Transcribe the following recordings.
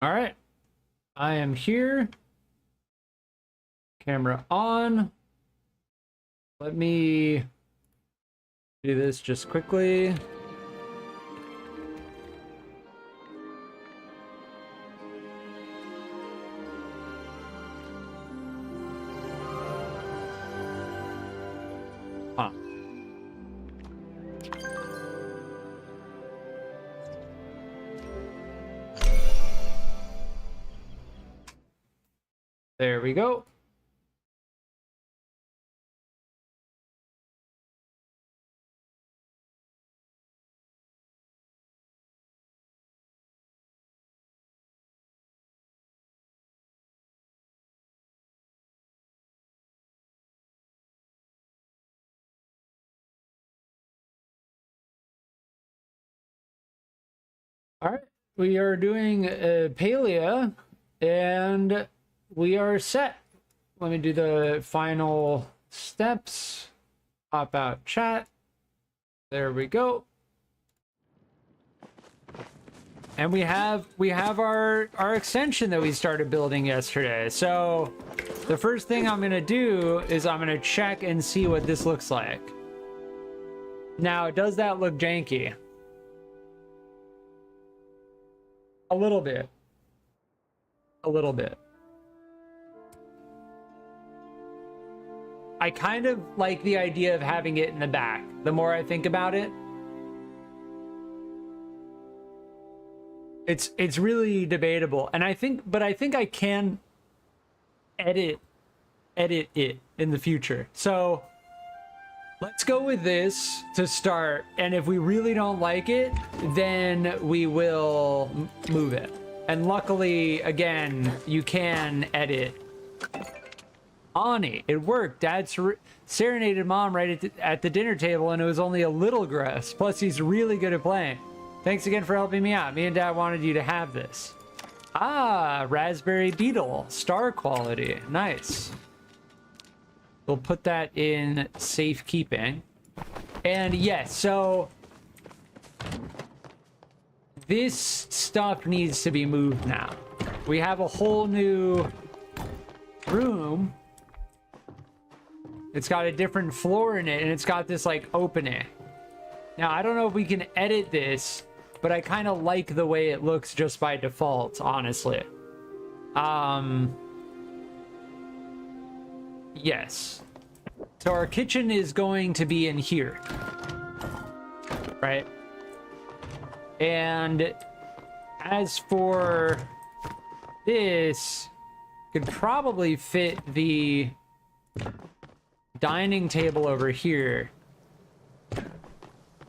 All right. I am here. Camera on. Let me do this just quickly. Huh. There we go. All right, we are doing Palia, and we are set. Let me do the final steps. Pop out chat. There we go. And we have our extension that we started building yesterday. So the first thing I'm gonna do is I'm gonna check and see what this looks like. Now, does that look janky? A little bit. A little bit. I kind of like the idea of having it in the back. The more I think about it, it's really debatable. And I think I can edit it in the future. So let's go with this to start, and if we really don't like it, then we will move it. And luckily, again, you can edit. Ani, it worked. Dad serenaded Mom right at the dinner table, and it was only a little gross. Plus, he's really good at playing. Thanks again for helping me out. Me and Dad wanted you to have this. Ah, Raspberry Beetle. Star quality. Nice. We'll put that in safekeeping. And yes, so this stuff needs to be moved now. We have a whole new room. It's got a different floor in it, and it's got this like opening. Now, I don't know if we can edit this, but I kind of like the way it looks just by default, honestly. Yes. So our kitchen is going to be in here, right? And as for this, could probably fit the dining table over here.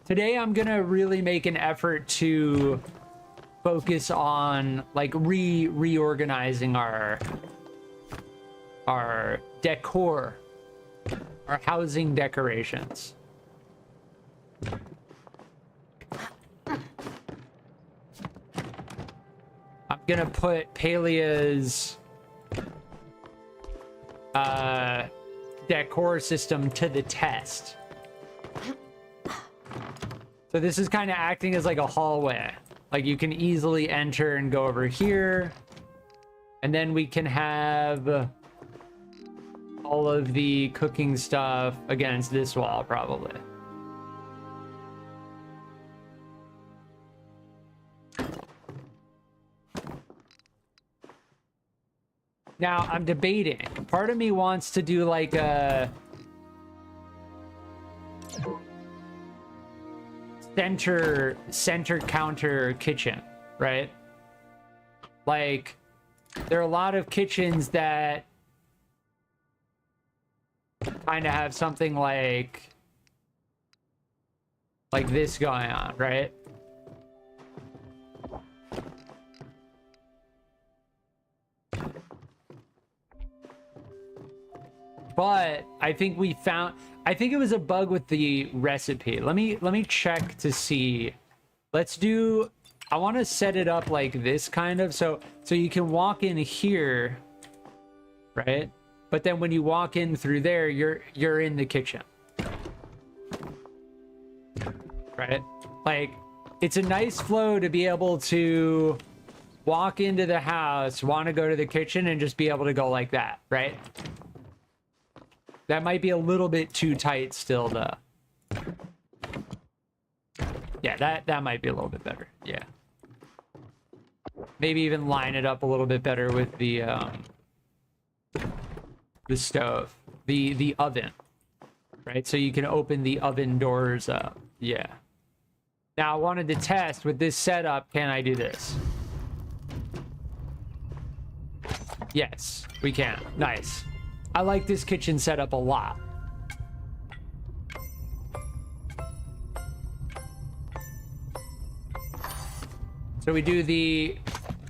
Today, I'm gonna really make an effort to focus on like reorganizing our decor. Our housing decorations. I'm gonna put Palia's decor system to the test. So this is kind of acting as like a hallway. Like you can easily enter and go over here. And then we can have all of the cooking stuff against this wall, probably. Now, I'm debating. Part of me wants to do like a center counter kitchen, right? Like, there are a lot of kitchens that kind of have something like this going on, right? But I think I think it was a bug with the recipe. Let me check to see. I want to set it up like this kind of, so you can walk in here, right? But then when you walk in through there, you're in the kitchen. Right? Like, it's a nice flow to be able to walk into the house, want to go to the kitchen, and just be able to go like that, right? That might be a little bit too tight still, though. Yeah, that might be a little bit better. Yeah. Maybe even line it up a little bit better with the stove, the oven, right? So you can open the oven doors up. Yeah. Now I wanted to test with this setup. Can I do this? Yes, we can. Nice. I like this kitchen setup a lot. So we do the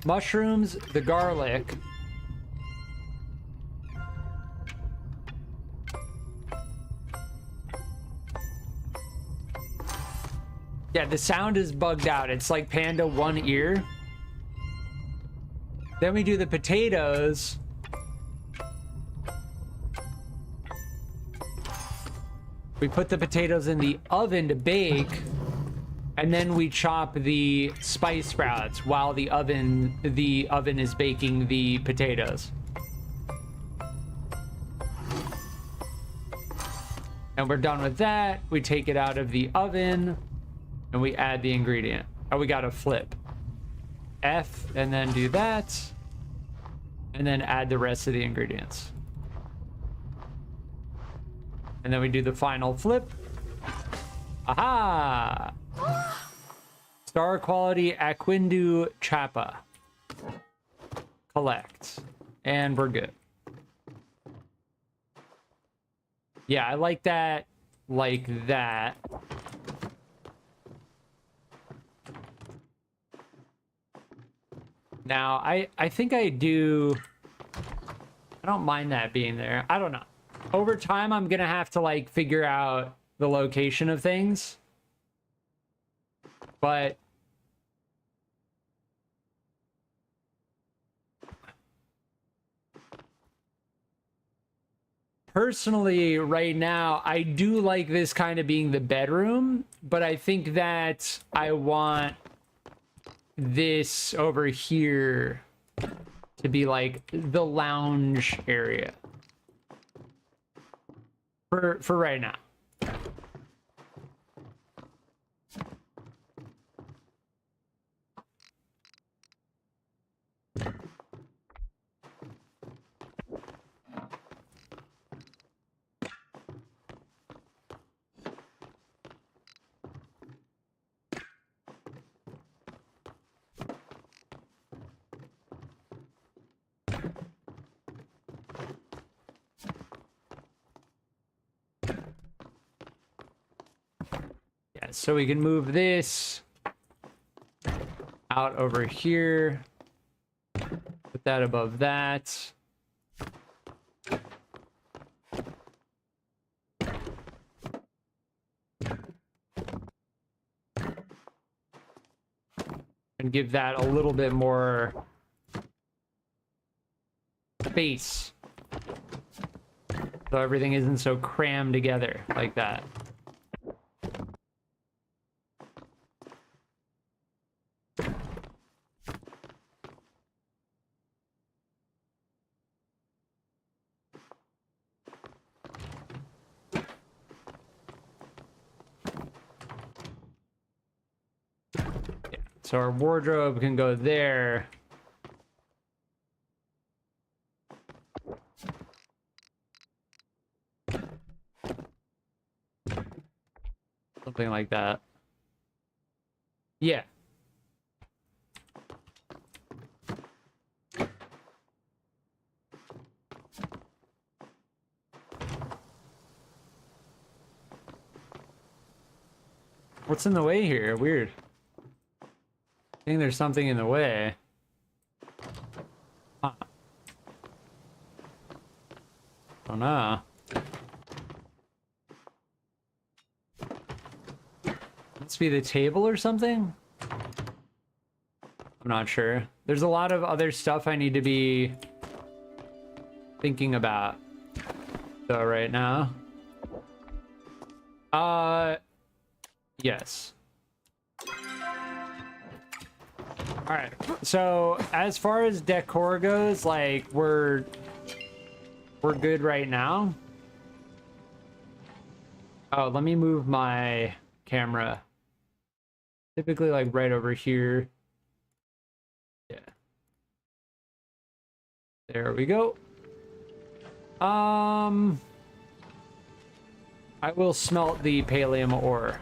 mushrooms, the garlic. Yeah, the sound is bugged out. It's like Panda one ear. Then we do the potatoes. We put the potatoes in the oven to bake. And then we chop the spice sprouts while the oven is baking the potatoes. And we're done with that. We take it out of the oven and we add the ingredient. Oh, we gotta flip F and then do that. And then add the rest of the ingredients. And then we do the final flip. Aha! Star quality Aquindu Chapa. Collect. And we're good. Yeah, I like that. Like that. Now, I think I do... I don't mind that being there. I don't know. Over time, I'm gonna have to, like, figure out the location of things. But... personally, right now, I do like this kind of being the bedroom, but I think that I want this over here to be like the lounge area for right now. So we can move this out over here. Put that above that. And give that a little bit more space. So everything isn't so crammed together like that. So our wardrobe can go there. Something like that. Yeah. What's in the way here? Weird. I think there's something in the way. Huh. Don't know. Must be the table or something? I'm not sure. There's a lot of other stuff I need to be thinking about though right now. Yes. All right. So as far as decor goes, like we're good right now. Oh, let me move my camera. Typically like right over here. Yeah. There we go. I will smelt the pallium ore.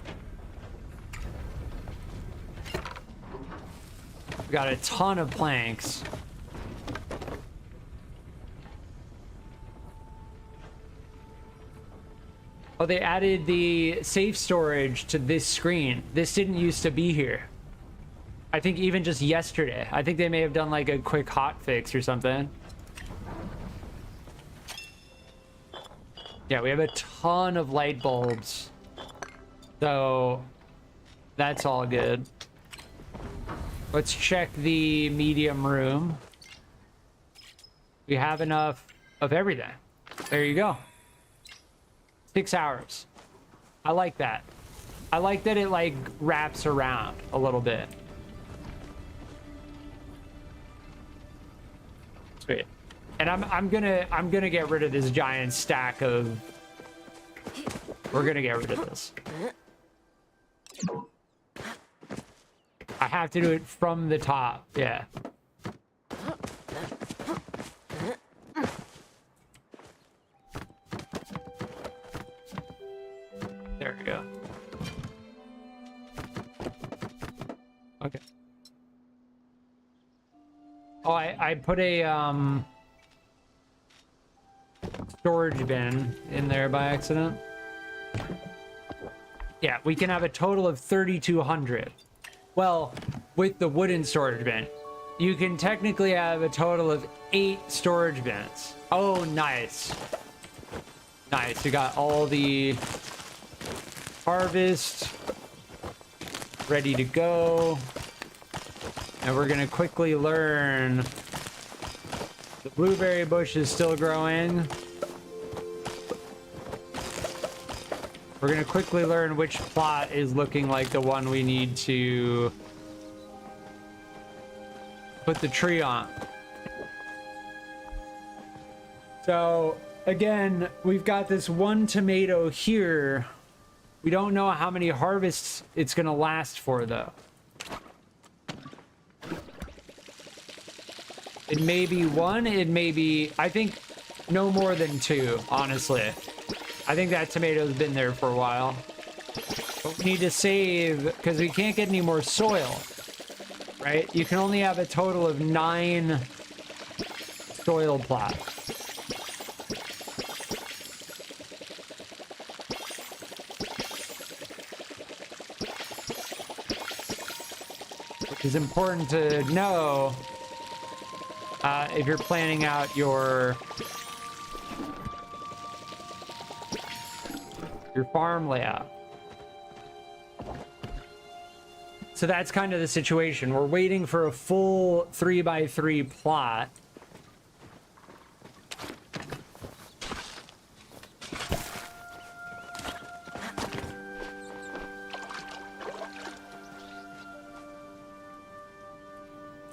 We got a ton of planks. Oh, they added the safe storage to this screen. This didn't used to be here. I think even just yesterday. I think they may have done like a quick hot fix or something. Yeah, we have a ton of light bulbs. So that's all good. Let's check the medium room. We have enough of everything. There you go. 6 hours. I like that. I like that it like wraps around a little bit. Sweet. And I'm gonna get rid of this giant stack of. We're gonna get rid of this. I have to do it from the top. Yeah. There we go. Okay. Oh, I put a storage bin in there by accident. Yeah, we can have a total of 3,200. Well, with the wooden storage bin, you can technically have a total of 8 storage bins. Oh, nice. Nice. We got all the harvest ready to go. And we're going to quickly learn. The blueberry bush is still growing. We're going to quickly learn which plot is looking like the one we need to put the tree on. So, again, we've got this one tomato here. We don't know how many harvests it's going to last for, though. It may be 1, it may be, I think, no more than 2, honestly. I think that tomato's been there for a while. But we need to save, because we can't get any more soil, right? You can only have a total of 9 soil plots. Which is important to know if you're planning out your farm layout. So that's kind of the situation. We're waiting for a full 3x3 plot.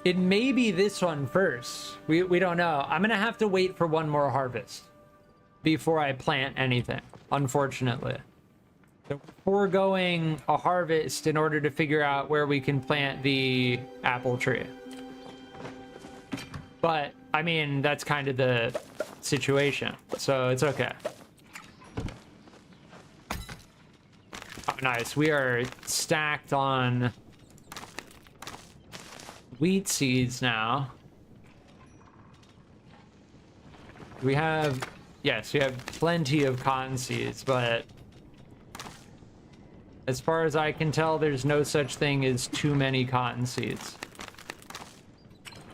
It may be this one first. We don't know. I'm gonna have to wait for one more harvest before I plant anything, unfortunately. So we're foregoing a harvest in order to figure out where we can plant the apple tree. But, I mean, that's kind of the situation, so it's okay. Oh, nice. We are stacked on wheat seeds now. We have, yes, we have plenty of cotton seeds, but as far as I can tell, there's no such thing as too many cotton seeds.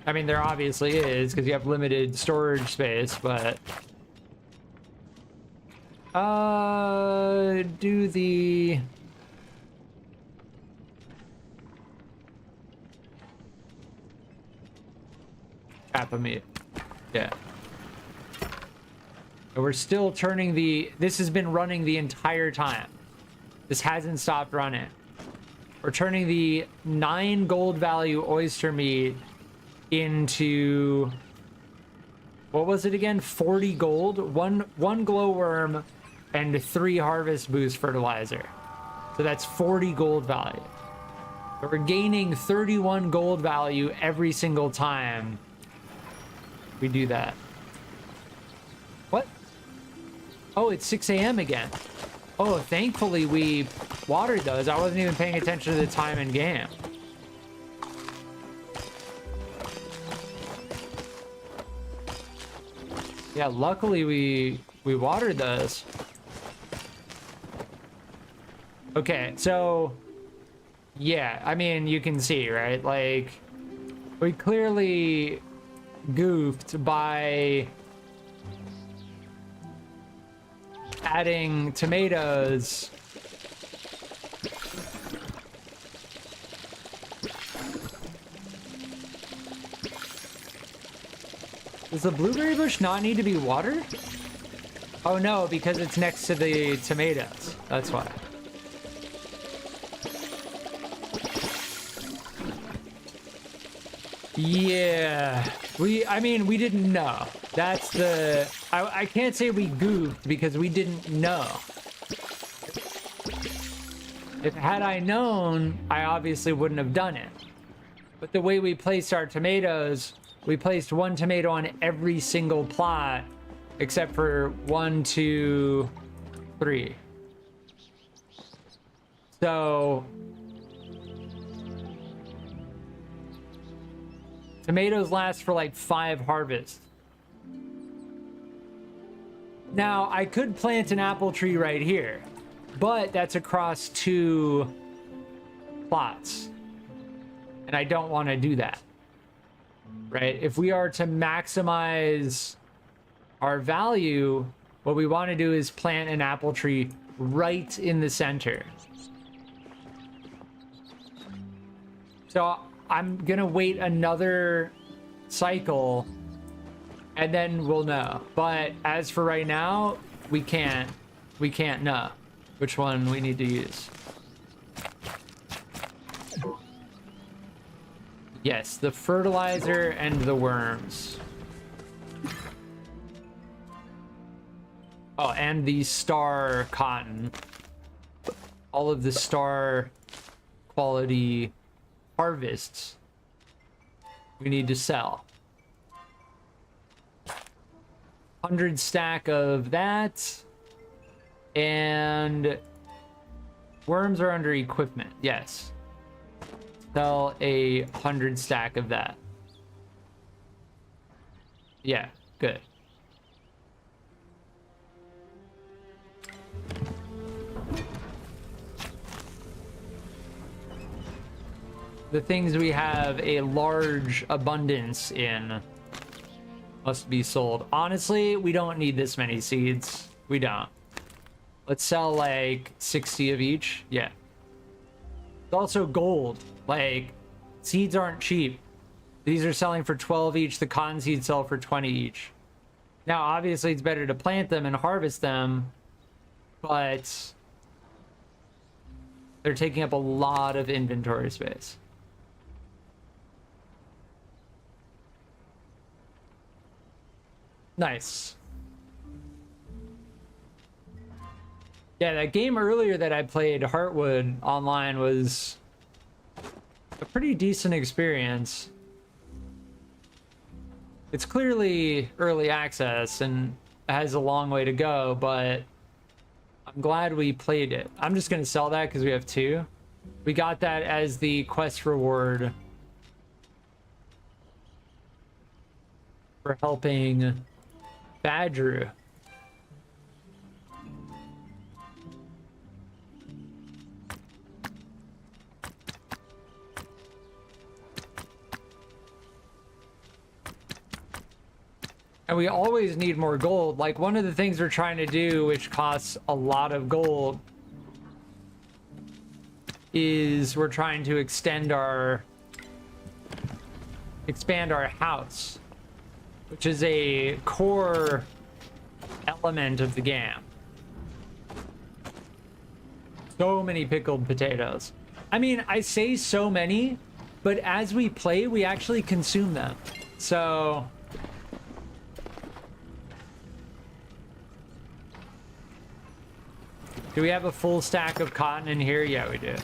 I mean, there obviously is, because you have limited storage space, but do the Kappa meat. Yeah. And we're still turning the... This has been running the entire time. This hasn't stopped running. We're turning the 9 gold value oyster meat into, what was it again? 40 gold, one glowworm, and 3 harvest boost fertilizer. So that's 40 gold value. So we're gaining 31 gold value every single time we do that. What? Oh, it's 6 a.m. again. Oh, thankfully we watered those. I wasn't even paying attention to the time in game. Yeah, luckily we watered those. Okay, so yeah, I mean, you can see, right? Like, we clearly goofed by adding tomatoes. Does the blueberry bush not need to be watered? Oh no, because it's next to the tomatoes. That's why. Yeah, I mean, we didn't know. That's the, I can't say we goofed because we didn't know. If had I known, I obviously wouldn't have done it. But the way we placed our tomatoes, we placed 1 tomato on every single plot, except for 1, 2, 3. So tomatoes last for like 5 harvests. Now, I could plant an apple tree right here, but that's across 2 plots. And I don't want to do that, right? If we are to maximize our value, what we want to do is plant an apple tree right in the center. So I'm gonna wait another cycle and then we'll know. But as for right now, we can't know which one we need to use. Yes, the fertilizer and the worms. Oh, and the star cotton. All of the star quality harvests we need to sell. 100 stack of that, and worms are under equipment. Yes, sell a 100 stack of that. Yeah, good. The things we have a large abundance in must be sold. Honestly, we don't need this many seeds. We don't. Let's sell like 60 of each. Yeah. It's also gold. Like, seeds aren't cheap. These are selling for 12 each. The cotton seeds sell for 20 each. Now, obviously, it's better to plant them and harvest them, but they're taking up a lot of inventory space. Nice. Yeah, that game earlier that I played, Heartwood Online, was a pretty decent experience. It's clearly early access and has a long way to go, but I'm glad we played it. I'm just gonna sell that because we have 2. We got that as the quest reward for helping Badger. And we always need more gold. Like, one of the things we're trying to do, which costs a lot of gold, is we're trying to expand our house, which is a core element of the game. So many pickled potatoes. I mean, I say so many, but as we play, we actually consume them. So... do we have a full stack of cotton in here? Yeah, we do.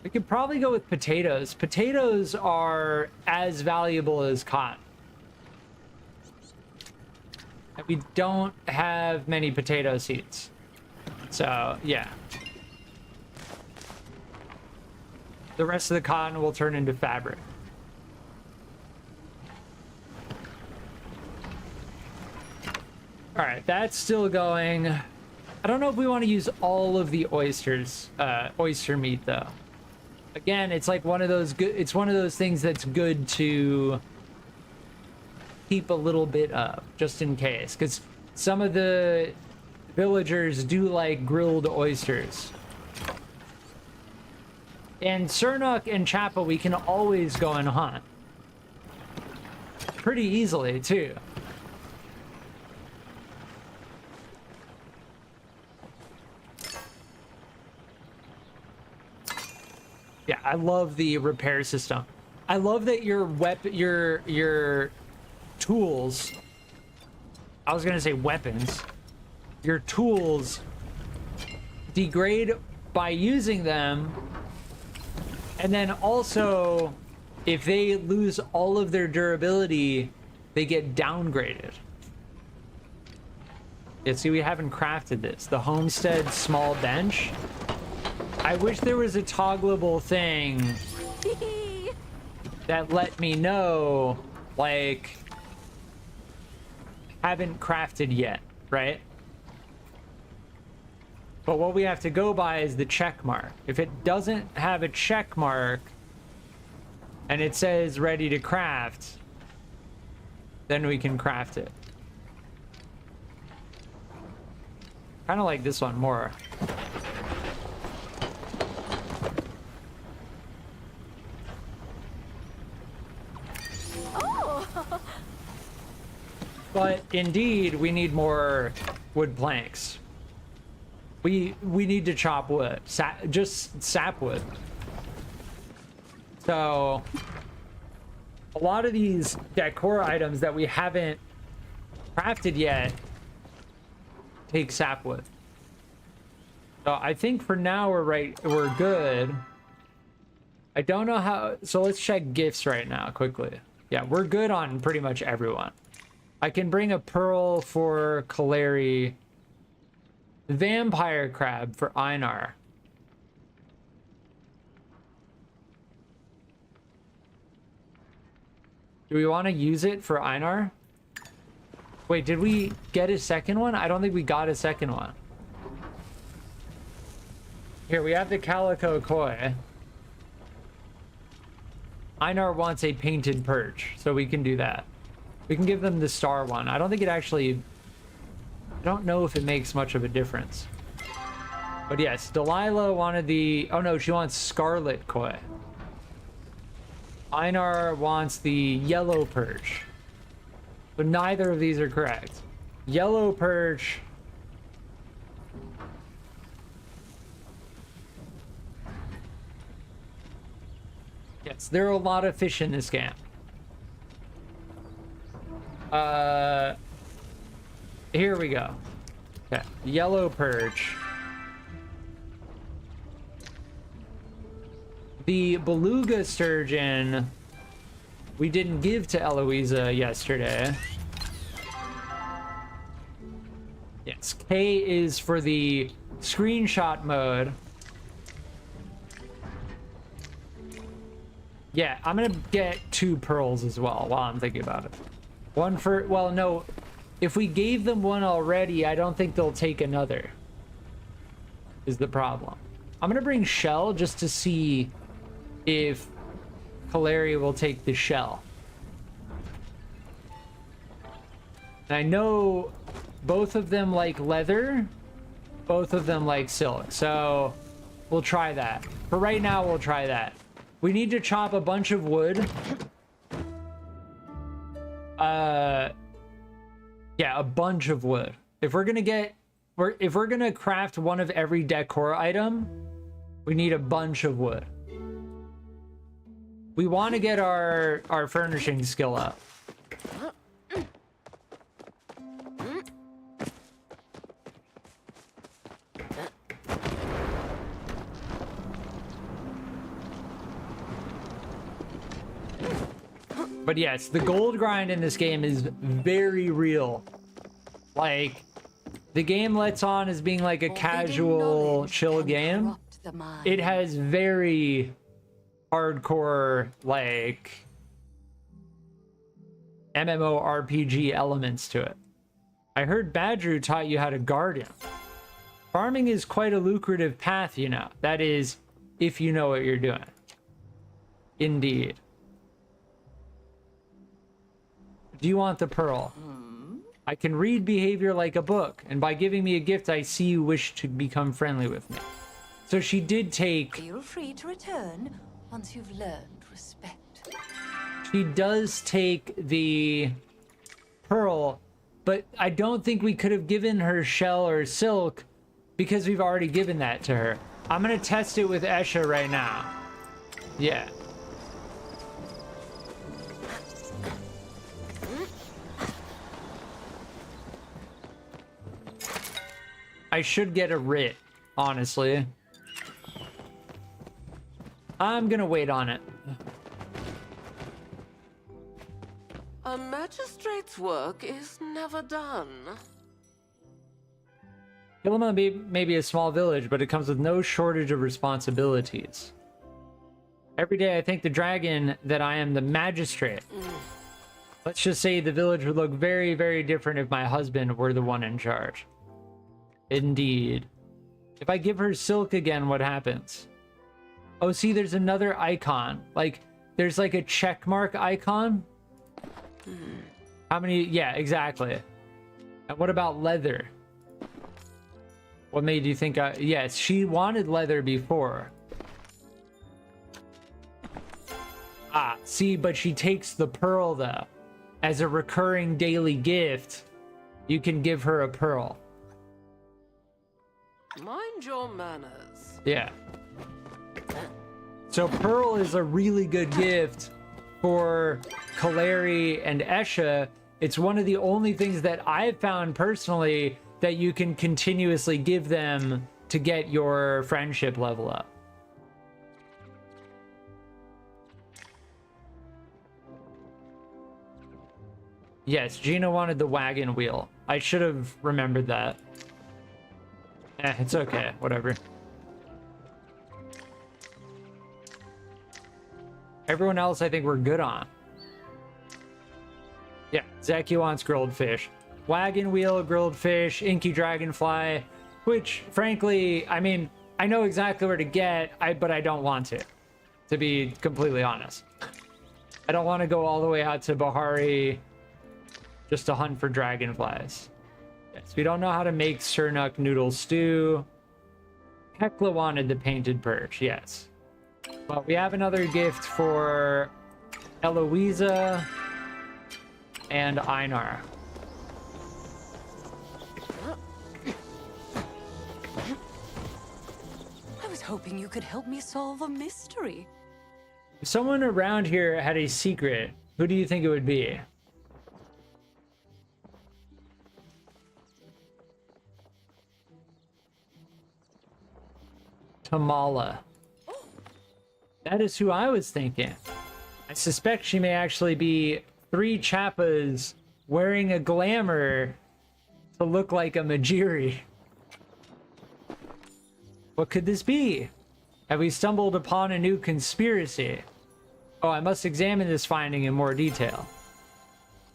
We could probably go with potatoes. Potatoes are as valuable as cotton. And we don't have many potato seeds. So, yeah. The rest of the cotton will turn into fabric. All right, that's still going. I don't know if we want to use all of the oysters, oyster meat though. Again, it's like one of those good, it's one of those things that's good to keep a little bit of, just in case, because some of the villagers do like grilled oysters. And Cernuk and Chappa, we can always go and hunt. Pretty easily, too. Yeah, I love the repair system. I love that your tools, I was gonna say weapons, your tools degrade by using them, and then also if they lose all of their durability, they get downgraded. Yeah, see, we haven't crafted this. The homestead small bench. I wish there was a toggleable thing that let me know, like, haven't crafted yet, right? But what we have to go by is the check mark. If it doesn't have a check mark and it says ready to craft, then we can craft it. Kind of like this one more. But indeed, we need more wood planks. We need to chop wood, just sapwood. So a lot of these decor items that we haven't crafted yet take sapwood. So I think for now we're good. I don't know how, so let's check gifts right now quickly. Yeah, we're good on pretty much everyone. I can bring a pearl for Kaleri. Vampire crab for Einar. Do we want to use it for Einar? Wait, did we get a second one? I don't think we got a second one. Here, we have the calico koi. Einar wants a painted perch, so we can do that. We can give them the star one. I don't think it actually... I don't know if it makes much of a difference. But yes, Delilah wanted the... oh no, she wants scarlet koi. Einar wants the yellow perch. But neither of these are correct. Yellow perch... yes, there are a lot of fish in this game. Here we go. Okay, yellow perch. The beluga sturgeon we didn't give to Eloisa yesterday. Yes, K is for the screenshot mode. Yeah, I'm gonna get 2 pearls as well while I'm thinking about it. One for, well, no, if we gave them one already, I don't think they'll take another, is the problem. I'm gonna bring shell just to see if Kaleri will take the shell. And I know both of them like leather, both of them like silk, so we'll try that. For right now, we'll try that. We need to chop a bunch of wood. Yeah, a bunch of wood. If we're gonna get if we're gonna craft one of every decor item, we need a bunch of wood. We want to get our furnishing skill up. But yes, the gold grind in this game is very real. Like, the game lets on as being like a casual, chill game. It has very hardcore, like, MMO RPG elements to it. I heard Badru taught you how to garden. Farming is quite a lucrative path, you know. That is, if you know what you're doing. Indeed. Do you want the pearl? I can read behavior like a book, and by giving me a gift, I see you wish to become friendly with me. So she did take... Feel free to return once you've learned respect. She does take the pearl, but I don't think we could have given her shell or silk because we've already given that to her. I'm gonna test it with Esha right now. Yeah. I should get a writ, honestly. I'm gonna wait on it. A magistrate's work is never done. Hilma may be a small village, but it comes with no shortage of responsibilities. Every day I thank the dragon that I am the magistrate. Let's just say the village would look very, very different if my husband were the one in charge. Indeed. If I give her silk again, what happens? Oh, see, there's another icon. Like, there's like a check mark icon. How many? Yeah, exactly. And what about leather? What made you think yes, she wanted leather before. Ah, see, but she takes the pearl, though. As a recurring daily gift, you can give her a pearl. Mind your manners. Yeah. So pearl is a really good gift for Kaleri and Esha. It's one of the only things that I've found personally that you can continuously give them to get your friendship level up. Yes, Gina wanted the wagon wheel. I should have remembered that. It's okay, whatever. Everyone else I think we're good on. Yeah, Zeki wants grilled fish. Wagon wheel, grilled fish, inky dragonfly, which frankly, I mean, I know exactly where to get, but I don't want to be completely honest. I don't want to go all the way out to Bahari just to hunt for dragonflies. Yes, we don't know how to make Sernuk noodle stew. Hekla wanted the painted perch, yes. But we have another gift for Eloisa and Einar. I was hoping you could help me solve a mystery. If someone around here had a secret, who do you think it would be? Tamala. That is who I was thinking. I suspect she may actually be 3 chappas wearing a glamour to look like a Majiri. What could this be? Have we stumbled upon a new conspiracy? Oh, I must examine this finding in more detail.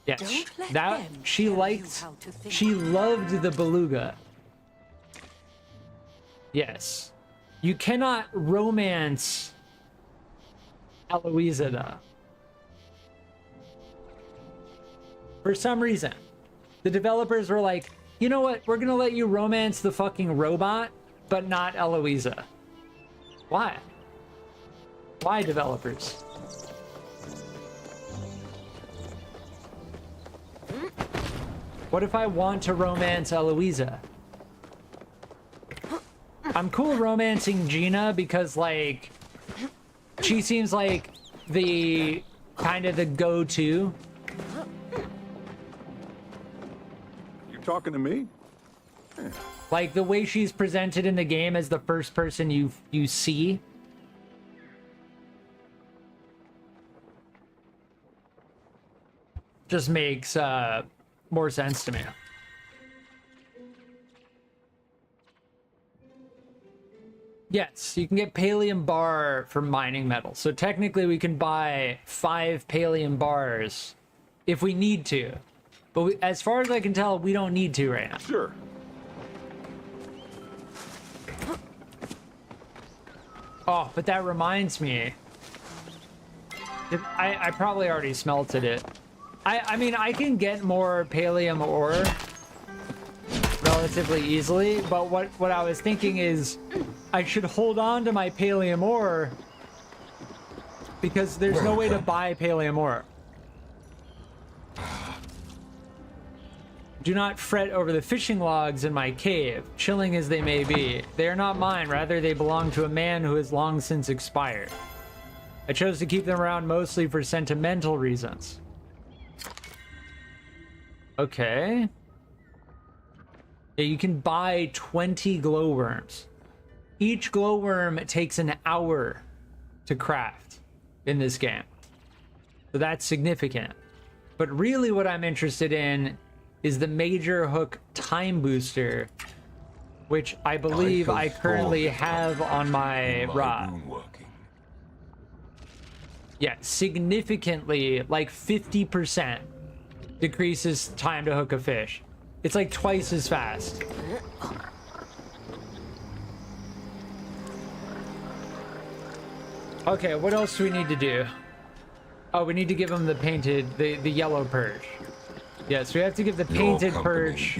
Yes, that she liked. She loved the beluga. Yes, you cannot romance Eloisa though. For some reason, the developers were like, you know what? We're gonna let you romance the fucking robot, but not Eloisa. Why? Why, developers? What if I want to romance Eloisa? I'm cool romancing Gina because, like, she seems like the kind of the go-to. You talking to me? Like the way she's presented in the game as the first person you see. Just makes more sense to me. Yes, you can get Palium bar for mining metal. So technically we can buy 5 Palium bars if we need to. But as far as I can tell, we don't need to right now. Sure. Oh, but that reminds me. I probably already smelted it. I mean, I can get more Palium ore relatively easily, but what I was thinking is I should hold on to my Palium ore because there's no way to buy Palium ore. Do not fret over the fishing logs in my cave, chilling as they may be. They are not mine, rather they belong to a man who has long since expired. I chose to keep them around mostly for sentimental reasons. Okay. Yeah, you can buy 20 glowworms. Each glowworm takes an hour to craft in this game. So that's significant. But really what I'm interested in is the Major Hook Time Booster, which I believe I currently have on my rod. Yeah, significantly, like 50% decreases time to hook a fish. It's like twice as fast. Okay, what else do we need to do? Oh, we need to give him the painted, the yellow perch. Yes, we have to give the painted perch.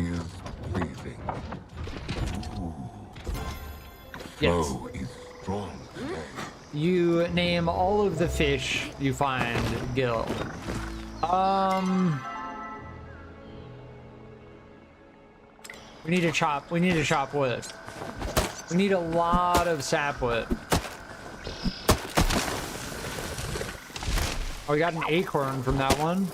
Yes. You name all of the fish you find, Gil. We need to chop wood. We need a lot of sapwood. Oh, we got an acorn from that one.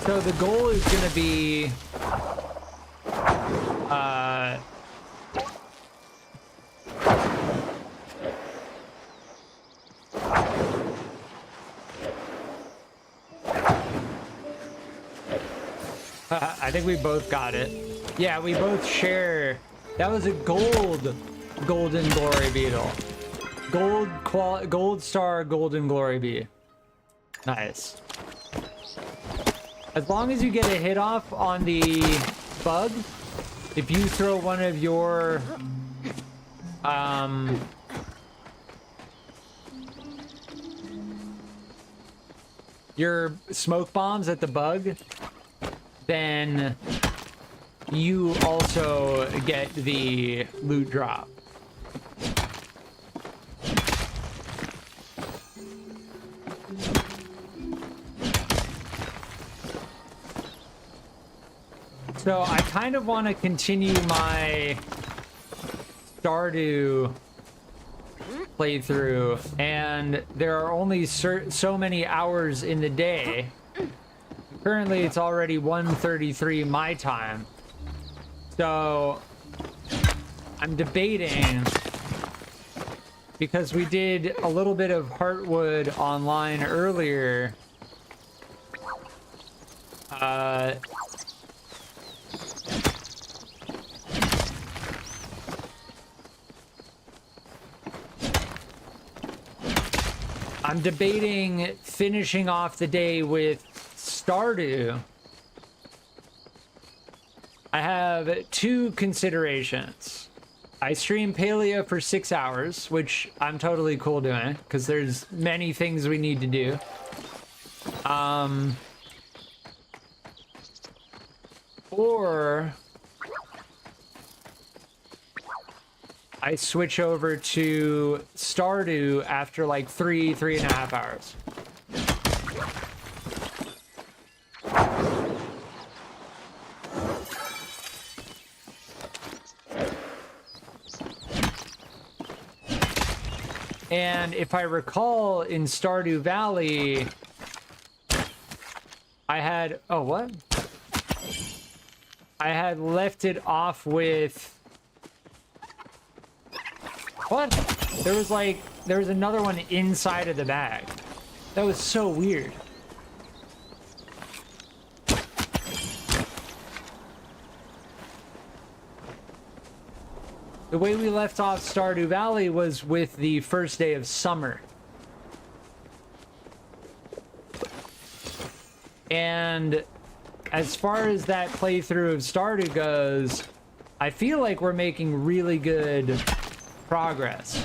So the goal is gonna be I think we both got it. Yeah, we both share. That was a golden glory beetle. Gold star golden glory bee. Nice. As long as you get a hit off on the bug, if you throw one of your smoke bombs at the bug, then you also get the loot drop. So I kind of want to continue my Stardew playthrough, and there are only so many hours in the day. Currently, it's already 1:33 my time. So I'm debating, because we did a little bit of Heartwood online earlier. I'm debating finishing off the day with Stardew. I have 2 considerations. I stream Palia for 6 hours, which I'm totally cool doing, because there's many things we need to do. Or I switch over to Stardew after like 3.5 hours. And if I recall, in Stardew Valley, I had... Oh, what? I had left it off with... What? There was another one inside of the bag. That was so weird. The way we left off Stardew Valley was with the first day of summer. And as far as that playthrough of Stardew goes, I feel like we're making really good progress.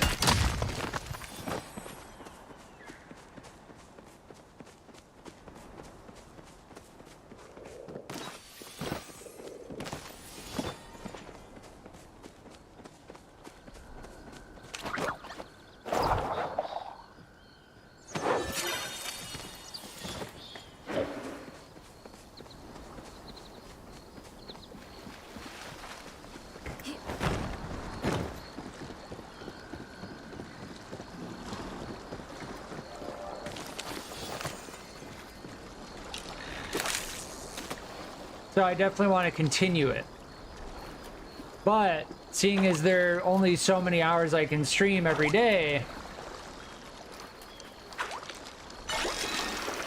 So I definitely want to continue it. But seeing as there are only so many hours I can stream every day...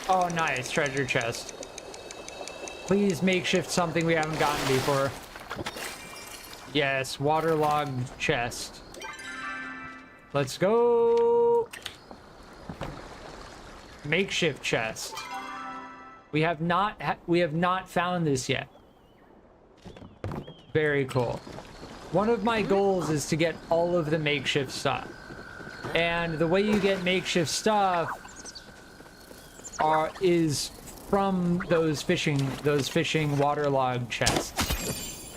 Oh, nice. Treasure chest. Please makeshift something we haven't gotten before. Yes, waterlogged chest. Let's go. Makeshift chest. We have not found this yet. Very cool. One of my goals is to get all of the makeshift stuff. And the way you get makeshift stuff is from those fishing waterlogged chests.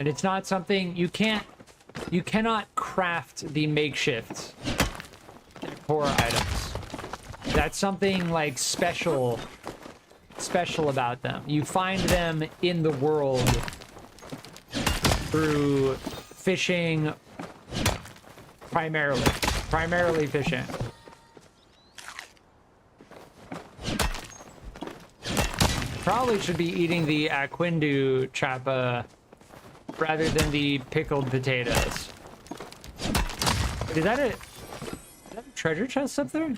And it's not something you cannot craft the makeshift core items. That's something like special about them. You find them in the world through fishing, primarily fishing. Probably should be eating the Aquindu chapa rather than the pickled potatoes. Is that a treasure chest up there?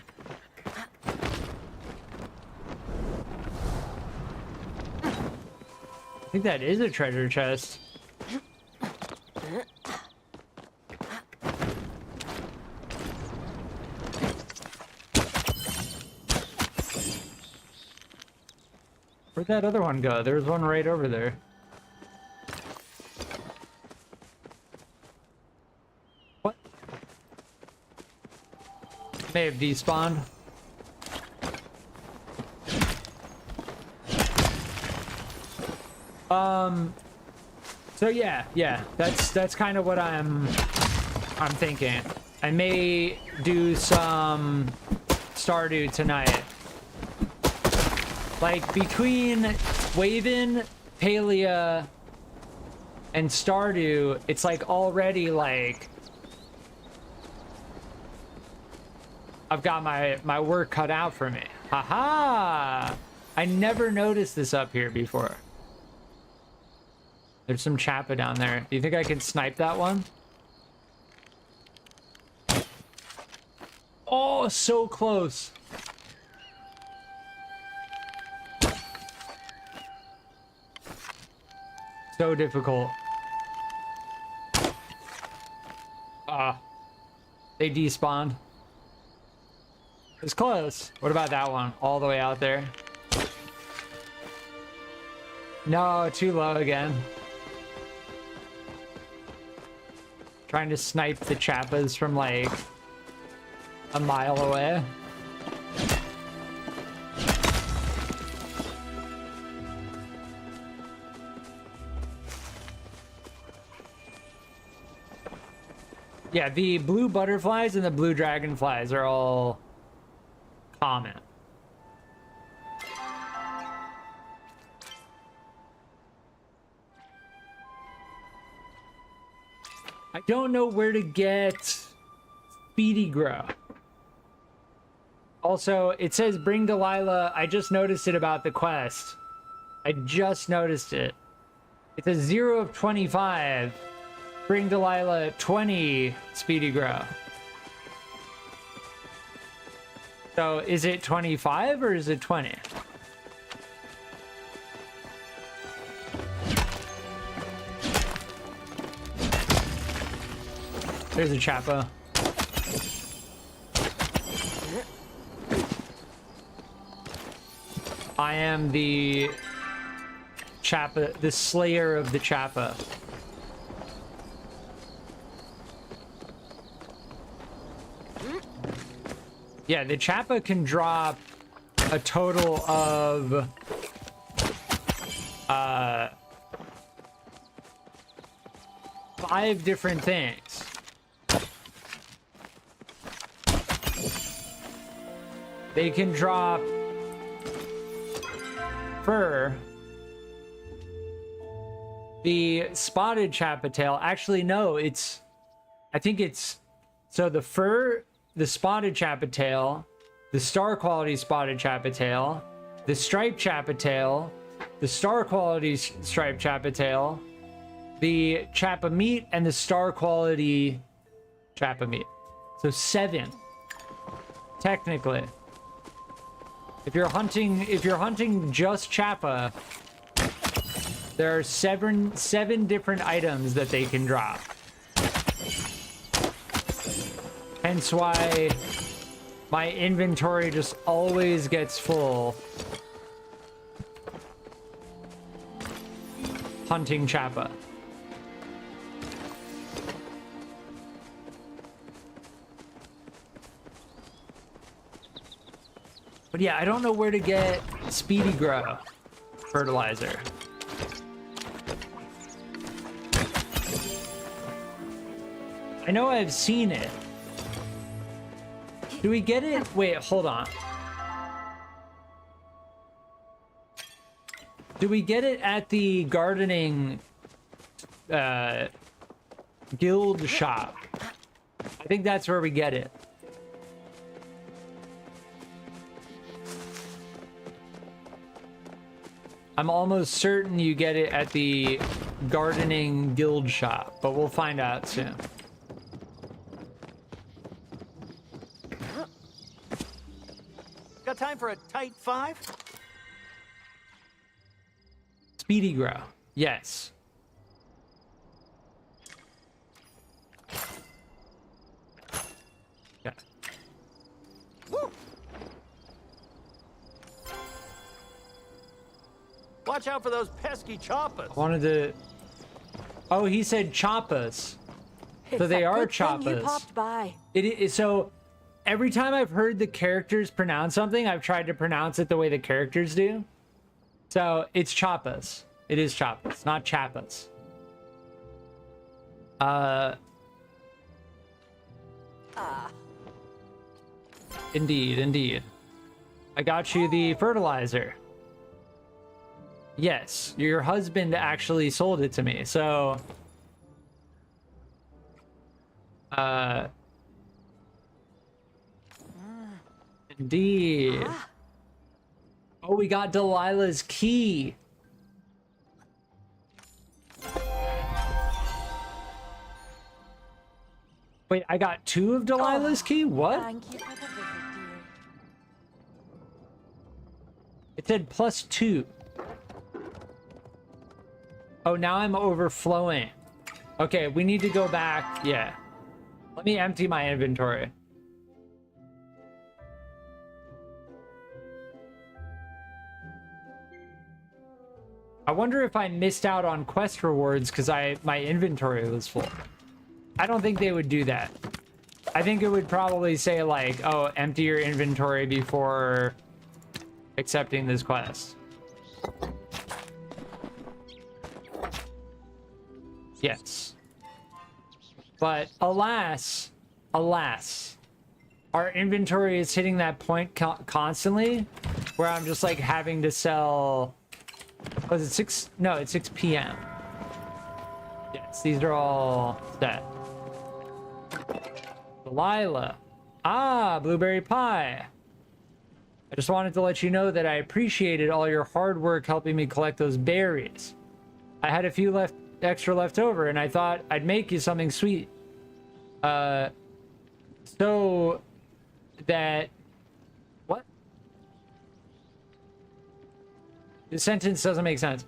I think that is a treasure chest. Where'd that other one go? There's one right over there. What? May have despawned. So yeah, that's kind of what I'm thinking. I may do some Stardew tonight. Like between Waven, Palia, and Stardew, it's like already like I've got my work cut out for me. Haha! I never noticed this up here before. There's some chappa down there. Do you think I can snipe that one? Oh, so close. So difficult. They despawned. It's close. What about that one? All the way out there. No, too low again. Trying to snipe the chappas from like a mile away. Yeah, the blue butterflies and the blue dragonflies are all common. I don't know where to get Speedy Grow. Also, it says bring Delilah. I just noticed it about the quest. I just noticed it. It's a 0 of 25. Bring Delilah 20 Speedy Grow. So is it 25 or is it 20? There's a Chappa. I am the Chappa, the slayer of the Chappa. Yeah, the Chappa can drop a total of 5 different things. They can drop fur. The spotted Chappa tail. Actually, no, it's... I think it's... So the fur, the spotted Chappa tail, the star quality spotted Chappa tail, the striped Chappa tail, the star quality striped Chappa tail, the Chappa meat, and the star quality Chappa meat. So 7. Technically. If you're hunting just Chappa, there are seven different items that they can drop. Hence why my inventory just always gets full hunting Chappa. But yeah, I don't know where to get Speedy Grow fertilizer. I know I've seen it. Do we get it? Wait, hold on. Do we get it at the gardening guild shop? I think that's where we get it. I'm almost certain you get it at the gardening guild shop, but we'll find out soon. Got time for a tight 5? Speedy Grow. Yes. Yeah. Woo. Watch out for those pesky choppers. I wanted to... Oh, he said choppas. So they are choppas. You popped by. It is, so every time I've heard the characters pronounce something, I've tried to pronounce it the way the characters do. So it's choppas. It is choppas, not chappas. Indeed, indeed. I got you the fertilizer. Yes, your husband actually sold it to me, so... Indeed. Oh, we got Delilah's key. Wait, I got 2 of Delilah's key? What? Thank you for the visit, dear. It said +2. Oh, now I'm overflowing. Okay, we need to go back. Yeah. Let me empty my inventory. I wonder if I missed out on quest rewards because my inventory was full. I don't think they would do that. I think it would probably say like, oh, empty your inventory before accepting this quest. Yes. But alas, our inventory is hitting that point constantly where I'm just like having to sell... Was it 6? No, it's 6 p.m. Yes. Yes, these are all set. Delilah. Ah, blueberry pie. I just wanted to let you know that I appreciated all your hard work helping me collect those berries. I had a few extra left over, and I thought I'd make you something sweet. So that... What? The sentence doesn't make sense.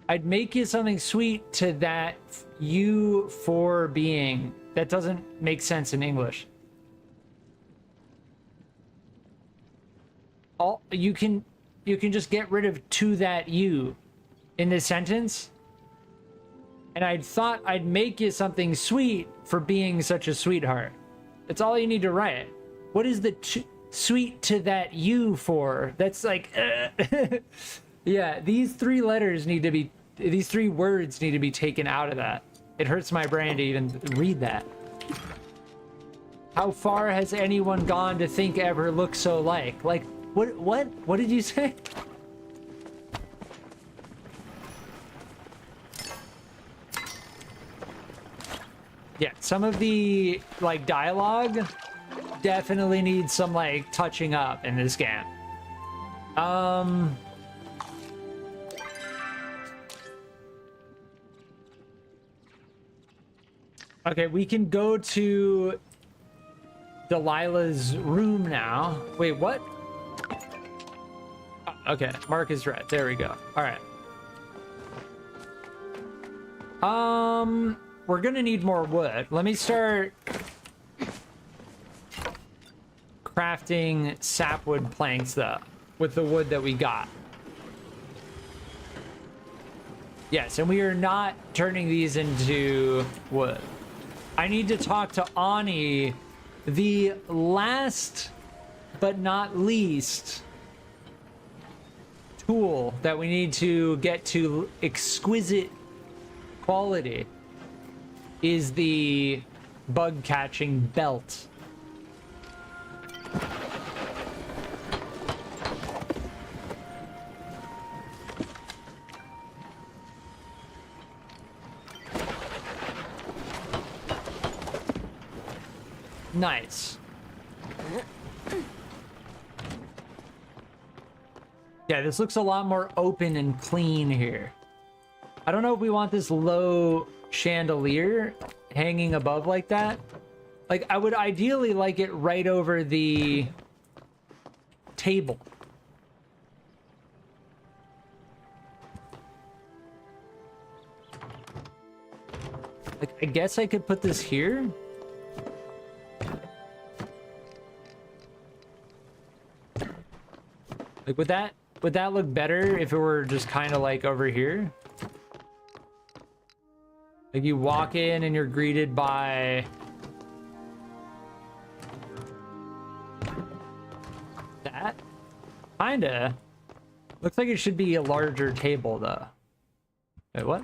I'd make you something sweet to that you for being. That doesn't make sense in English. All you can just get rid of to that you in this sentence. And I thought I'd make you something sweet for being such a sweetheart. That's all you need to write. What is the sweet to that you for? That's like, yeah, these three words need to be taken out of that. It hurts my brain to even read that. How far has anyone gone to think ever look so like? Like, what did you say? Yeah, some of the, like, dialogue definitely needs some, like, touching up in this game. Okay, we can go to Delilah's room now. Wait, what? Oh, okay, Mark is right. There we go. All right. We're gonna need more wood. Let me start crafting sapwood planks though, with the wood that we got. Yes, and we are not turning these into wood. I need to talk to Ani, the last but not least tool that we need to get to exquisite quality is the bug catching belt. Nice. Yeah, this looks a lot more open and clean here. I don't know if we want this low chandelier hanging above like that. Like, I would ideally like it right over the table. Like, I guess I could put this here. Like, would that look better if it were just kind of like over here? Like, you walk in and you're greeted by that? Kinda. Looks like it should be a larger table though. Wait, what?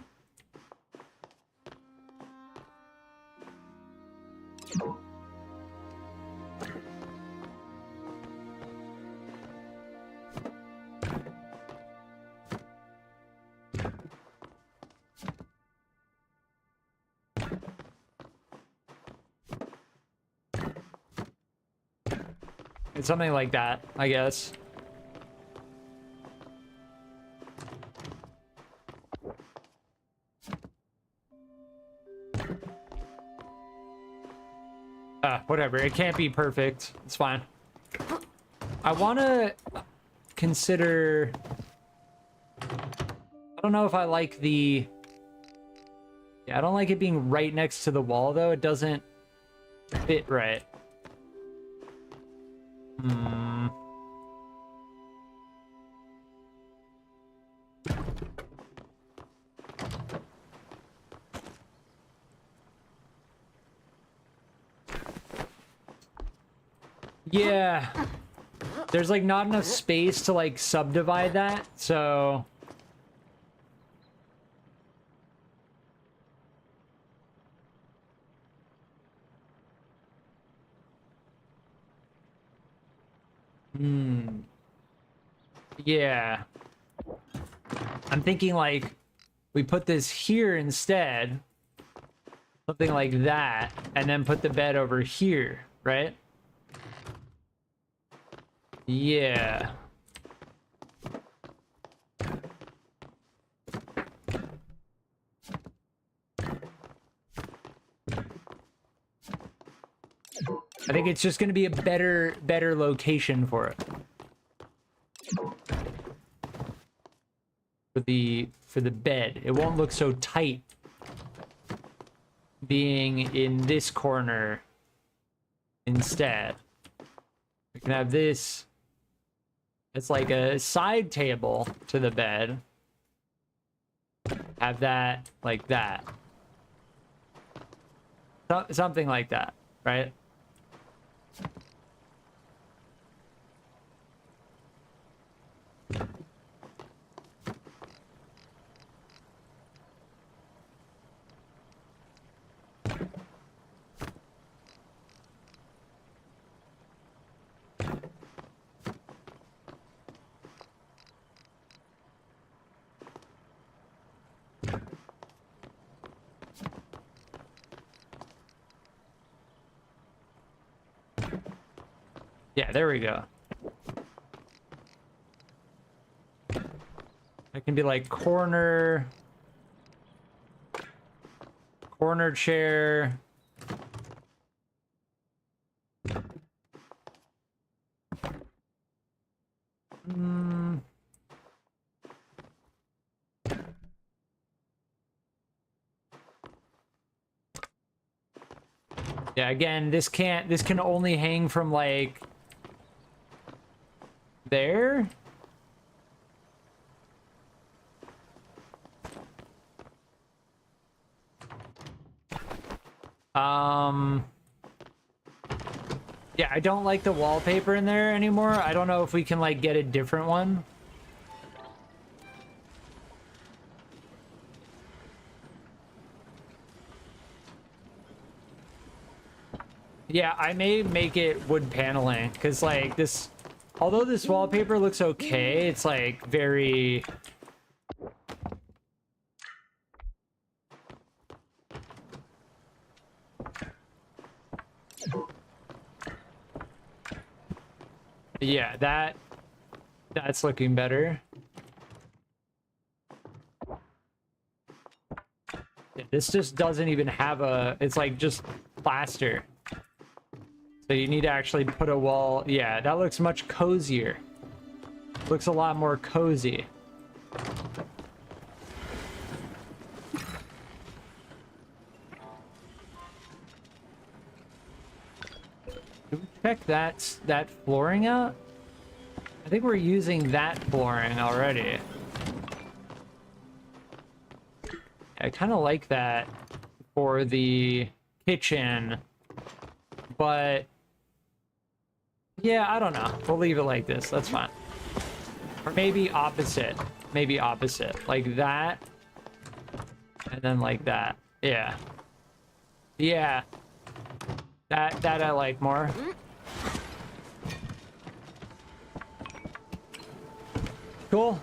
It's something like that, I guess. Whatever. It can't be perfect. It's fine. I want to consider... I don't know if I like the... Yeah, I don't like it being right next to the wall, though. It doesn't fit right. Yeah. There's like not enough space to like subdivide that, so... Yeah. I'm thinking like we put this here instead. Something like that, and then put the bed over here, right? Yeah. I think it's just going to be a better location for it. For the bed. It won't look so tight being in this corner instead. We can have this. It's like a side table to the bed. Have that like that. Something like that, right? Yeah, there we go. It can be like corner chair. Yeah, again, this can only hang from like there. Yeah, I don't like the wallpaper in there anymore. I don't know if we can like get a different one. Yeah, I may make it wood paneling because like this, although this wallpaper looks okay, it's like very... Yeah, that's looking better. Yeah, this just doesn't even have a, it's like just plaster. So you need to actually put a wall. Yeah, that looks much cozier. Looks a lot more cozy. Did we check that flooring out? I think we're using that flooring already. I kind of like that for the kitchen, but yeah, I don't know. We'll leave it like this. That's fine. Or maybe opposite. Maybe opposite. Like that. And then like that. Yeah. Yeah. That I like more. Cool.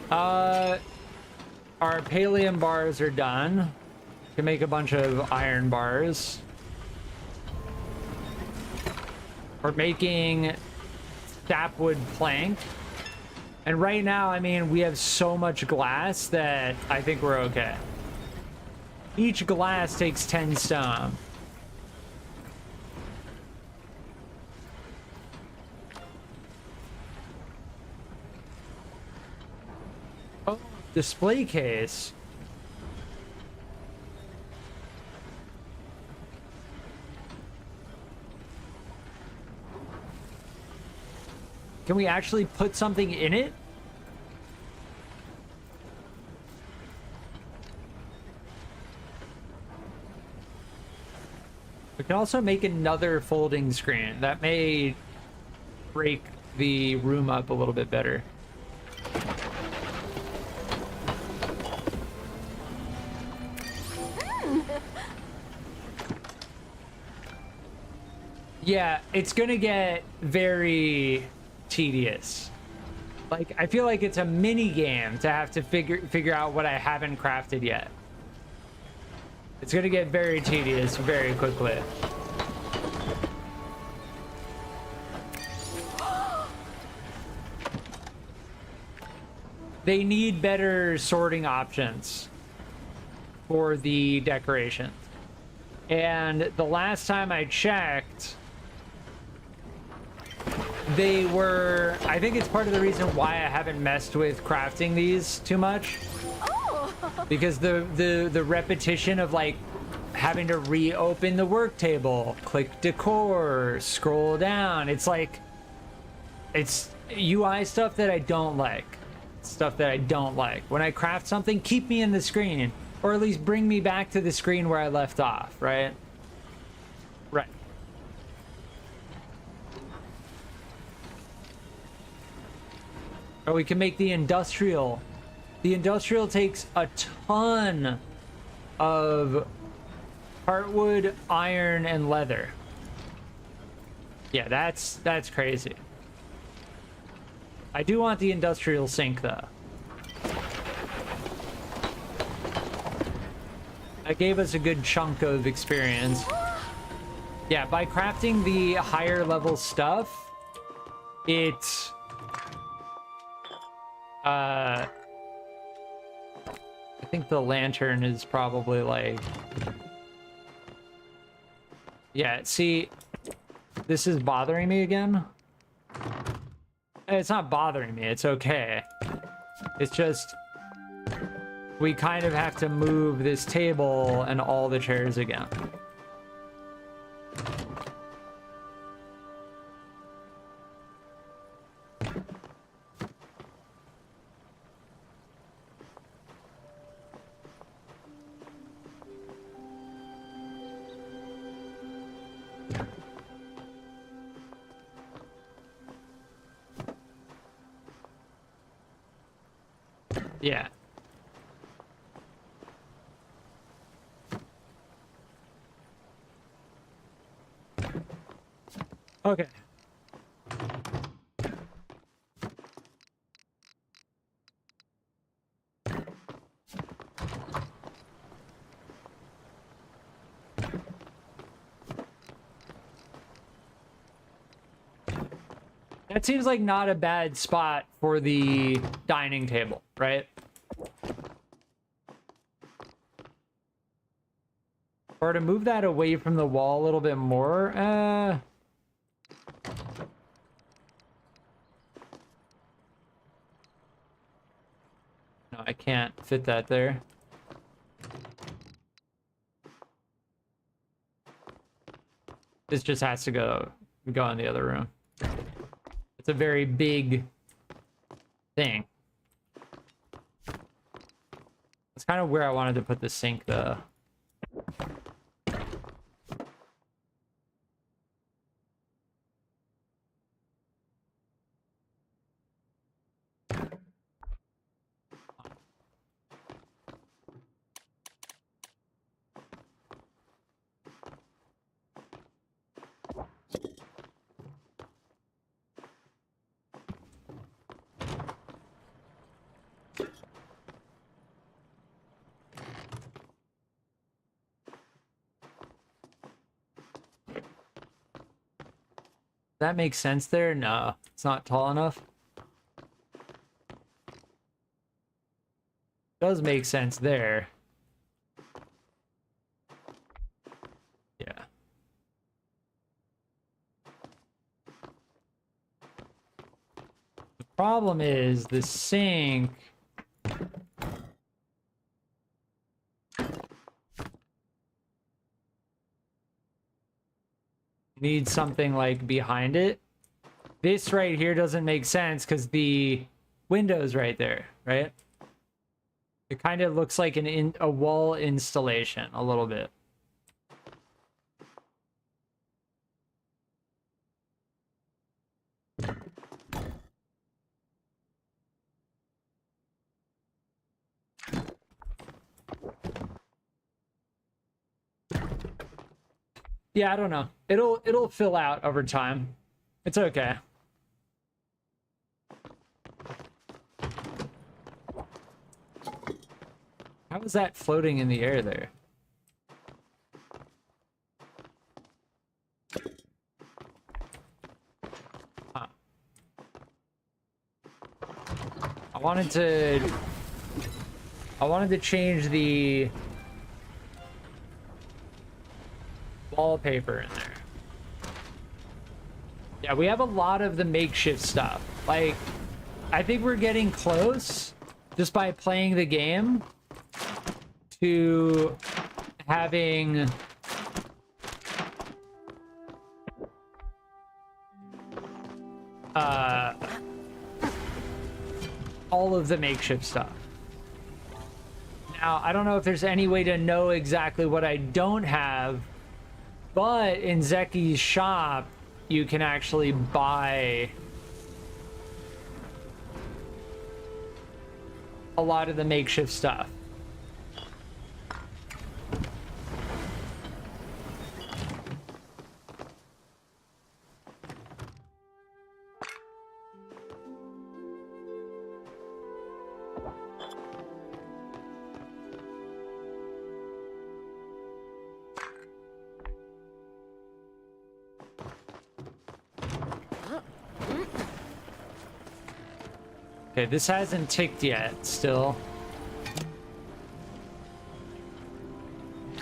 Our pallium bars are done. Can make a bunch of iron bars. We're making sapwood plank. And right now, I mean, we have so much glass that I think we're okay. Each glass takes 10 stone. Oh, display case. Can we actually put something in it? We can also make another folding screen. That may break the room up a little bit better. Yeah, it's gonna get very tedious. Like, I feel like it's a mini game to have to figure out what I haven't crafted yet. It's gonna get very tedious very quickly. They need better sorting options for the decorations. And the last time I checked, they were... I think it's part of the reason why I haven't messed with crafting these too much. Because the repetition of like having to reopen the work table, click decor, scroll down. It's like, it's UI stuff that I don't like. Stuff that I don't like. When I craft something, keep me in the screen, or at least bring me back to the screen where I left off, right? Right. Or we can make the industrial. The industrial takes a ton of heartwood, iron, and leather. Yeah, that's crazy. I do want the industrial sink, though. That gave us a good chunk of experience. Yeah, by crafting the higher level stuff, it's... I think the lantern is probably like... Yeah, see, this is bothering me again. It's not bothering me, it's okay. It's just, we kind of have to move this table and all the chairs again. Yeah. Okay. That seems like not a bad spot for the dining table, right? Or to move that away from the wall a little bit more. No, I can't fit that there. This just has to go in the other room. It's a very big thing. That's kind of where I wanted to put the sink, though. That makes sense there? No, it's not tall enough. Does make sense there. Yeah. The problem is the sink. Need something like behind it. This right here doesn't make sense because the window's right there, right? It kind of looks like a wall installation a little bit. Yeah, I don't know. It'll fill out over time. It's okay. How is that floating in the air there? I wanted to change the wallpaper in there. Yeah, we have a lot of the makeshift stuff. Like, I think we're getting close just by playing the game to having all of the makeshift stuff. Now, I don't know if there's any way to know exactly what I don't have, but in Zeki's shop, you can actually buy a lot of the makeshift stuff. Okay, this hasn't ticked yet, still.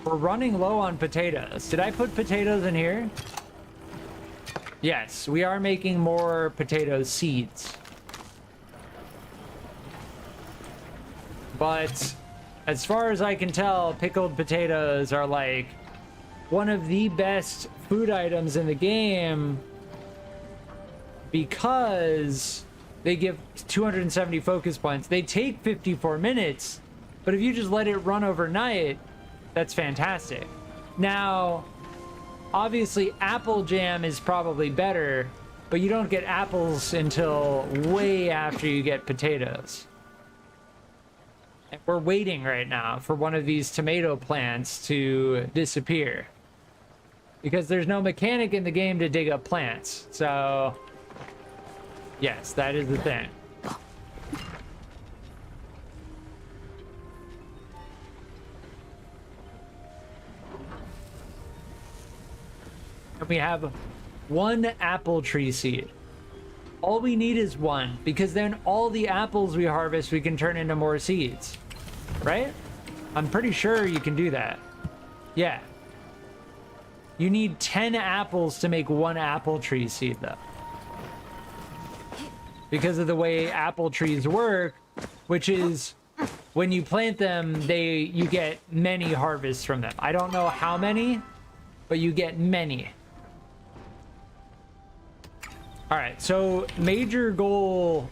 We're running low on potatoes. Did I put potatoes in here? Yes, we are making more potato seeds. But as far as I can tell, pickled potatoes are like one of the best food items in the game because they give 270 focus points. They take 54 minutes, but if you just let it run overnight, that's fantastic. Now, obviously, apple jam is probably better, but you don't get apples until way after you get potatoes. And we're waiting right now for one of these tomato plants to disappear, because there's no mechanic in the game to dig up plants. So yes, that is the thing. And we have one apple tree seed. All we need is one, because then all the apples we harvest, we can turn into more seeds, right? I'm pretty sure you can do that. Yeah. You need 10 apples to make one apple tree seed, though. Because of the way apple trees work, which is when you plant them, you get many harvests from them. I don't know how many, but you get many. All right, so major goal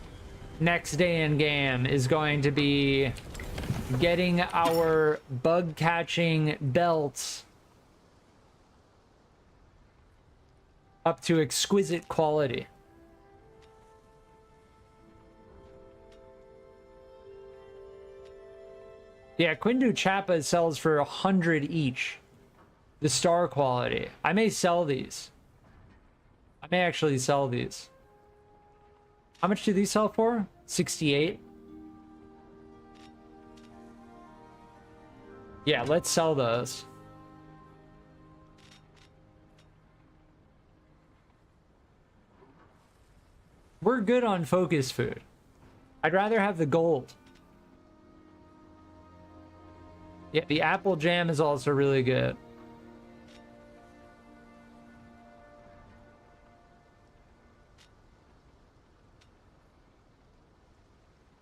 next day in game is going to be getting our bug catching belts up to exquisite quality. Yeah, Quindu Chappa sells for 100 each. The star quality. I may sell these. I may actually sell these. How much do these sell for? 68? Yeah, let's sell those. We're good on focus food. I'd rather have the gold. Yeah, the apple jam is also really good.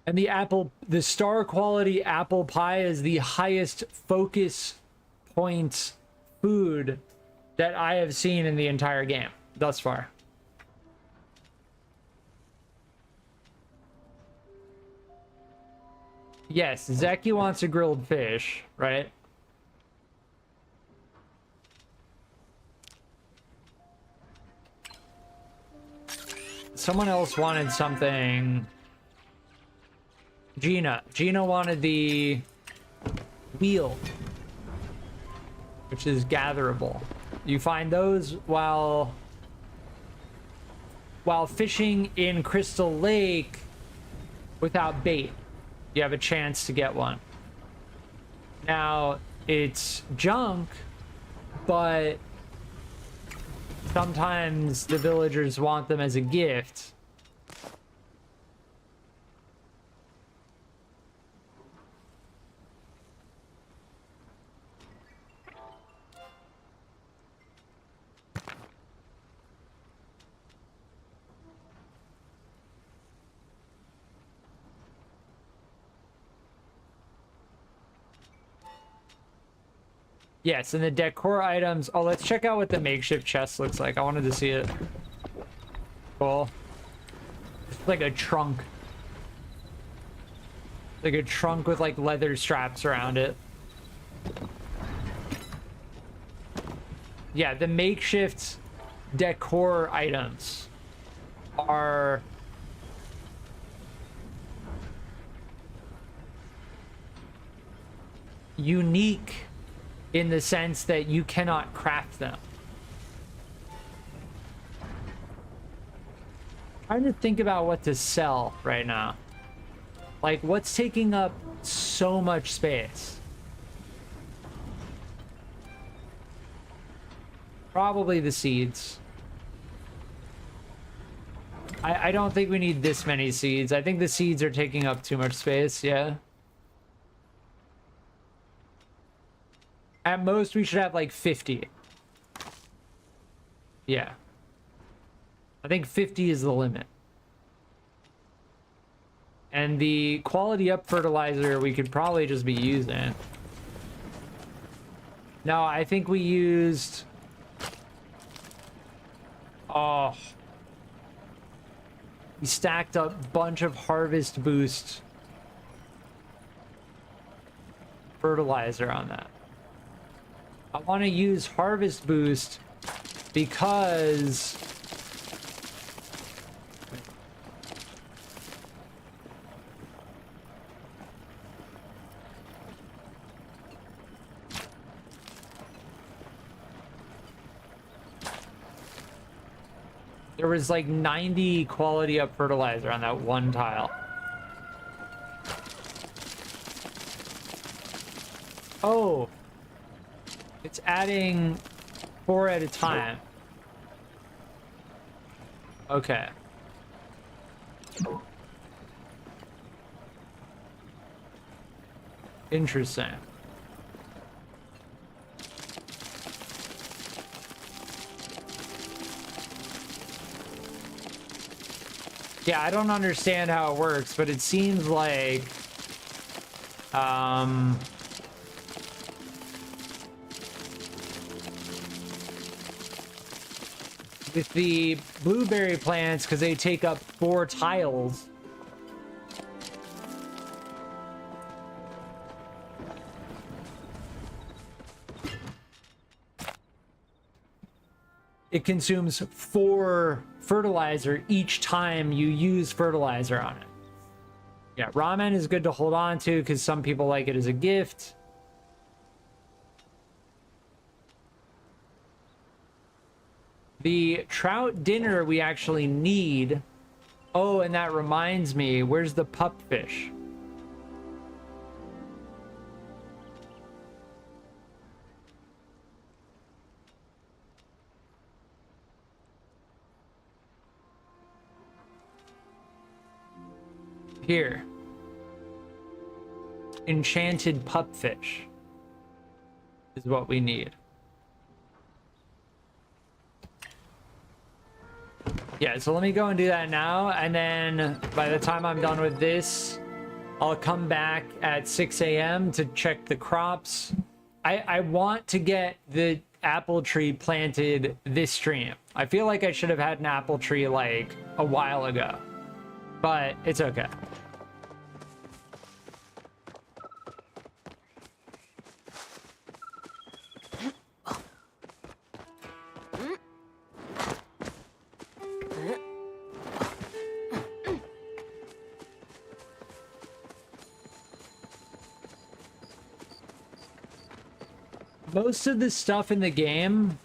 And the star quality apple pie is the highest focus points food that I have seen in the entire game thus far. Yes, Zeki wants a grilled fish, right? Someone else wanted something. Gina wanted the wheel, which is gatherable. You find those while fishing in Crystal Lake without bait. You have a chance to get one. Now, it's junk, but sometimes the villagers want them as a gift. Yes, and the decor items. Oh, let's check out what the makeshift chest looks like. I wanted to see it. Cool. It's like a trunk. Like a trunk with like leather straps around it. Yeah, the makeshift decor items are unique in the sense that you cannot craft them. Trying to think about what to sell right now. Like, what's taking up so much space? Probably the seeds. I don't think we need this many seeds. I think the seeds are taking up too much space, yeah. At most, we should have like 50. Yeah. I think 50 is the limit. And the quality up fertilizer we could probably just be using. No, I think we used... Oh. We stacked up a bunch of harvest boost fertilizer on that. I want to use harvest boost because there was like 90 quality up fertilizer on that one tile. Oh. It's adding 4 at a time. Okay. Interesting. Yeah, I don't understand how it works, but it seems like with the blueberry plants, because they take up 4 tiles. It consumes 4 fertilizer each time you use fertilizer on it. Yeah, ramen is good to hold on to because some people like it as a gift. The trout dinner we actually need. Oh, and that reminds me, where's the pupfish? Here. Enchanted pupfish is what we need. Yeah, so let me go and do that now, and then by the time I'm done with this, I'll come back at 6 a.m. to check the crops. I want to get the apple tree planted this stream. I feel like I should have had an apple tree like a while ago, but it's okay. Most of the stuff in the game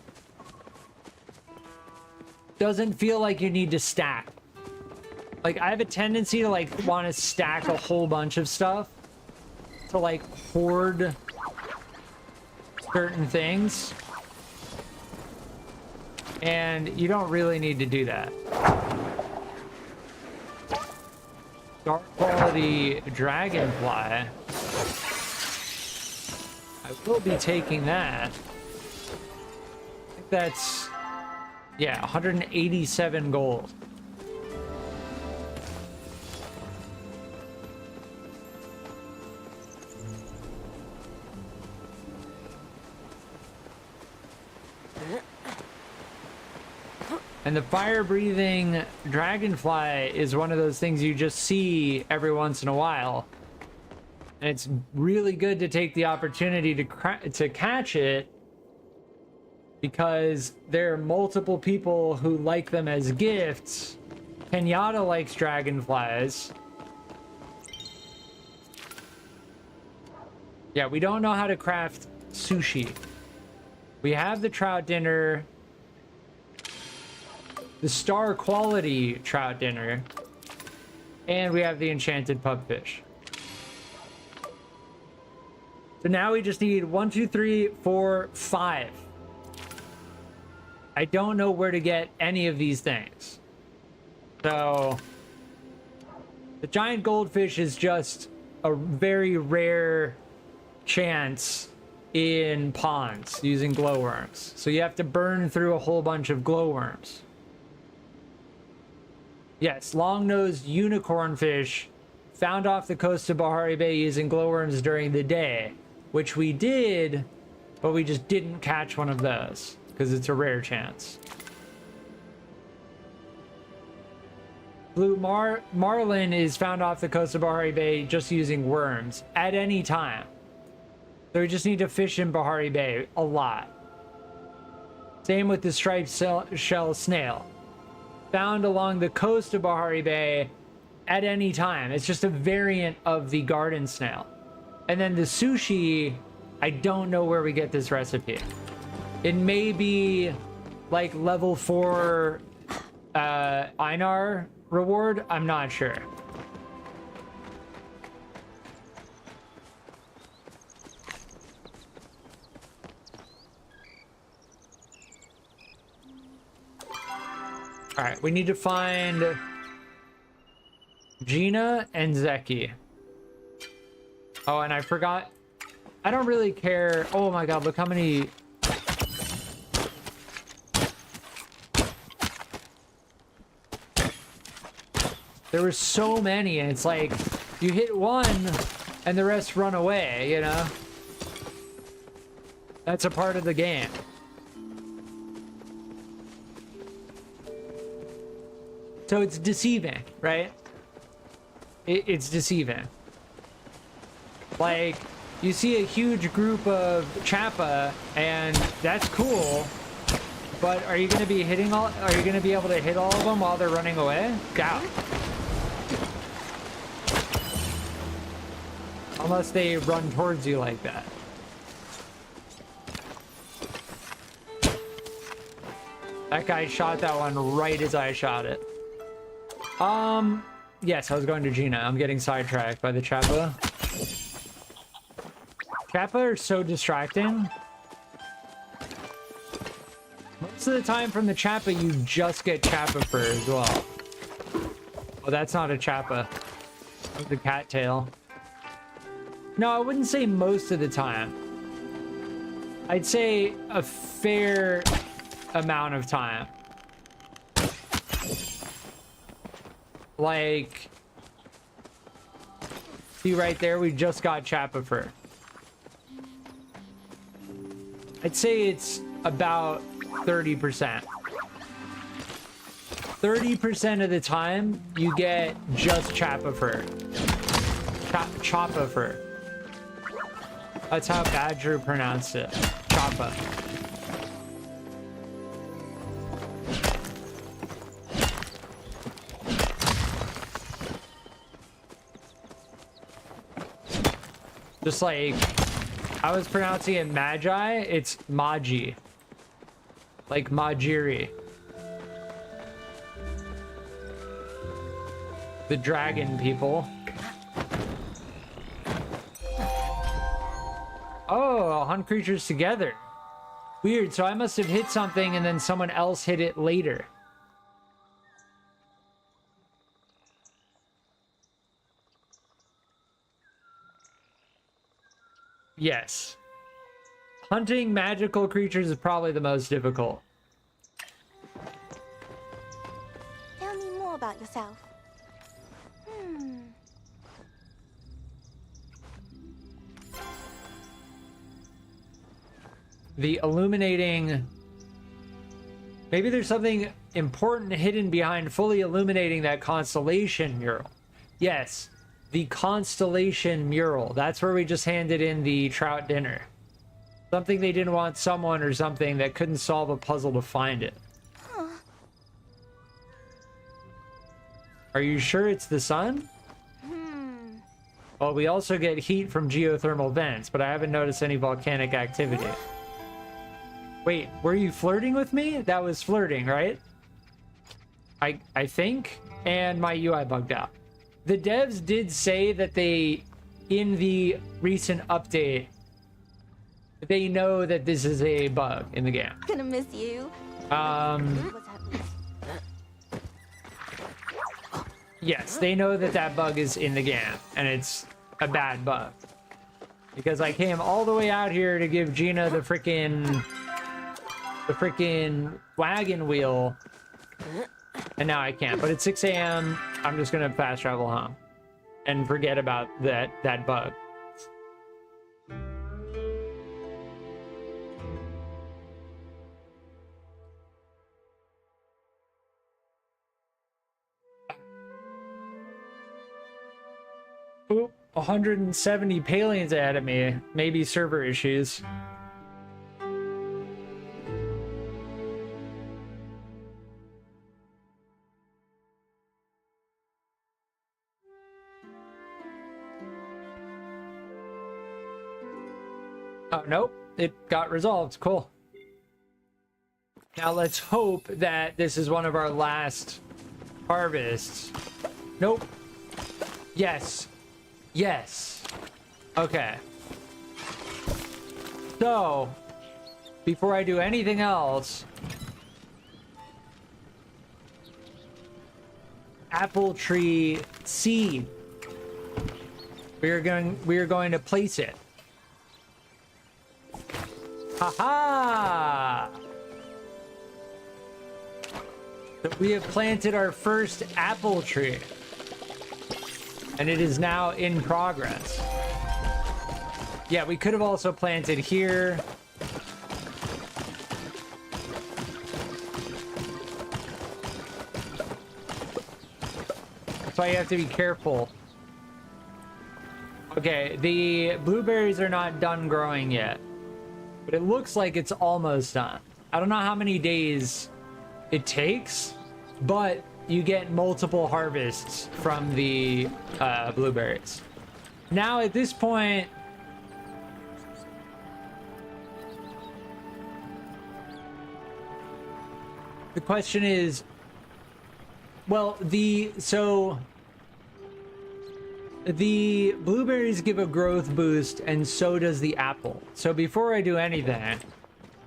doesn't feel like you need to stack. Like, I have a tendency to, like, want to stack a whole bunch of stuff to, like, hoard certain things. And you don't really need to do that. Dark quality dragonfly. I will be taking that. I think that's, yeah, 187 gold. And the fire-breathing dragonfly is one of those things you just see every once in a while. And it's really good to take the opportunity to catch it, because there are multiple people who like them as gifts. Kenyatta likes dragonflies. Yeah, we don't know how to craft sushi. We have the trout dinner, the star quality trout dinner, and we have the enchanted pupfish. So now we just need 1, 2, 3, 4, 5. I don't know where to get any of these things. So the giant goldfish is just a very rare chance in ponds using glowworms. So you have to burn through a whole bunch of glowworms. Yes, long-nosed unicorn fish found off the coast of Bahari Bay using glowworms during the day, which we did, but we just didn't catch one of those because it's a rare chance. Blue marlin is found off the coast of Bahari Bay just using worms at any time. So we just need to fish in Bahari Bay a lot. Same with the striped shell snail. Found along the coast of Bahari Bay at any time. It's just a variant of the garden snail. And then the sushi, I don't know where we get this recipe. It may be like level 4 Einar reward. I'm not sure. All right, we need to find Gina and Zeki. Oh, and I forgot. I don't really care. Oh my god, look how many. There were so many, and it's like you hit one and the rest run away, you know? That's a part of the game. So it's deceiving, right? It's deceiving. Like, you see a huge group of Chappa, and that's cool, but are you going to be hitting all? Are you going to be able to hit all of them while they're running away? Doubt. Unless they run towards you like that. That guy shot that one right as I shot it. Yes, I was going to Gina. I'm getting sidetracked by the Chappa. Chappa are so distracting. Most of the time from the Chappa, you just get Chappa fur as well. Oh, that's not a Chappa. That's the cattail. No, I wouldn't say most of the time. I'd say a fair amount of time. Like, see right there, we just got Chappa fur. I'd say it's about 30%. 30% of the time, you get just Chappa fur. Choppa fur. That's how Badger pronounced it. Choppa. Just like I was pronouncing it Magi, it's Magi. Like Majiri. The dragon people. Oh, I'll hunt creatures together. Weird, so I must have hit something and then someone else hit it later. Yes. Hunting magical creatures is probably the most difficult. Tell me more about yourself. The illuminating... Maybe there's something important hidden behind fully illuminating that constellation mural. Yes, the constellation mural. That's where we just handed in the trout dinner. Something they didn't want someone or something that couldn't solve a puzzle to find it. Are you sure it's the sun? Well, we also get heat from geothermal vents, but I haven't noticed any volcanic activity. Wait, were you flirting with me? That was flirting, right? I think, and my UI bugged out. The devs did say that they, in the recent update, they know that this is a bug in the game. Gonna miss you. What's happening? Yes, they know that that bug is in the game, and it's a bad bug. Because I came all the way out here to give Gina the freaking wagon wheel, and now I can't. But at 6 a.m., I'm just gonna fast travel home and forget about that bug. Oop, 170 Palians ahead of me. Maybe server issues. Oh, nope. It got resolved. Cool. Now let's hope that this is one of our last harvests. Nope. Yes. Yes. Okay. So, before I do anything else, apple tree seed. We are going to place it. Haha! So we have planted our first apple tree. And it is now in progress. Yeah, we could have also planted here. That's why you have to be careful. Okay, the blueberries are not done growing yet. But it looks like it's almost done. I don't know how many days it takes, but you get multiple harvests from the blueberries. Now at this point, the question is, well, the blueberries give a growth boost, and so does the apple. So before I do anything,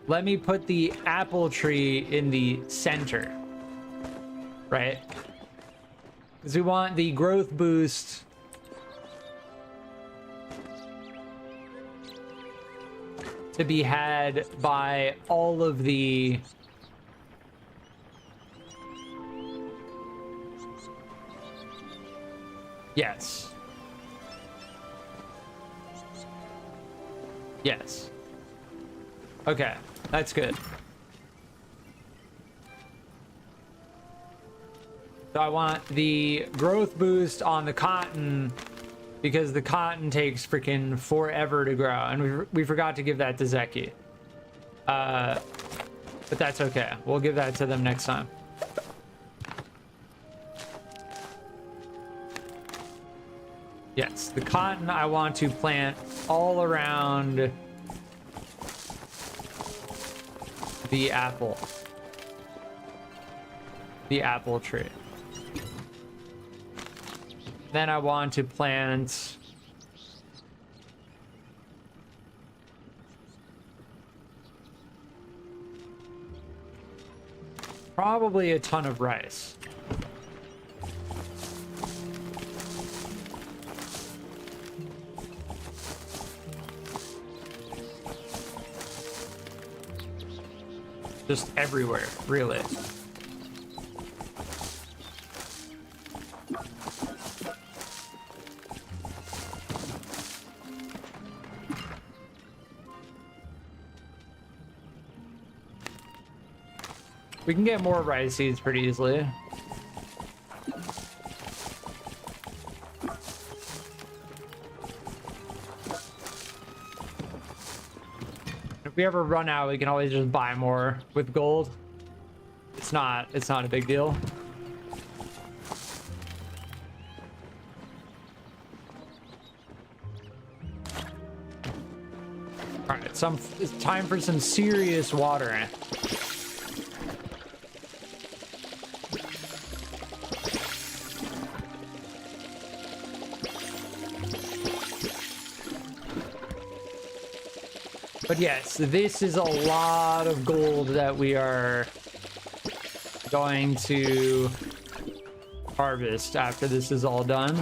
let me put the apple tree in the center. Right? Because we want the growth boost to be had by all of the yes. Yes. Okay, that's good. So I want the growth boost on the cotton because the cotton takes freaking forever to grow, and we forgot to give that to Zeki. But that's okay. We'll give that to them next time. Yes, the cotton I want to plant all around the apple tree. Then I want to plant probably a ton of rice. Just everywhere, really. We can get more rice seeds pretty easily. If we ever run out, we can always just buy more with gold. It's not a big deal. All right, it's time for some serious watering. But yes, this is a lot of gold that we are going to harvest after this is all done.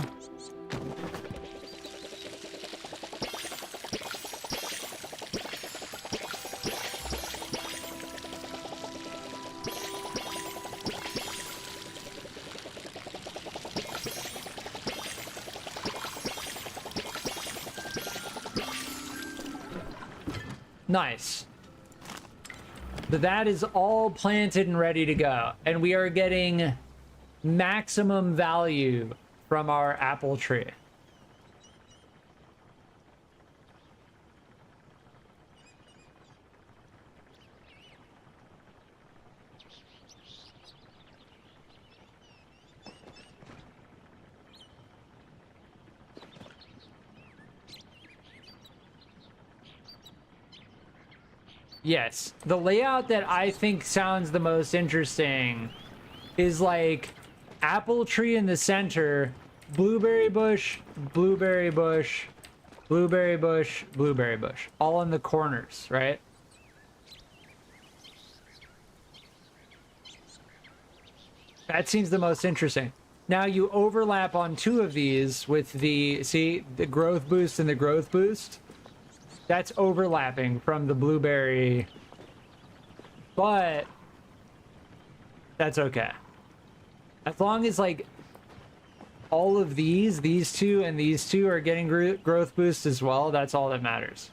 Nice. But that is all planted and ready to go. And we are getting maximum value from our apple tree. Yes, the layout that I think sounds the most interesting is like apple tree in the center, blueberry bush, blueberry bush, blueberry bush, blueberry bush, all in the corners, right? That seems the most interesting. Now you overlap on two of these with the, see, the growth boost and the growth boost. That's overlapping from the blueberry, but that's okay. As long as like all of these two and these two are getting growth boost as well, that's all that matters.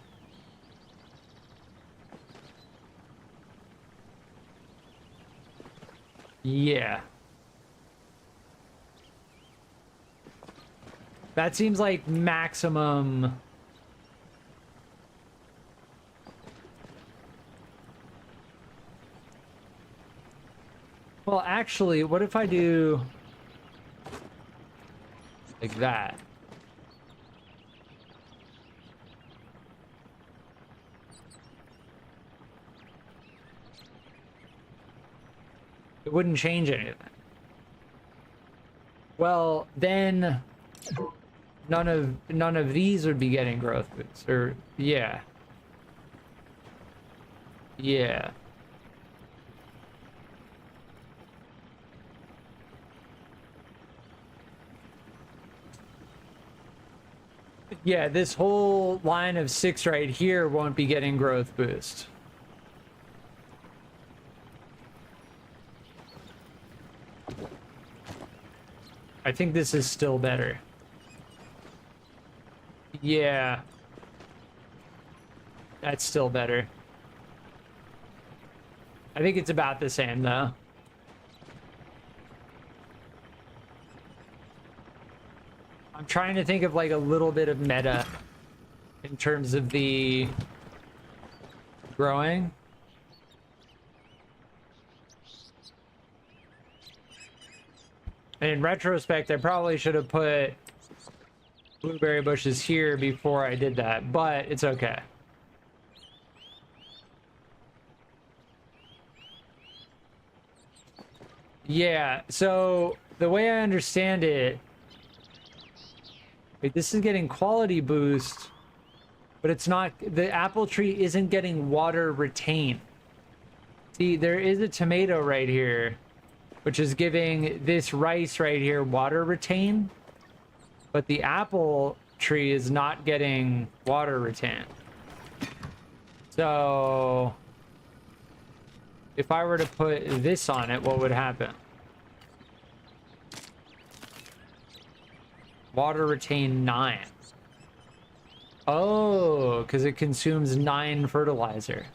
Yeah. That seems like maximum. Well, actually, what if I do like that? It wouldn't change anything. Well, then none of these would be getting growth boosts, or yeah. Yeah. Yeah, this whole line of 6 right here won't be getting growth boost. I think this is still better. Yeah. That's still better. I think it's about the same though. I'm trying to think of like a little bit of meta in terms of the growing. And in retrospect, I probably should have put blueberry bushes here before I did that, but it's okay. Yeah, so the way I understand it, wait, this is getting quality boost, but it's not, the apple tree isn't getting water retained. See, there is a tomato right here, which is giving this rice right here water retain, but the apple tree is not getting water retain. So if I were to put this on it, what would happen? Water retain 9. Oh, because it consumes 9 fertilizer.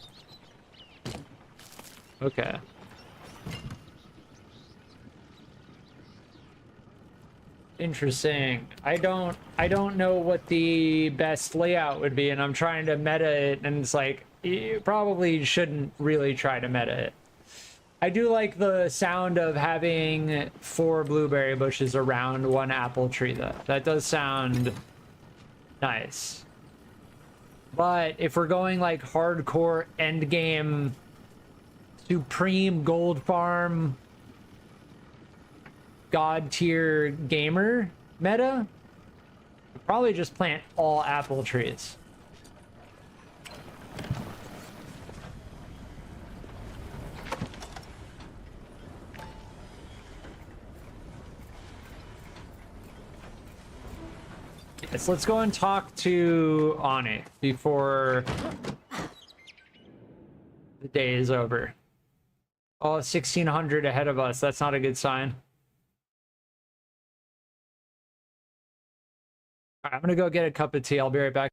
Okay. Interesting. I don't know what the best layout would be, and I'm trying to meta it, and it's like you probably shouldn't really try to meta it. I do like the sound of having 4 blueberry bushes around 1 apple tree, though. That does sound nice. But if we're going like hardcore end game supreme gold farm god tier gamer meta, probably just plant all apple trees. Yes, let's go and talk to Ani before the day is over. Oh, 1600 ahead of us. That's not a good sign. All right, I'm gonna go get a cup of tea. I'll be right back.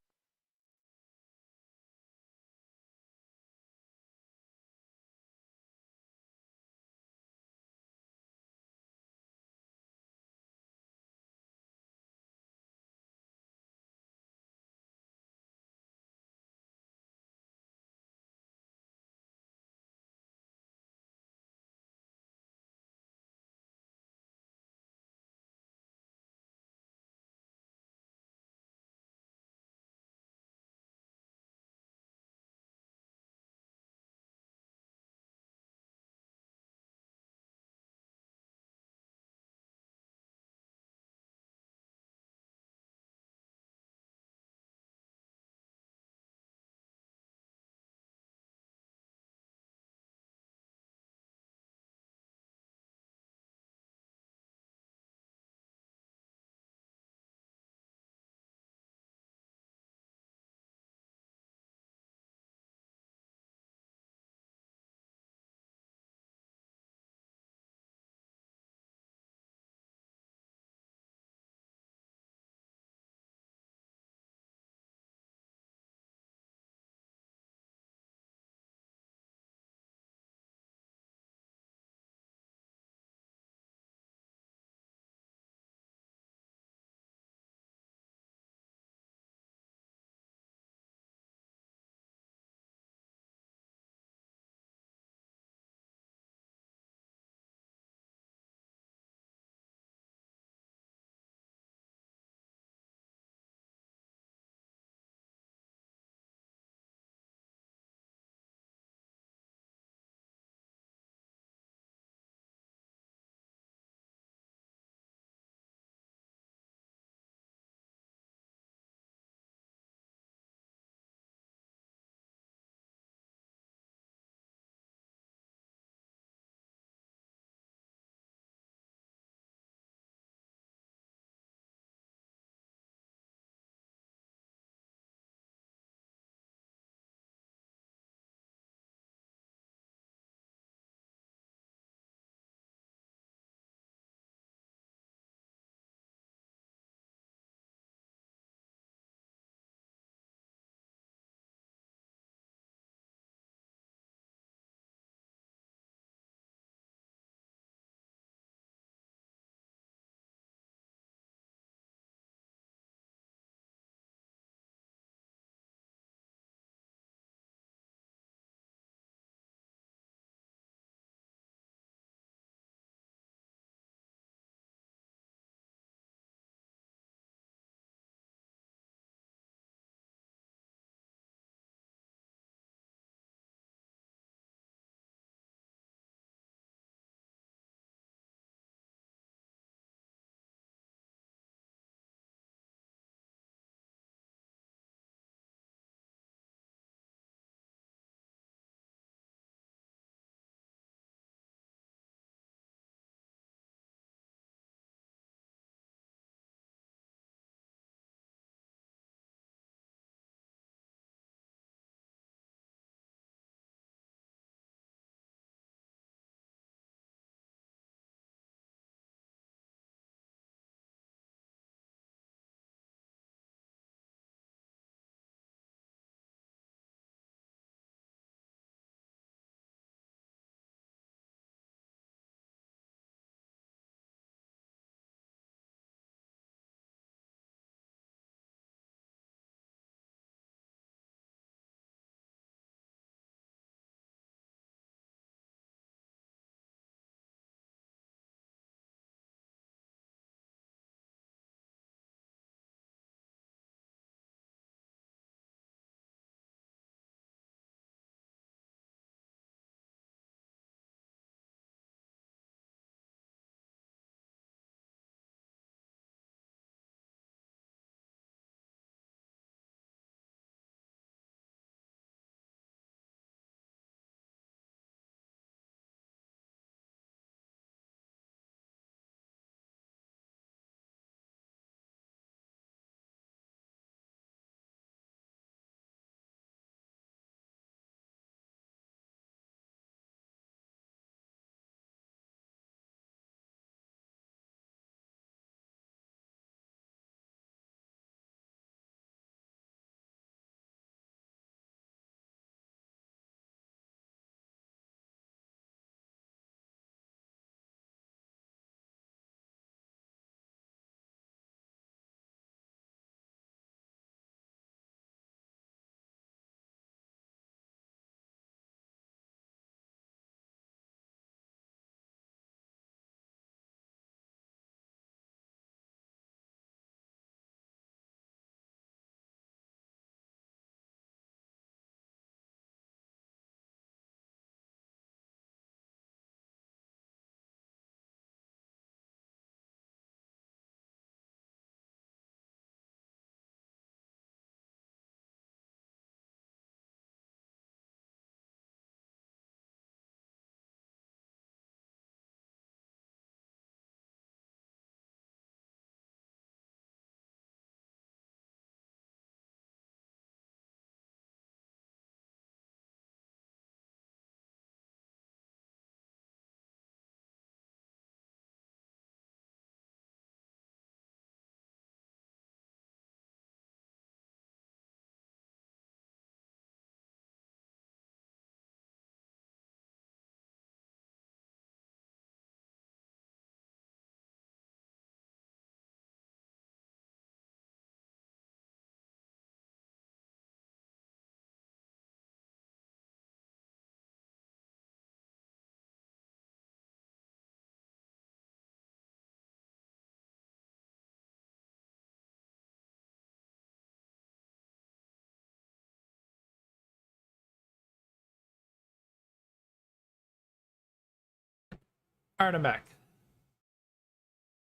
All right, I'm back.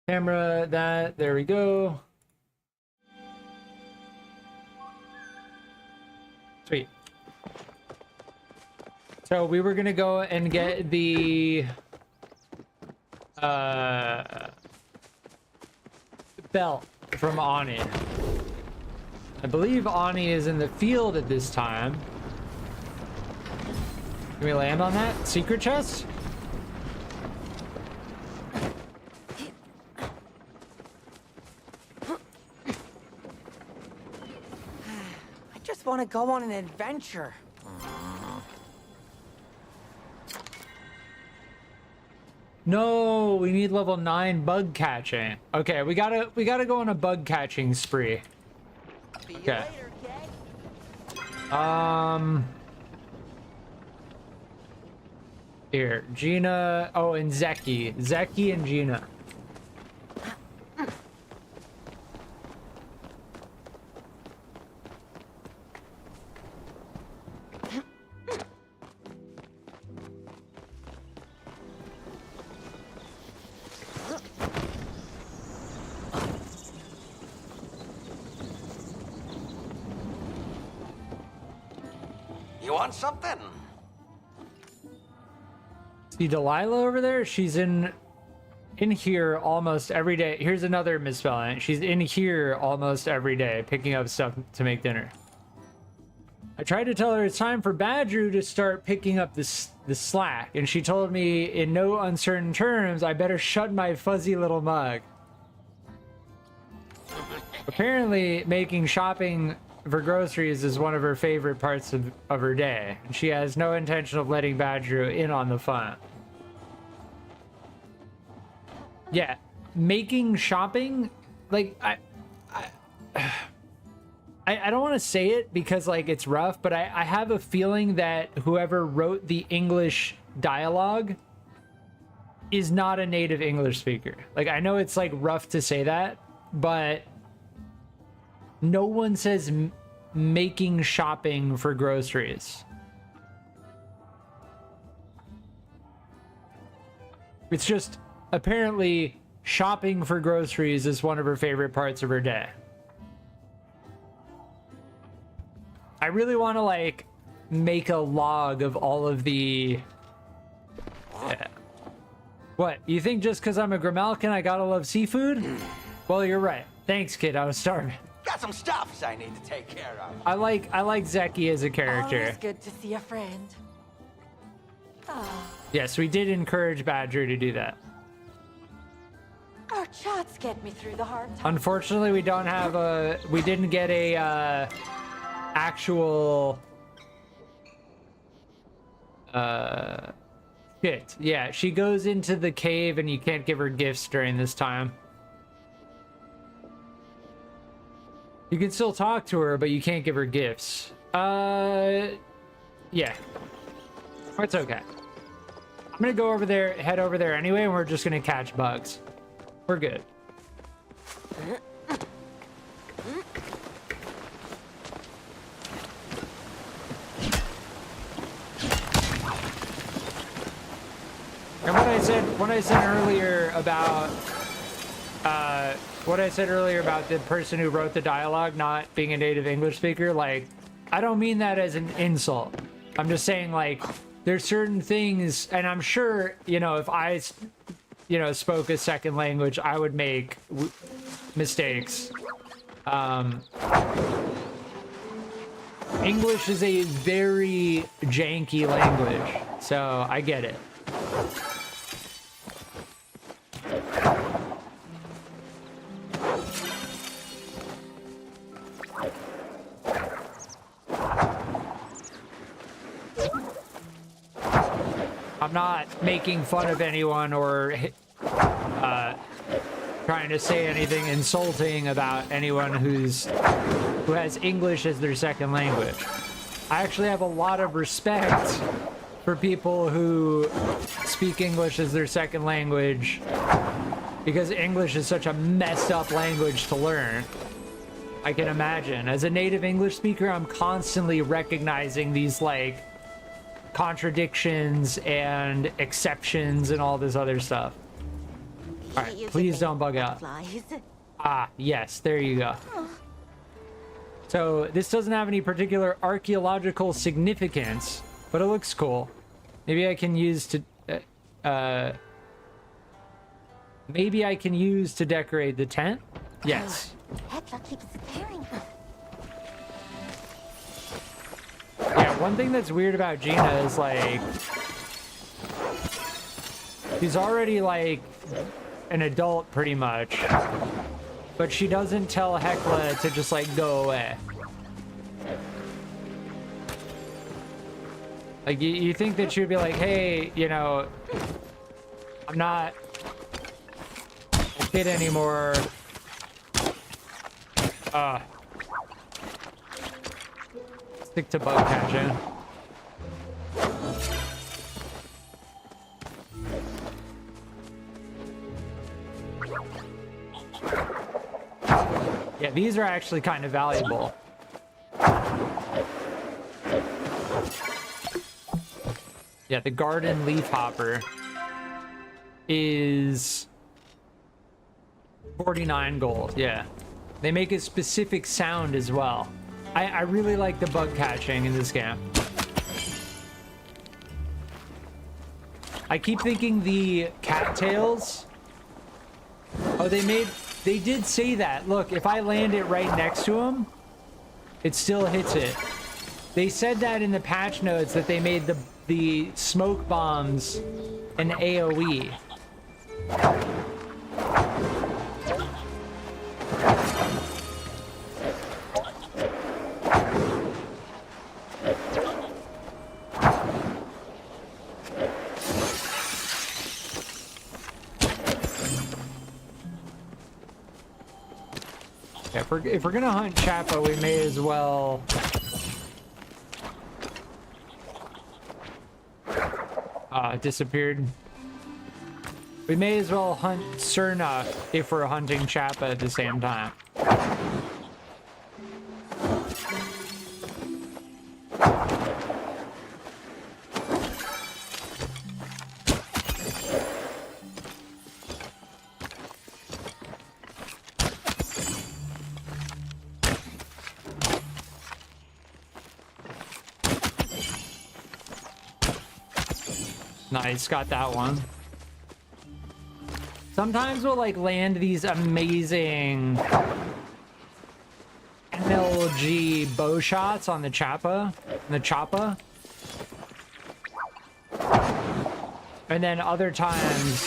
Camera, that, there we go. Sweet. So we were gonna go and get the belt from Ani. I believe Ani is in the field at this time. Can we land on that? Secret chest? I just want to go on an adventure. No, we need level 9 bug catching. Okay, we gotta go on a bug catching spree. See you Okay. later, gang. Here, Gina. Oh, and Zeki. Zeki and Gina. You want something? See Delilah over there? She's in here almost every day. Here's another misspelling. She's in here almost every day, picking up stuff to make dinner. I tried to tell her it's time for Badru to start picking up the slack, and she told me in no uncertain terms I better shut my fuzzy little mug. Apparently, making shopping for groceries is one of her favorite parts of her day, and she has no intention of letting Badru in on the fun. Yeah, making shopping, like, I don't want to say it because, like, it's rough, but I have a feeling that whoever wrote the English dialogue is not a native English speaker. Like, I know it's, like, rough to say that, but no one says making shopping for groceries. It's just, apparently, shopping for groceries is one of her favorite parts of her day. I really want to, like, make a log of all of the... Yeah. What, you think just because I'm a Grimalkin I gotta love seafood? Well, you're right. Thanks, kid, I was starving. Got some stuffs I need to take care of. I like Zeki as a character. Always good to see a friend. Yes, we did encourage Badger to do that. Our chats get me through the hard times. Unfortunately, we didn't get a actual shit. Yeah, she goes into the cave and you can't give her gifts during this time. You can still talk to her, but you can't give her gifts. Yeah. It's okay. I'm gonna go over there, head over there anyway, and we're just gonna catch bugs. We're good. And what I said earlier about the person who wrote the dialogue not being a native English speaker, like, I don't mean that as an insult. I'm just saying, like, there's certain things, and I'm sure, you know, if I, you know, spoke a second language, I would make mistakes. English is a very janky language, so I get it. I'm not making fun of anyone or trying to say anything insulting about anyone who has English as their second language. I actually have a lot of respect for people who speak English as their second language because English is such a messed up language to learn. I can imagine. As a native English speaker, I'm constantly recognizing these, like, contradictions and exceptions and all this other stuff. All right, You please can don't make bug out. butterflies. Ah, yes, there you go. So this doesn't have any particular archaeological significance, but it looks cool. Maybe I can use to maybe I can use to decorate the tent. Yes. Hecla keeps staring. Yeah, one thing that's weird about Gina is like she's already like an adult pretty much, but she doesn't tell Hecla to just like go away. Like you think that she would be like, hey, you know, I'm not a kid anymore. Stick to bug catching. Yeah, these are actually kind of valuable. Yeah, the garden leaf hopper is 49 gold. Yeah. They make a specific sound as well. I really like the bug catching in this game. I keep thinking the cattails. Oh, they did say that. Look, if I land it right next to him, it still hits it. They said that in the patch notes that they made the smoke bombs an AoE. Yeah, if we're gonna hunt Chappa, we may as well it disappeared. We may as well hunt Cerna if we're hunting Chappa at the same time. Nice, got that one. Sometimes we'll like land these amazing MLG bow shots on the Chappa, and then other times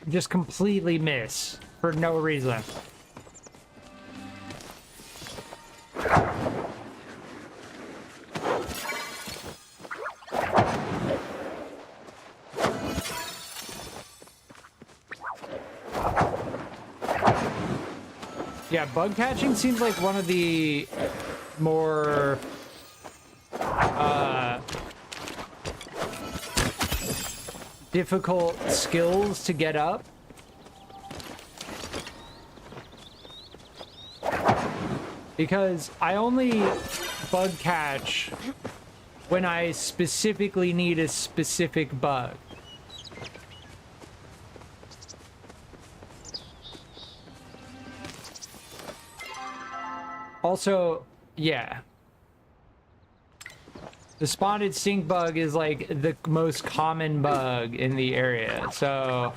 just completely miss for no reason. Yeah, bug catching seems like one of the more difficult skills to get up. Because I only bug catch when I specifically need a specific bug. Also, yeah. The spotted stink bug is like the most common bug in the area, so...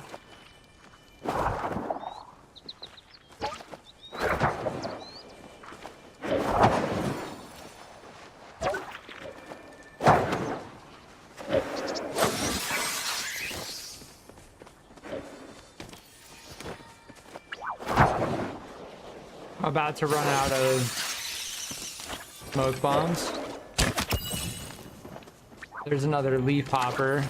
About to run out of smoke bombs. There's another leaf hopper.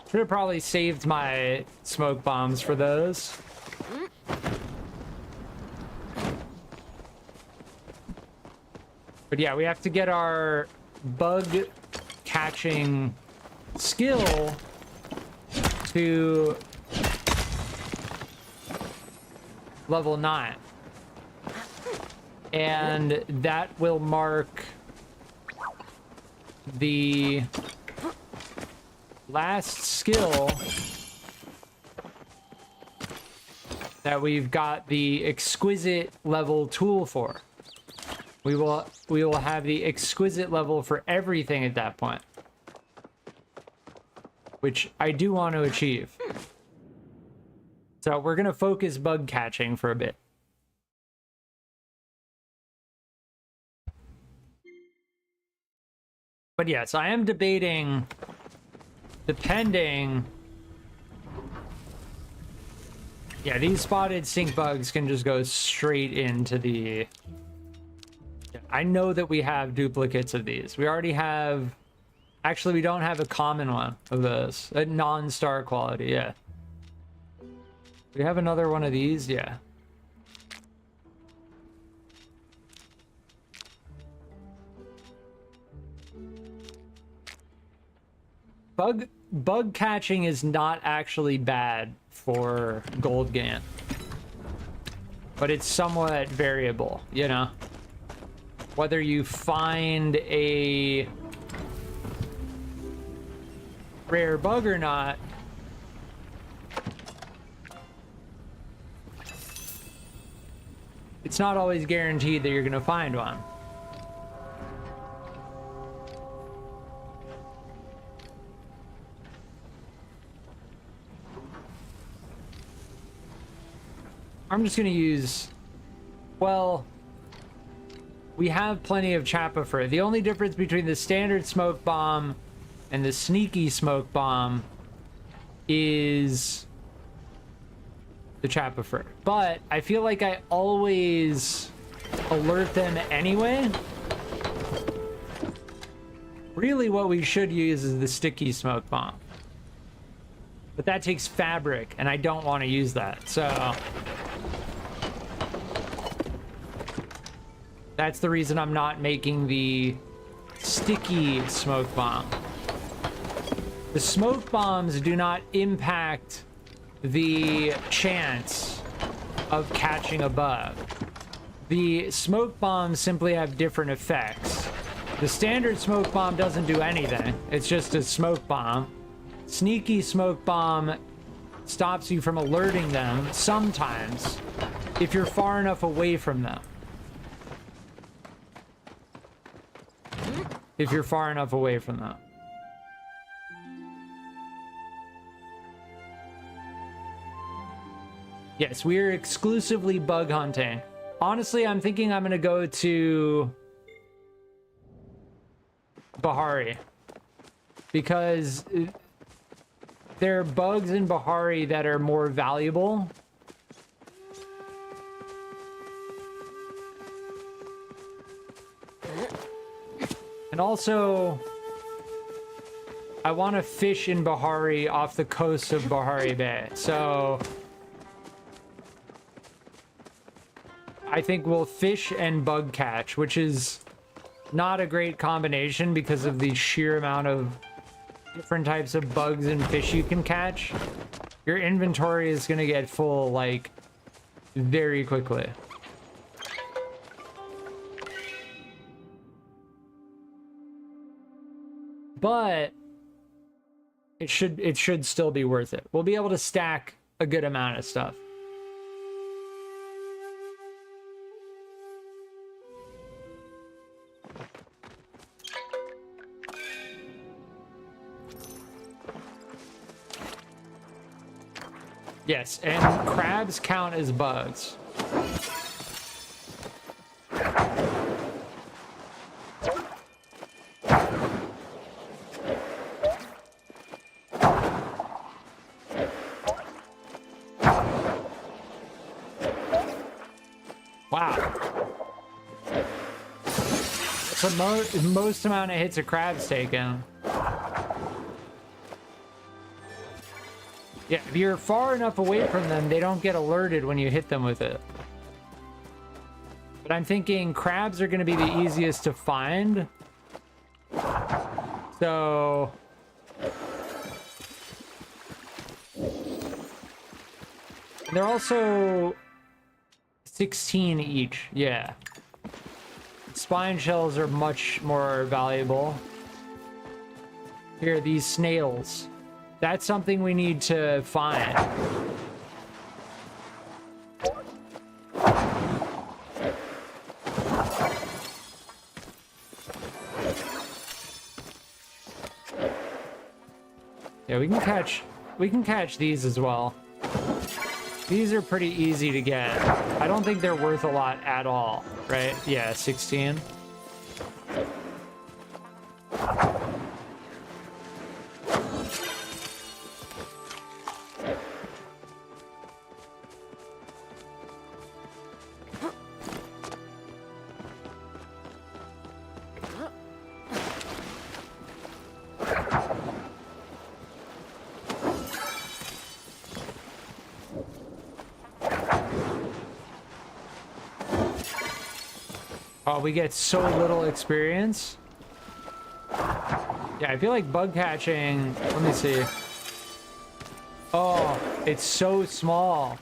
Should have probably saved my smoke bombs for those. But yeah, we have to get our bug catching skill to level 9. And that will mark the last skill that we've got the exquisite level tool for. We will have the exquisite level for everything at that point, which I do want to achieve. So we're gonna focus bug catching for a bit. But yes, I am debating, depending. Yeah, these spotted stink bugs can just go straight into the... I know that we have duplicates of these. We already have... Actually, we don't have a common one of those. A non-star quality, yeah. We have another one of these, yeah. Bug catching is not actually bad for gold gain, but it's somewhat variable, you know, whether you find a rare bug or not. It's not always guaranteed that you're gonna find one. I'm just gonna use, well, we have plenty of Chappa fur. The only difference between the standard smoke bomb and the sneaky smoke bomb is the Chappa fur. But I feel like I always alert them anyway. Really what we should use is the sticky smoke bomb. But that takes fabric, and I don't want to use that, so... That's the reason I'm not making the sticky smoke bomb. The smoke bombs do not impact the chance of catching a bug. The smoke bombs simply have different effects. The standard smoke bomb doesn't do anything. It's just a smoke bomb. Sneaky smoke bomb stops you from alerting them sometimes if you're far enough away from them. If you're far enough away from them. Yes, we are exclusively bug hunting. Honestly, I'm thinking I'm gonna go to Bahari, because there are bugs in Bahari that are more valuable. And also, I want to fish in Bahari off the coast of Bahari Bay. So I think we'll fish and bug catch, which is not a great combination because of the sheer amount of different types of bugs and fish you can catch. Your inventory is going to get full, like, very quickly. But it should still be worth it. We'll be able to stack a good amount of stuff. Yes, and crabs count as bugs. Wow. The most amount of hits a crab's taken. Yeah, if you're far enough away from them, they don't get alerted when you hit them with it. But I'm thinking crabs are going to be the easiest to find. So... they're also 16 each, yeah. spine shells are much more valuable. Here, these snails. That's something we need to find. Yeah, we can catch these as well. These are pretty easy to get. I don't think they're worth a lot at all, right? Yeah, 16. Oh, we get so little experience. Yeah, I feel like bug catching. Let me see. Oh, it's so small.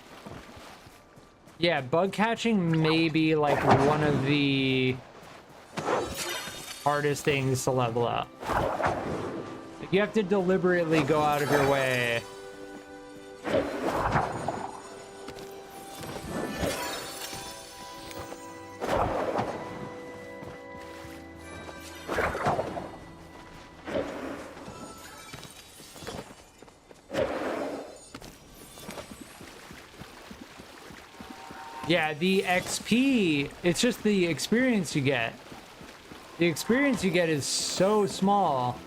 Yeah, bug catching may be like one of the hardest things to level up. You have to deliberately go out of your way. Yeah, the XP, it's just the experience you get. The experience you get is so small.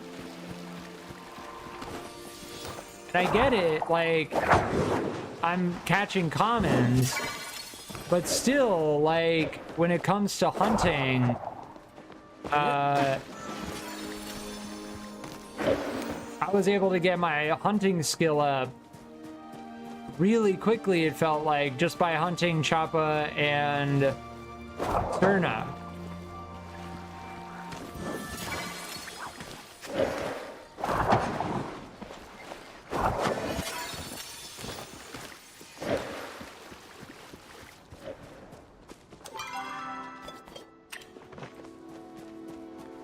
And I get it, like, I'm catching commons, but still, like, when it comes to hunting, I was able to get my hunting skill up really quickly, it felt like, just by hunting Choppa and Sterna.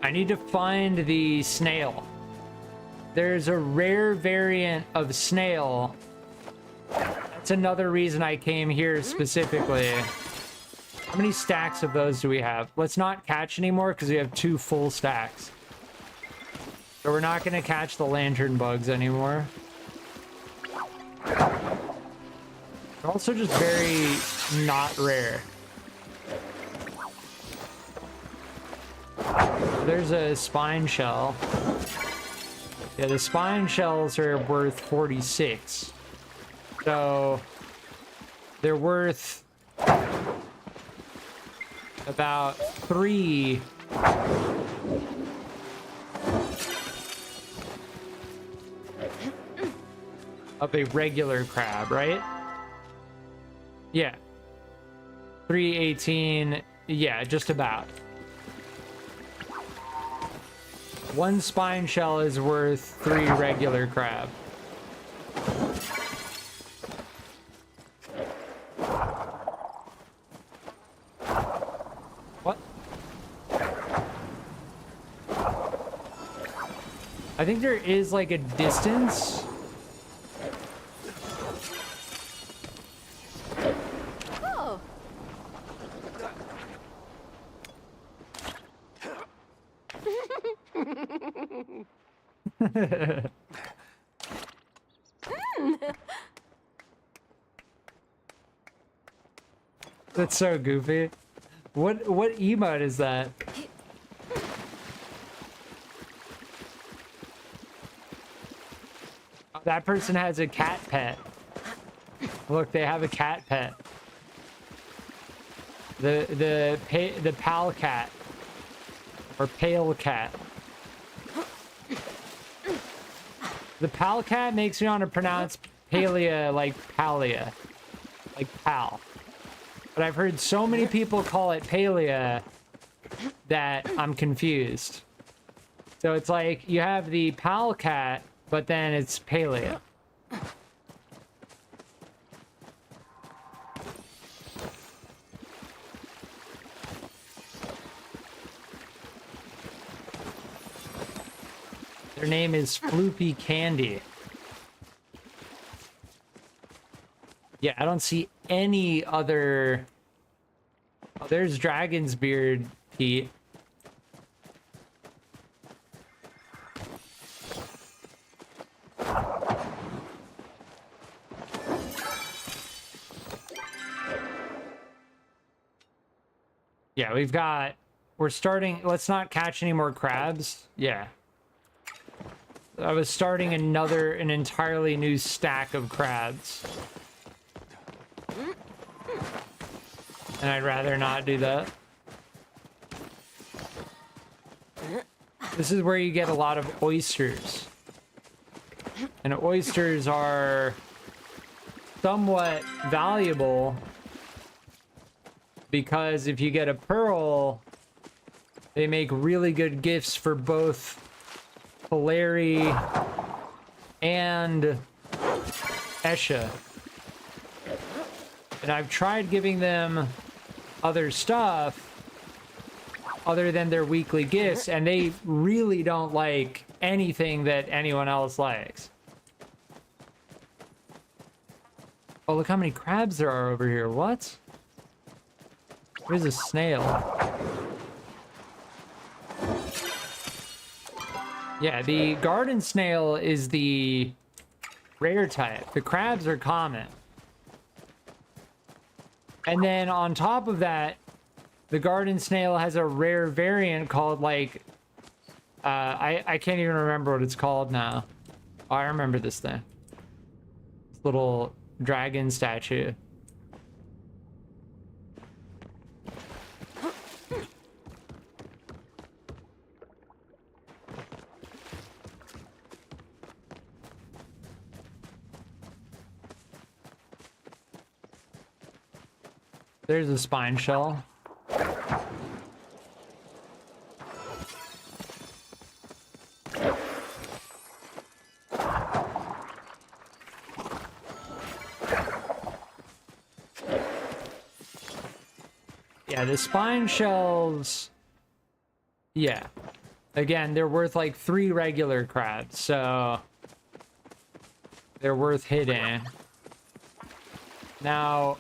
I need to find the snail. There's a rare variant of snail. That's another reason I came here specifically. How many stacks of those do we have? Let's not catch anymore because we have 2 full stacks. So we're not going to catch the lantern bugs anymore. They're also just very not rare. There's a spine shell. Yeah, the spine shells are worth 46. So they're worth about 3 of a regular crab, right? Yeah. 318, yeah, just about. 1 spine shell is worth 3 regular crab. What? I think there is like a distance. Oh, That's so goofy. What emote is that? Oh, that person has a cat pet. Look, they have a cat pet. The pal cat or pale cat. The pal cat makes me want to pronounce Palia like Palia, like pal. But I've heard so many people call it Palia that I'm confused. So it's like you have the pal cat, but then it's Palia. Their name is Floopy Candy. Yeah, I don't see any other... Oh, there's Dragon's Beard, Pete. Yeah, we're starting, let's not catch any more crabs. Yeah. I was starting an entirely new stack of crabs. And I'd rather not do that. This is where you get a lot of oysters. And oysters are somewhat valuable because if you get a pearl, they make really good gifts for both Polari and Esha. And I've tried giving them other stuff other than their weekly gifts, and they really don't like anything that anyone else likes. Oh, look how many crabs there are over here. What? There's a snail. Yeah, the garden snail is the rare type. The crabs are common. And then on top of that, the garden snail has a rare variant called like, I can't even remember what it's called now. Oh, I remember this thing. This little dragon statue. There's a spine shell. Yeah, the spine shells. Yeah. Again, they're worth like 3 regular crabs, so they're worth hitting. Now,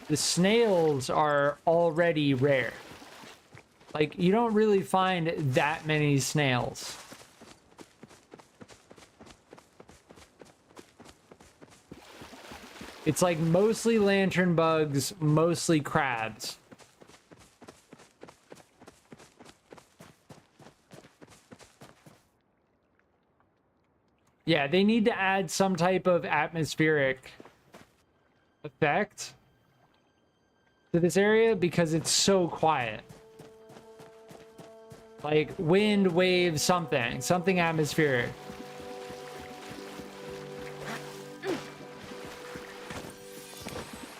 the snails are already rare. Like, you don't really find that many snails. It's like mostly lantern bugs, mostly crabs. Yeah, they need to add some type of atmospheric effect to this area because it's so quiet. Like wind, wave, something atmospheric.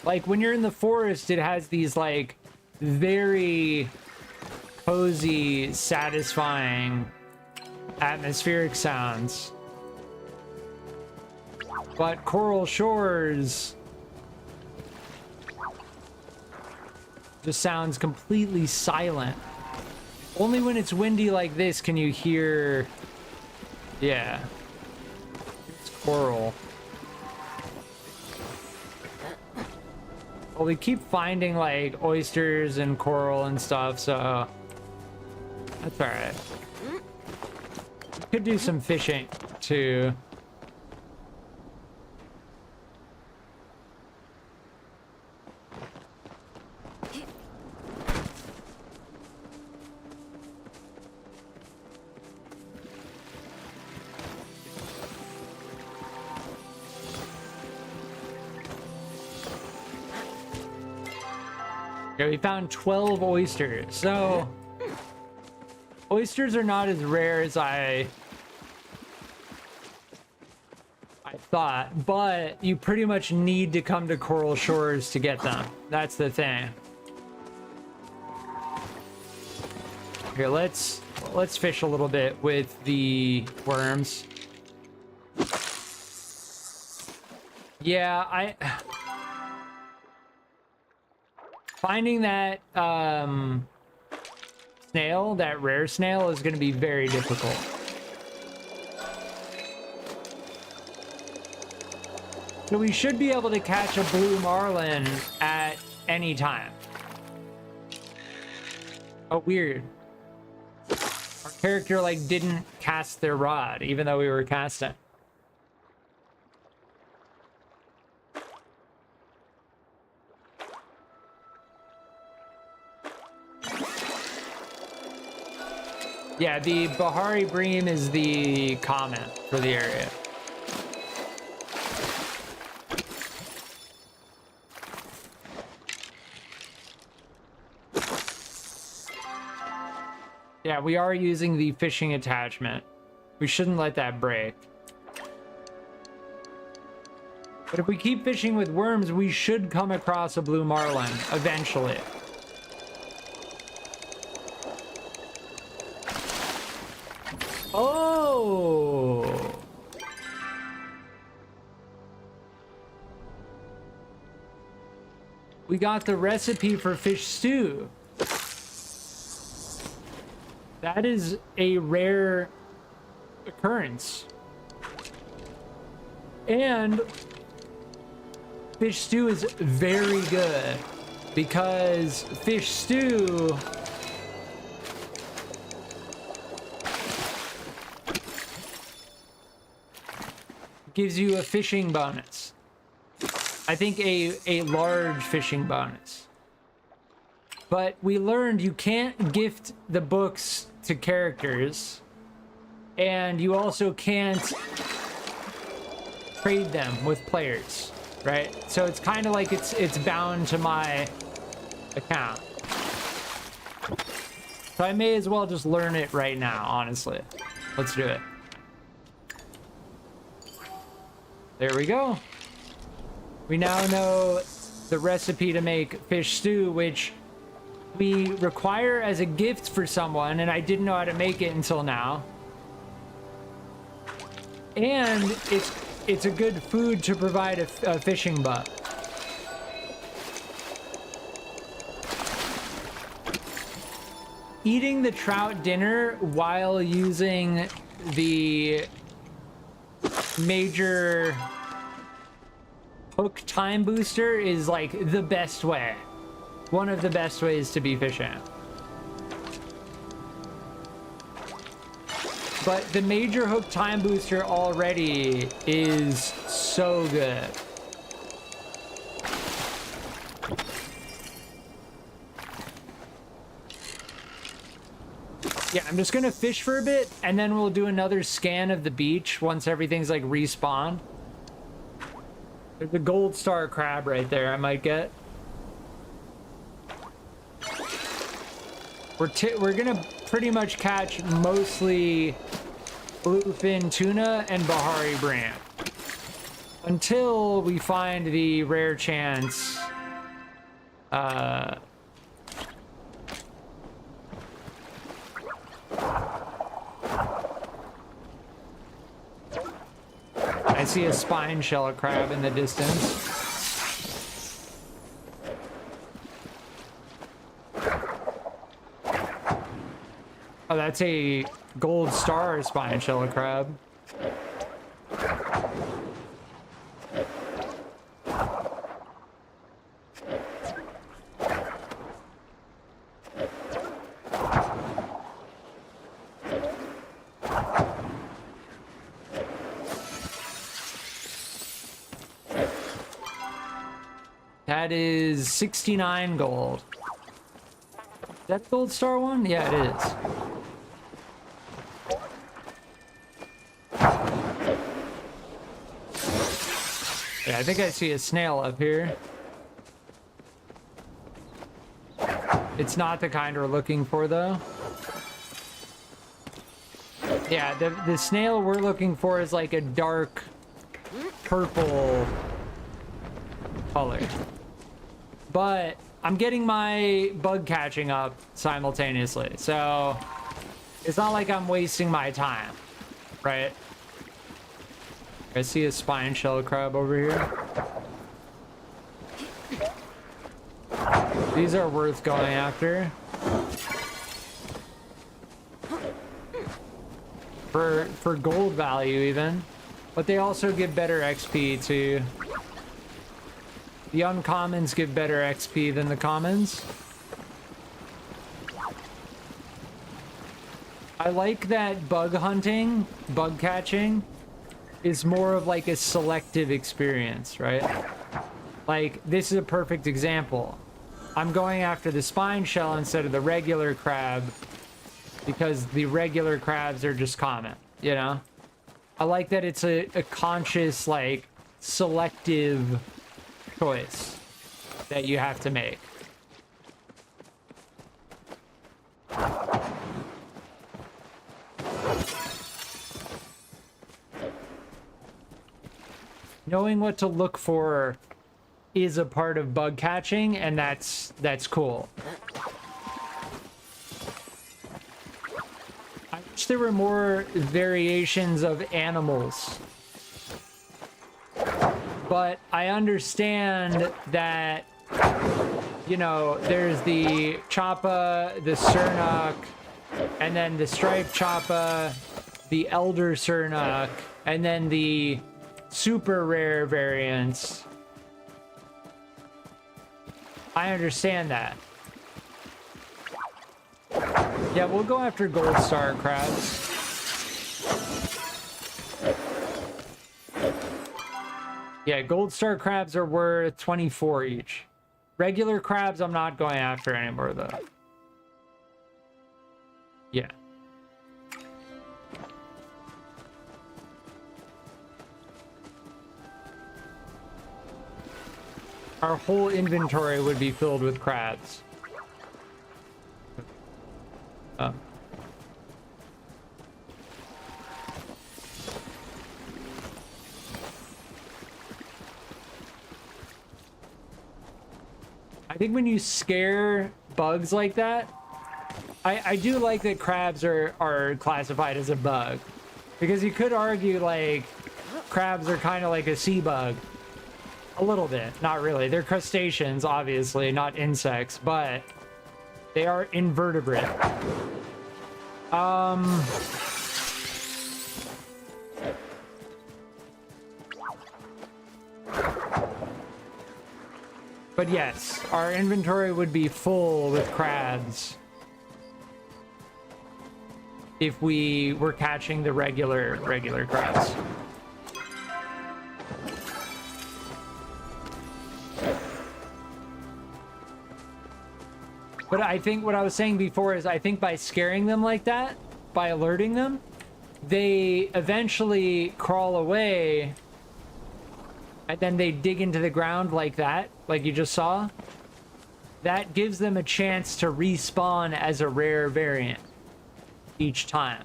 Like when you're in the forest, it has these like very cozy, satisfying atmospheric sounds. But Coral Shores just sounds completely silent. Only when it's windy like this can you hear... Yeah. It's coral. Well, we keep finding like oysters and coral and stuff, so that's alright. Could do some fishing too. Yeah, we found 12 oysters. So, oysters are not as rare as I thought, but you pretty much need to come to Coral Shores to get them. That's the thing. Here, let's fish a little bit with the worms. Yeah, finding that snail, that rare snail, is going to be very difficult. So we should be able to catch a blue marlin at any time. Oh, weird. Our character, like, didn't cast their rod, even though we were casting. Yeah, the Bahari Bream is the comment for the area. Yeah, we are using the fishing attachment. We shouldn't let that break. But if we keep fishing with worms, we should come across a blue marlin eventually. Oh! We got the recipe for fish stew. That is a rare occurrence. And fish stew is very good because fish stew gives you a fishing bonus. I think a large fishing bonus. But we learned you can't gift the books to characters, and you also can't trade them with players, right? So it's kind of like it's bound to my account. So I may as well just learn it right now, honestly. Let's do it. There we go. We now know the recipe to make fish stew, which we require as a gift for someone, and I didn't know how to make it until now. And it's a good food to provide a fishing butt. Eating the trout dinner while using the major hook time booster is like the best way. One of the best ways to be fishing. But the major hook time booster already is so good. Yeah, I'm just gonna fish for a bit and then we'll do another scan of the beach once everything's like respawned. There's a gold star crab right there I might get. We're gonna pretty much catch mostly bluefin tuna and Bahari Bream until we find the rare chance I see a spine shell crab in the distance. Oh, that's a gold star spine shell crab. That is 69 gold. Is that the gold star one? Yeah, it is. Yeah, I think I see a snail up here. It's not the kind we're looking for, though. Yeah, the snail we're looking for is like a dark purple color. But I'm getting my bug catching up simultaneously, so it's not like I'm wasting my time, right? I see a spine shell crab over here. These are worth going after. for gold value even. But they also give better XP too. The uncommons give better XP than the commons. I like that bug hunting, bug catching, is more of like a selective experience, right? Like, this is a perfect example. I'm going after the spine shell instead of the regular crab because the regular crabs are just common, you know? I like that it's a conscious, like, selective choice that you have to make. Knowing what to look for is a part of bug catching, and that's cool. I wish there were more variations of animals. But I understand that, you know, there's the Choppa, the Sernok, and then the Striped Choppa, the Elder Sernok, and then the super rare variants. I understand that. Yeah, we'll go after gold star crabs. Yeah, gold star crabs are worth 24 each. Regular crabs I'm not going after anymore though. Yeah. Our whole inventory would be filled with crabs. Oh. I think when you scare bugs like that, I do like that crabs are classified as a bug. Because you could argue, like, crabs are kind of like a sea bug. A little bit, not really. They're crustaceans, obviously, not insects, but they are invertebrate. But yes, our inventory would be full with crabs if we were catching the regular crabs. But I think what I was saying before is I think by scaring them like that, by alerting them, they eventually crawl away and then they dig into the ground like that, like you just saw. That gives them a chance to respawn as a rare variant each time.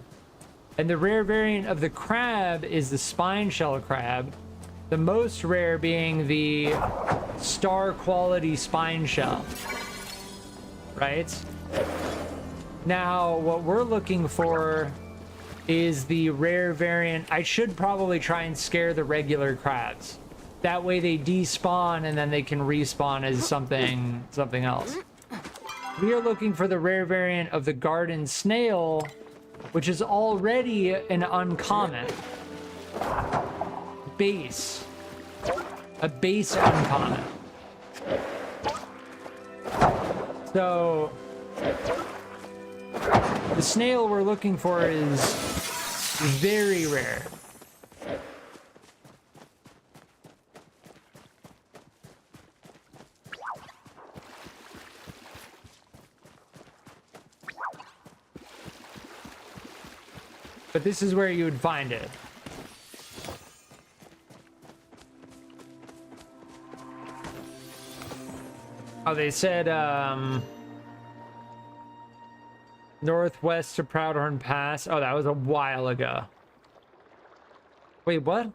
And the rare variant of the crab is the spine shell crab, the most rare being the star quality spine shell. Right? Now, what we're looking for is the rare variant. I should probably try and scare the regular crabs. That way they despawn and then they can respawn as something else. We are looking for the rare variant of the garden snail, which is already an uncommon. Base. A base uncommon. So, the snail we're looking for is very rare. But this is where you would find it. Oh, they said, northwest to Proudhorn Pass. Oh, that was a while ago. Wait, what?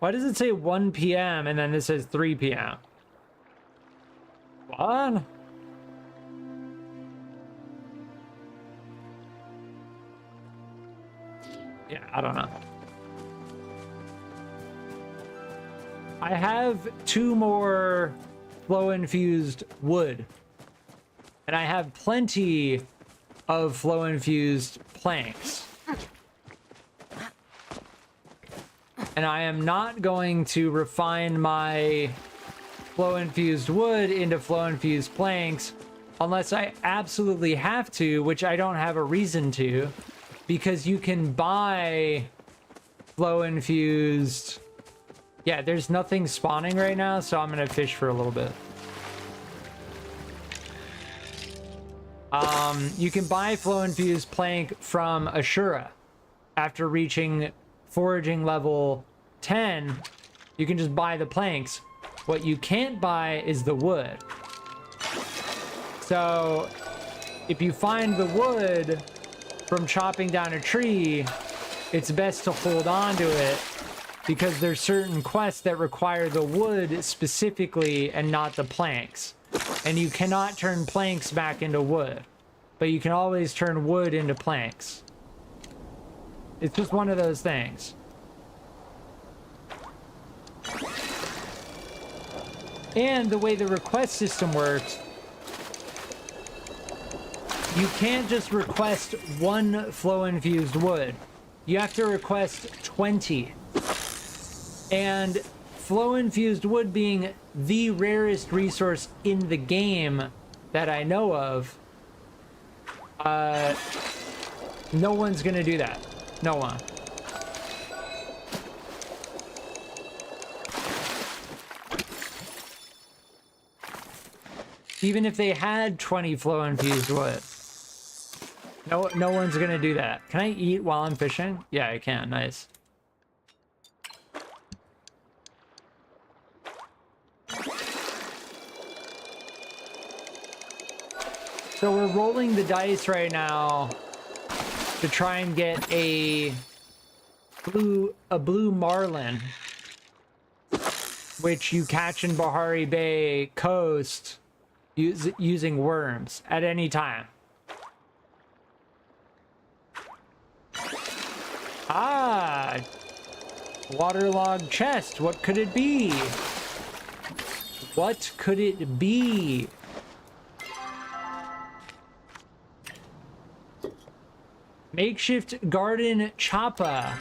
Why does it say 1 p.m. and then this says 3 p.m.? What? Yeah, I don't know. I have 2 more flow infused wood, and I have plenty of flow infused planks. And I am not going to refine my flow-infused wood into flow-infused planks unless I absolutely have to, which I don't have a reason to, because you can buy flow-infused... Yeah, there's nothing spawning right now, so I'm gonna fish for a little bit. You can buy flow-infused plank from Ashura. After reaching foraging level 10, you can just buy the planks. What you can't buy is the wood. So, if you find the wood from chopping down a tree, it's best to hold on to it, because there's certain quests that require the wood specifically and not the planks. And you cannot turn planks back into wood, but you can always turn wood into planks. It's just one of those things. And the way the request system works, you can't just request one flow-infused wood. You have to request 20. And flow-infused wood being the rarest resource in the game that I know of, no one's gonna do that. No one. Even if they had 20 flow-infused wood, no one's gonna do that. Can I eat while I'm fishing? Yeah, I can. Nice. So we're rolling the dice right now to try and get a blue marlin, which you catch in Bahari Bay coast using worms at any time. Ah, waterlogged chest. What could it be? What could it be? Makeshift garden choppa.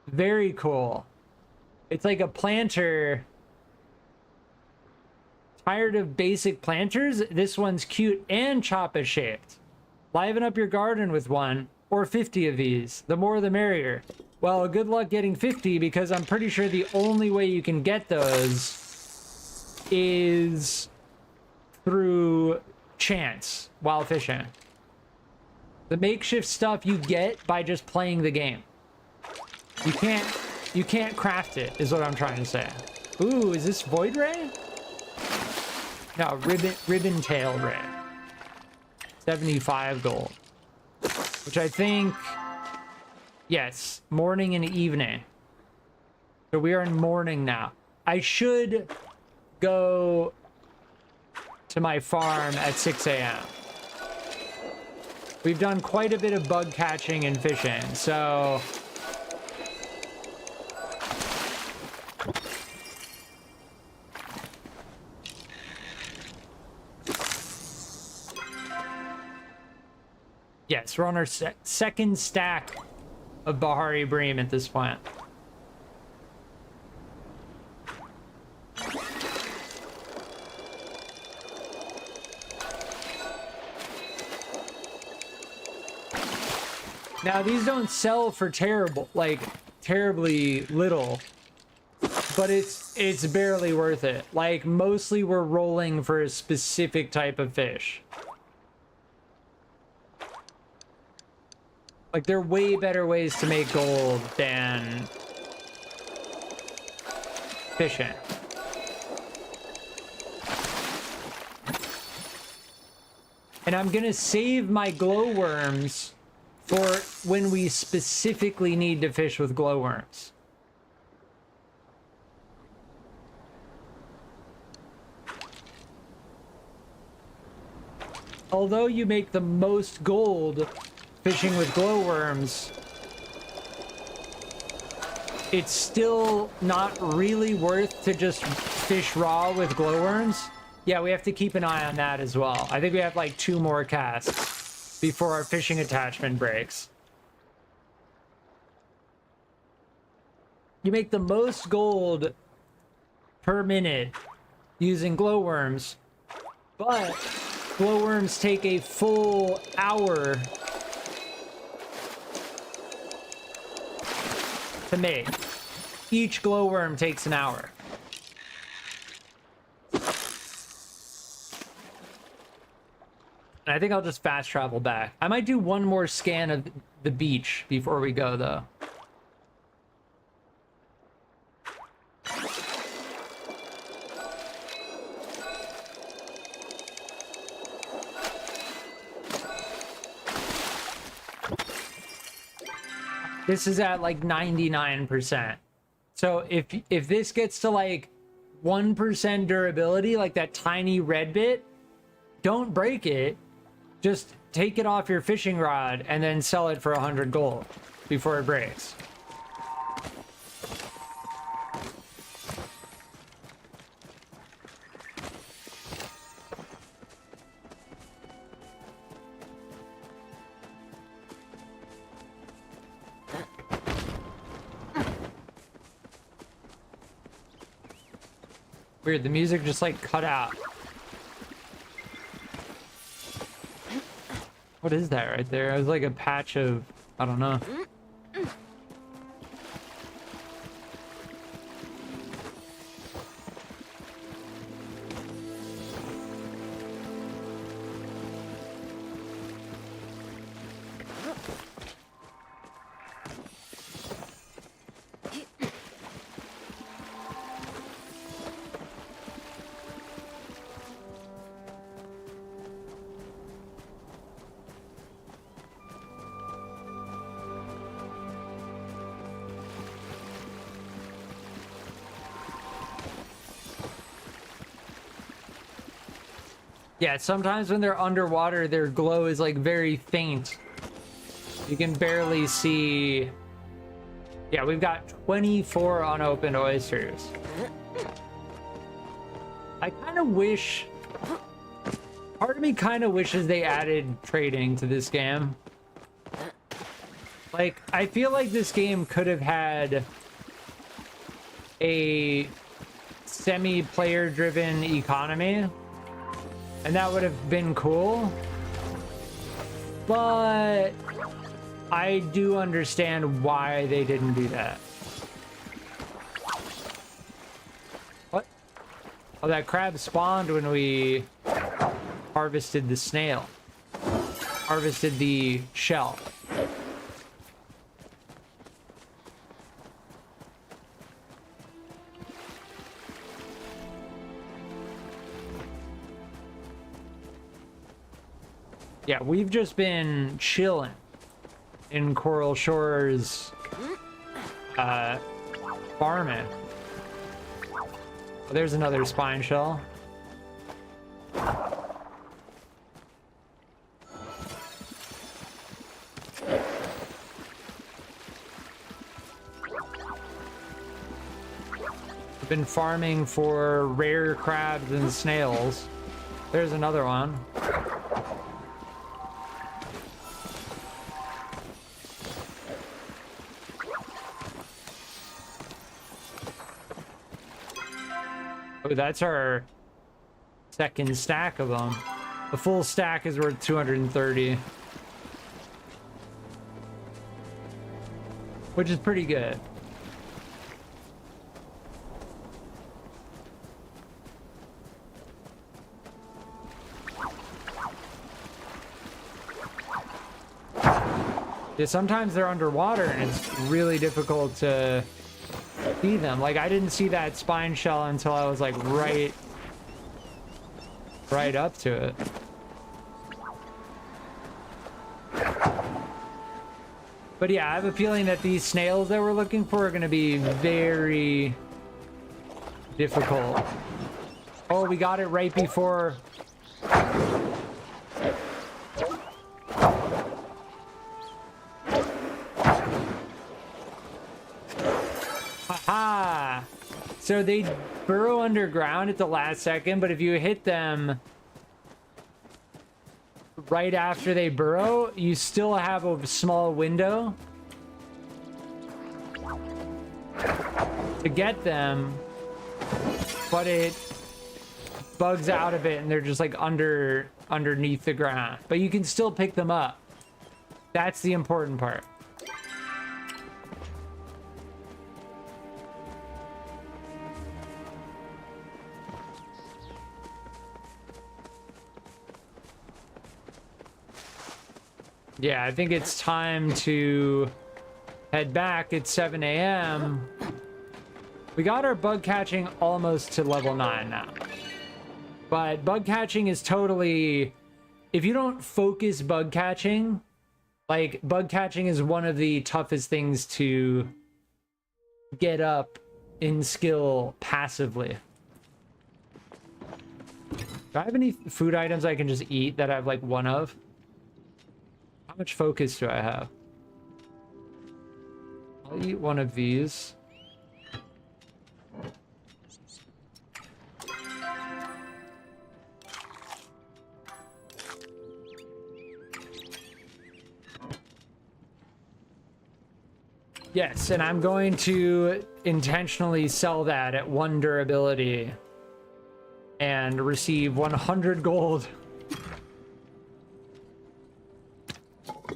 Very cool. It's like a planter. Tired of basic planters? This one's cute and choppa shaped. Liven up your garden with one, or 50 of these. The more the merrier. Well, good luck getting 50, because I'm pretty sure the only way you can get those is through chance while fishing. The makeshift stuff you get by just playing the game. You can't craft it, is what I'm trying to say. Ooh, is this void ray? No, ribbon tail ray. 75 gold. Which I think, yes, morning and evening. So we are in morning now. I should go to my farm at 6 a.m. We've done quite a bit of bug catching and fishing, so... Yes, we're on our second stack of Bahari Bream at this point. Now, these don't sell for terribly little, but it's barely worth it. Like, mostly we're rolling for a specific type of fish. Like, there are way better ways to make gold than fishing. And I'm gonna save my glowworms for when we specifically need to fish with glowworms. Although you make the most gold fishing with glowworms, it's still not really worth to just fish raw with glowworms. Yeah, we have to keep an eye on that as well. I think we have like 2 more casts before our fishing attachment breaks. You make the most gold per minute using glowworms, but glowworms take a full hour to make. Each glowworm takes an hour. And I think I'll just fast travel back. I might do one more scan of the beach before we go, though. This is at like 99%. So if this gets to like 1% durability, like that tiny red bit, don't break it. Just take it off your fishing rod and then sell it for 100 gold before it breaks. Weird, the music just like cut out. What is that right there? It was like a patch of, I don't know. Yeah, sometimes when they're underwater, their glow is like very faint. You can barely see. Yeah, we've got 24 unopened oysters. I kind of wish... Part of me kind of wishes they added trading to this game. Like, I feel like this game could have had a semi-player driven economy. And that would have been cool. But I do understand why they didn't do that. What? Oh, that crab spawned when we harvested the snail. Harvested the shell. Yeah, we've just been chilling in Coral Shores, farming. Oh, there's another spine shell. We've been farming for rare crabs and snails. There's another one. Oh, that's our second stack of them. The full stack is worth 230. Which is pretty good. Yeah, sometimes they're underwater and it's really difficult to see them. Like, I didn't see that spine shell until I was like right up to it. But yeah, I have a feeling that these snails that we're looking for are going to be very difficult. Oh, we got it right before. Haha! So they burrow underground at the last second, but if you hit them right after they burrow, you still have a small window. to get them, but it bugs out of it and they're just like underneath the ground. But you can still pick them up. That's the important part. Yeah, I think it's time to head back. It's 7 a.m. We got our bug catching almost to level 9 now. But bug catching is totally... If you don't focus bug catching, like, bug catching is one of the toughest things to get up in skill passively. Do I have any food items I can just eat that I have, like, one of? How much focus do I have? I'll eat one of these. Yes, and I'm going to intentionally sell that at 1 durability and receive 100 gold.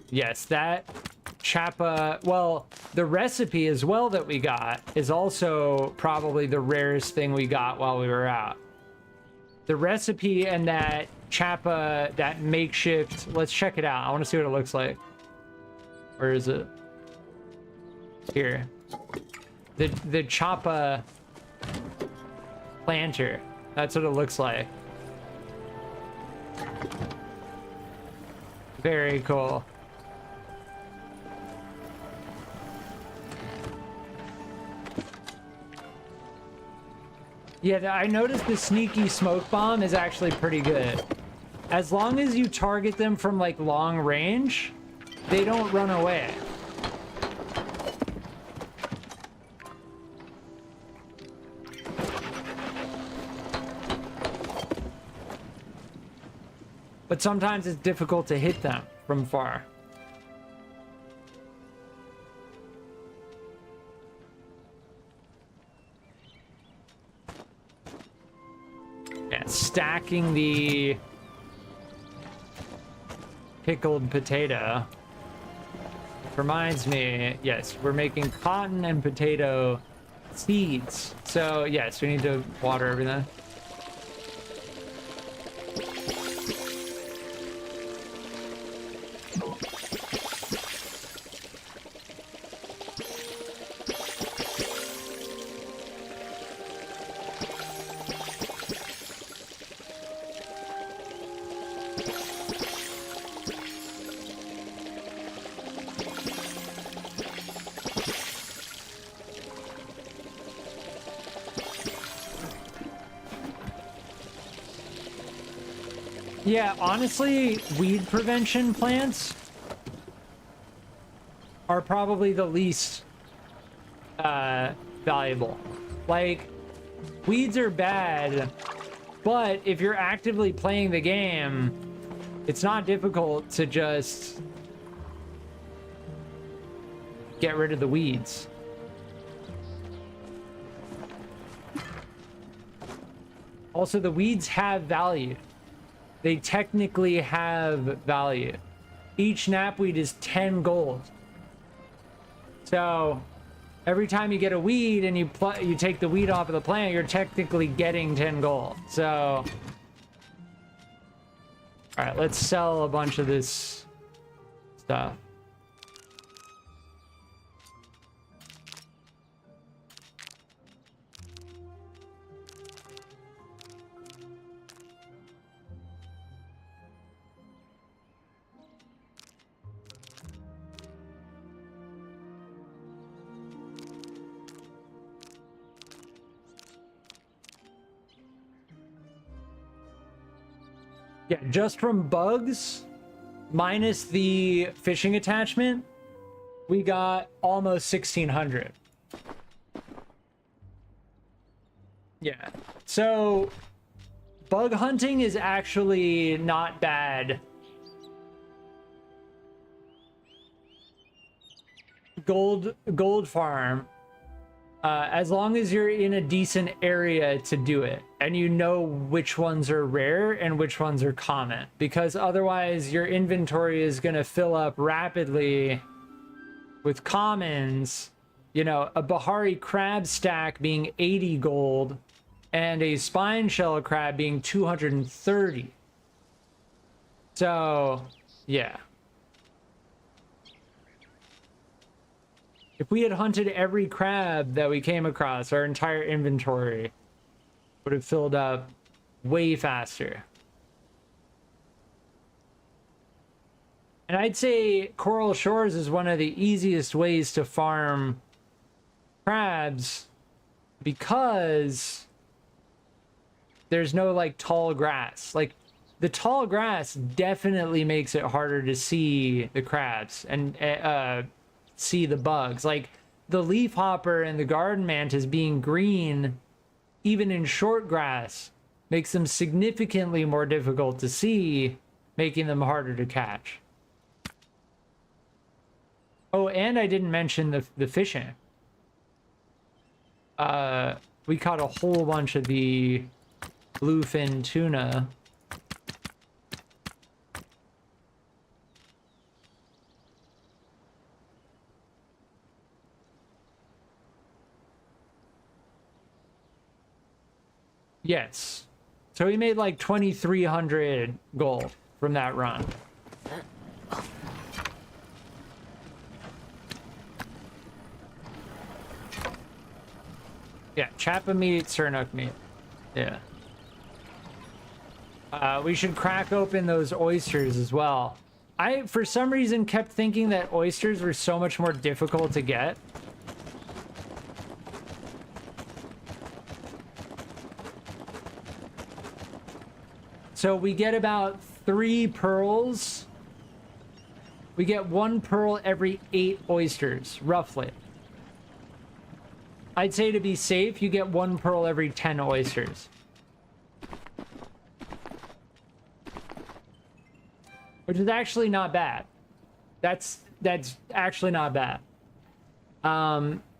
Yes, that Chappa, well, the recipe as well that we got is also probably the rarest thing we got while we were out. The recipe and that Chappa, that makeshift, let's check it out. I want to see what it looks like. Where is it? Here. The Chappa planter. That's what it looks like. Very cool. Yeah, I noticed the sneaky smoke bomb is actually pretty good. As long as you target them from like long range, they don't run away. But sometimes it's difficult to hit them from far. Yeah, stacking the pickled potato. Reminds me, yes, we're making cotton and potato seeds. So yes, we need to water everything. Yeah, honestly, weed prevention plants are probably the least valuable. Like, weeds are bad, but if you're actively playing the game, it's not difficult to just get rid of the weeds. Also, the weeds have value. They technically have value. Each knapweed is 10 gold. So every time you get a weed and you take the weed off of the plant, you're technically getting 10 gold. So, all right, let's sell a bunch of this stuff. Yeah, just from bugs, minus the fishing attachment, we got almost 1,600. Yeah, so bug hunting is actually not bad. Gold farm As long as you're in a decent area to do it and you know which ones are rare and which ones are common, because otherwise your inventory is going to fill up rapidly with commons. You know, a Bahari crab stack being 80 gold and a spine shell crab being 230. So, yeah. If we had hunted every crab that we came across, our entire inventory would have filled up way faster. And I'd say Coral Shores is one of the easiest ways to farm crabs because there's no like tall grass. Like the tall grass definitely makes it harder to see the crabs and see the bugs. Like the leaf hopper and the garden mantis being green, even in short grass, makes them significantly more difficult to see, making them harder to catch. Oh, and I didn't mention the fishing. We caught a whole bunch of the bluefin tuna. Yes. So we made like 2,300 gold from that run. Yeah, chappa meat, surnuk meat. Yeah. We should crack open those oysters as well. I, for some reason, kept thinking that oysters were so much more difficult to get. So we get about 3 pearls. We get 1 pearl every 8 oysters, roughly. I'd say to be safe, you get 1 pearl every 10 oysters. Which is actually not bad. That's actually not bad.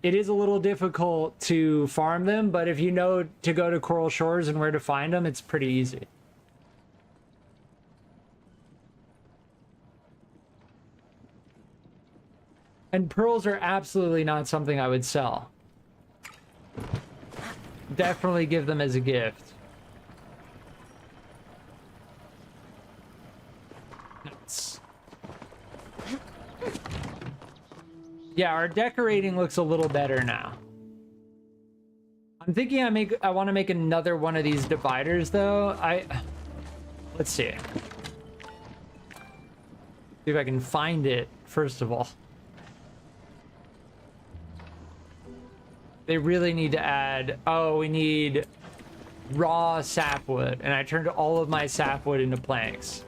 It is a little difficult to farm them, but if you know to go to Coral Shores and where to find them, it's pretty easy. And pearls are absolutely not something I would sell. Definitely give them as a gift. Nice. Yeah, our decorating looks a little better now. I'm thinking I want to make another one of these dividers though. Let's see. See if I can find it first of all. They really need to add... Oh, we need raw sapwood. And I turned all of my sapwood into planks.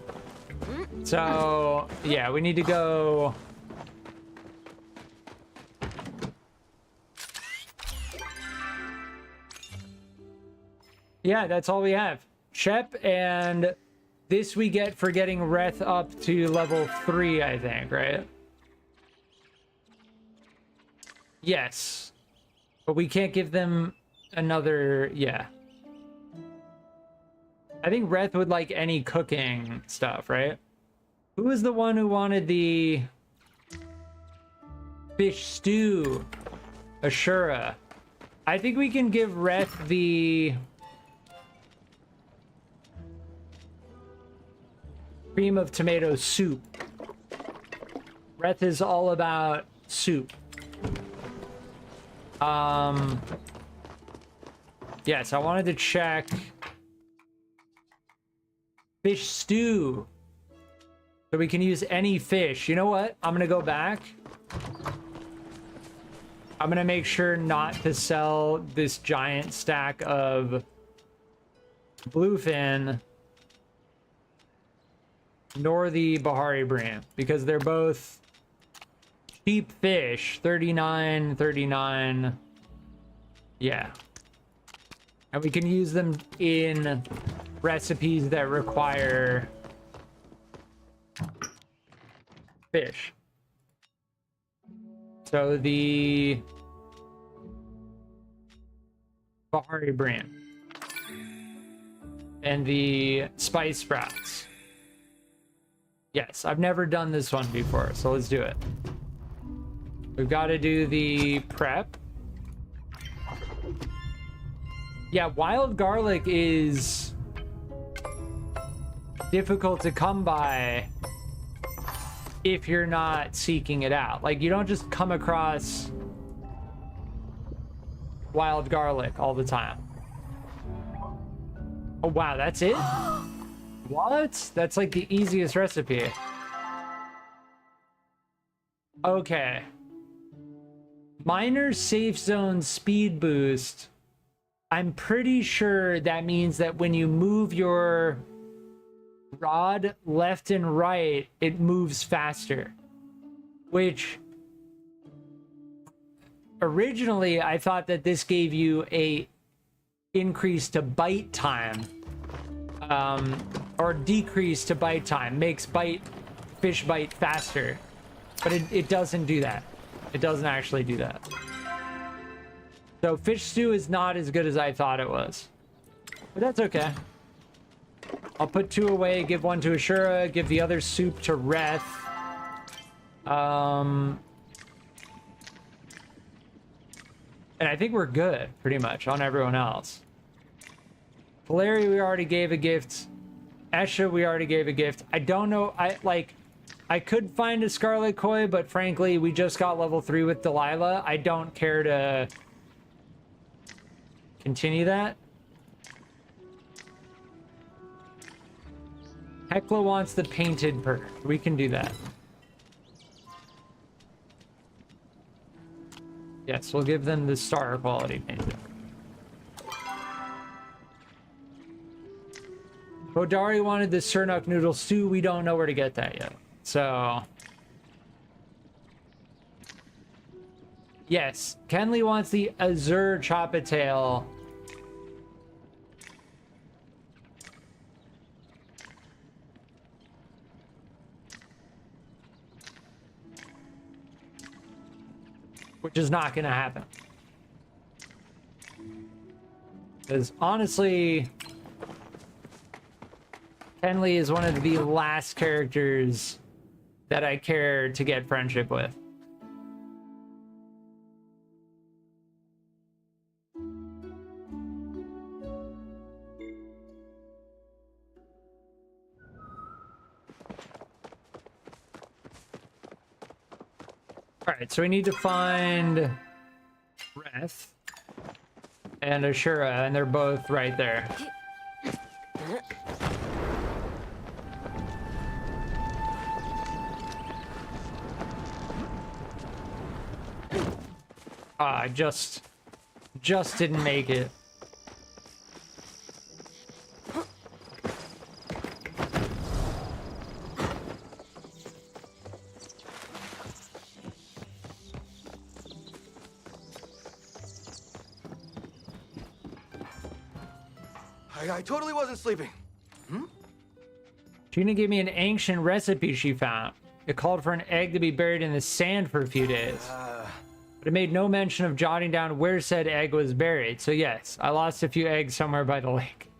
So, yeah, we need to go... Yeah, that's all we have. Shep, and this we get for getting Reth up to level 3, I think, right? Yes. But we can't give them another... Yeah. I think Reth would like any cooking stuff, right? Who was the one who wanted the... fish stew? Ashura. I think we can give Reth the... cream of tomato soup. Reth is all about soup. Yes, I wanted to check fish stew. So we can use any fish. You know what? I'm gonna go back. I'm gonna make sure not to sell this giant stack of bluefin nor the Bahari Brim because they're both cheap fish. 39, 39. Yeah. And we can use them in recipes that require fish. So the Bahari Bran. And the spice sprouts. Yes, I've never done this one before, so let's do it. We've got to do the prep. Yeah, wild garlic is difficult to come by if you're not seeking it out. Like, you don't just come across wild garlic all the time. Oh, wow, that's it? What? That's like the easiest recipe. Okay. Minor safe zone speed boost. I'm pretty sure that means that when you move your rod left and right, it moves faster. Which originally I thought that this gave you a increase to bite time, or decrease to bite time, makes fish bite faster, but it doesn't do that. It doesn't actually do that. So fish stew is not as good as I thought it was, but that's okay. I'll put 2 away, give 1 to Ashura, give the other soup to Reth. And I think we're good, pretty much, on everyone else. Valeri, we already gave a gift. Esha, we already gave a gift. I don't know, I could find a Scarlet Koi, but frankly, we just got level 3 with Delilah. I don't care to continue that. Hecla wants the painted perk. We can do that. Yes, we'll give them the star quality painted. Bodari wanted the Sernuk noodle stew. We don't know where to get that yet. So... yes, Kenley wants the Azure Chopatail. Which is not going to happen. Because honestly, Kenley is one of the last characters that I care to get friendship with. Alright, so we need to find Reth and Ashura, and they're both right there. Ah, I just didn't make it. I totally wasn't sleeping. Gina gave me an ancient recipe she found. It called for an egg to be buried in the sand for a few days. But it made no mention of jotting down where said egg was buried. So yes, I lost a few eggs somewhere by the lake.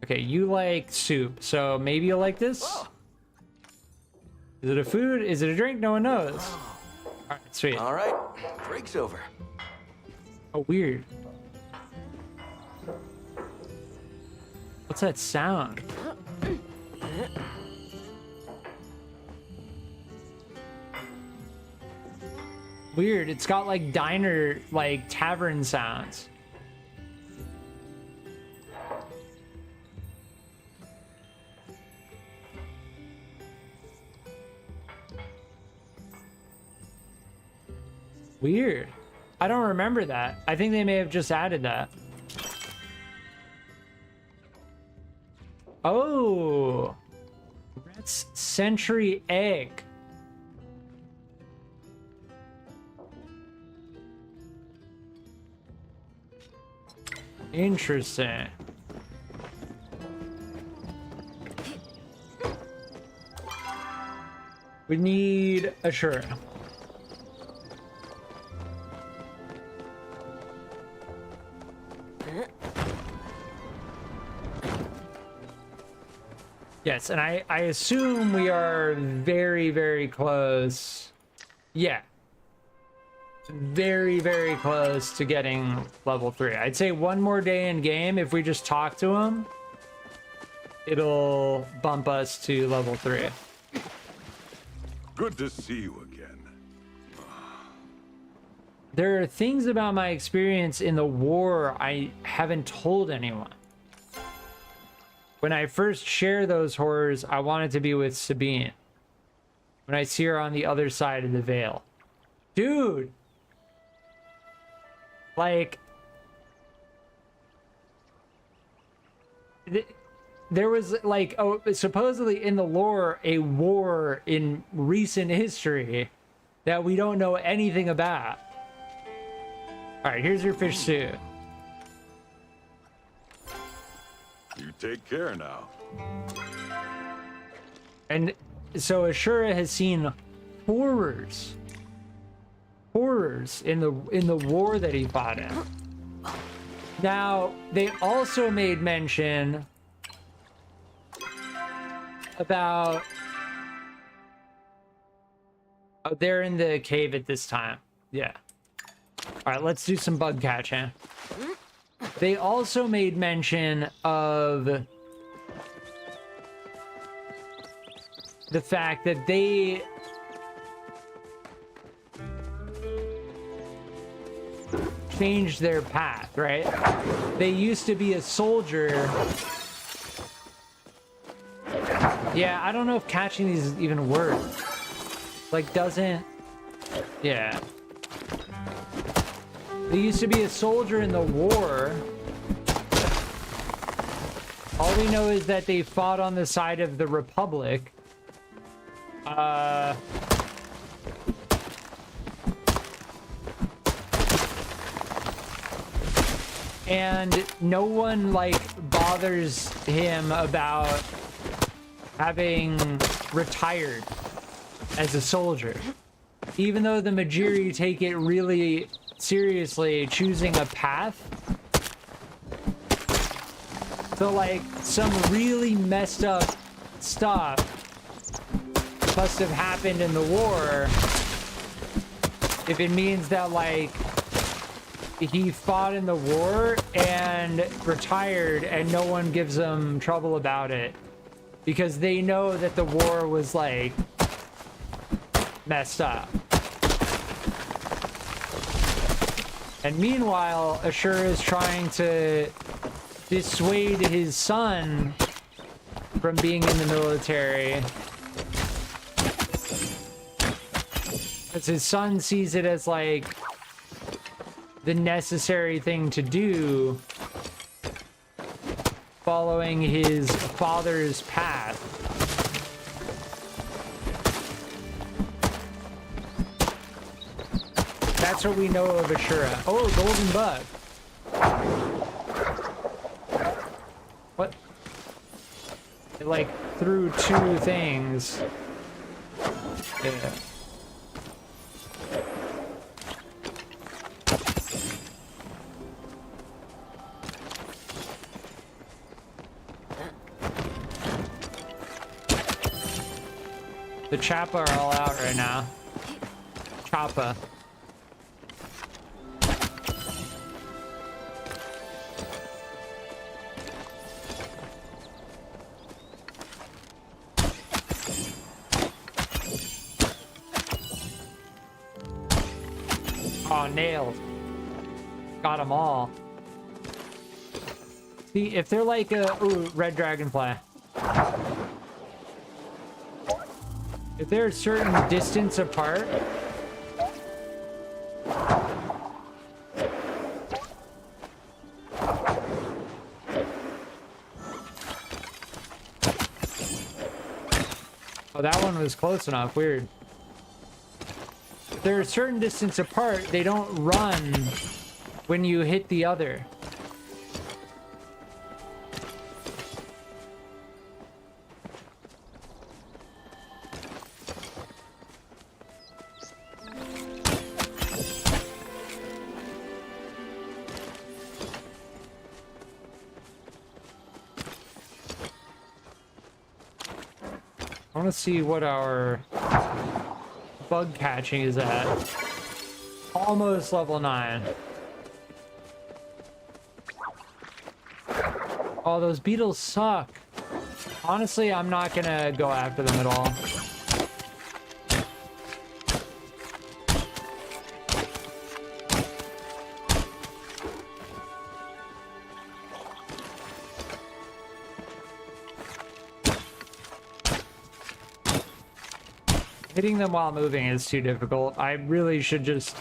Okay, you like soup, so maybe you'll like this? Oh. Is it a food? Is it a drink? No one knows. Alright, sweet. All right, break's over. Oh, weird. What's that sound? Weird, it's got like diner, like tavern sounds. Weird. I don't remember that. I think they may have just added that. Oh, that's Century Egg. Interesting. We need Ashura. Yes, and I assume we are very, very close. Yeah. Very, very close to getting level 3. I'd say one more day in game, if we just talk to him, it'll bump us to level 3. Good to see you again. There are things about my experience in the war I haven't told anyone. When I first share those horrors, I want it to be with Sabine. When I see her on the other side of the veil. Dude! Like... There was, like, oh, supposedly in the lore, a war in recent history that we don't know anything about. Alright, here's your fish suit. You take care now. And so Ashura has seen horrors in the war that he fought in. Now they also made mention about they're in the cave at this time. Yeah. All right, let's do some bug catching. They also made mention of the fact that they changed their path, right? They used to be a soldier. Yeah, I don't know if catching these even works. Like, doesn't... Yeah. They used to be a soldier in the war. All we know is that they fought on the side of the Republic. And no one, like, bothers him about having retired as a soldier. Even though the Majiri take it really seriously, choosing a path. So, like, some really messed up stuff must have happened in the war if it means that, like, he fought in the war and retired and no one gives him trouble about it because they know that the war was, like, messed up. And meanwhile, Ashura is trying to dissuade his son from being in the military. Because his son sees it as, like, the necessary thing to do, following his father's path. That's what we know of Ashura. Oh, golden bug. What? It, like, threw two things. Yeah. The Chappa are all out right now. Chappa. Oh, nailed. Got them all. See, if they're like a... Ooh, red dragonfly. If they're a certain distance apart... Oh, that one was close enough. Weird. If they're a certain distance apart, they don't run when you hit the other. I want to see what our bug catching is at. Almost level 9. Oh, those beetles suck. Honestly, I'm not gonna go after them at all. Hitting them while moving is too difficult. I really should just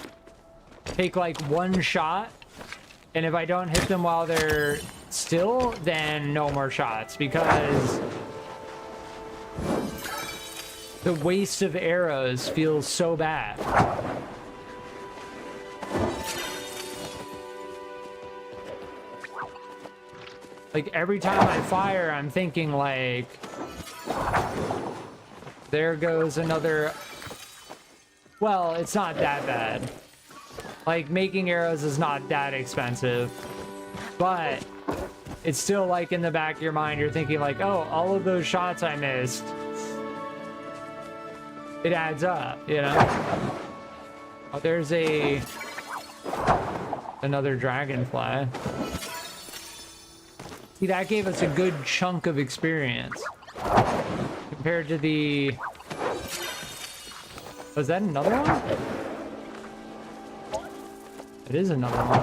take like one shot, and if I don't hit them while they're still, then no more shots, because the waste of arrows feels so bad. Like every time I fire, I'm thinking like, there goes another. Well, it's not that bad. Like, making arrows is not that expensive, but it's still like in the back of your mind, you're thinking like, oh, all of those shots I missed, it adds up, you know? Oh, there's another dragonfly. See, that gave us a good chunk of experience compared to the... Was that another one? It is another one.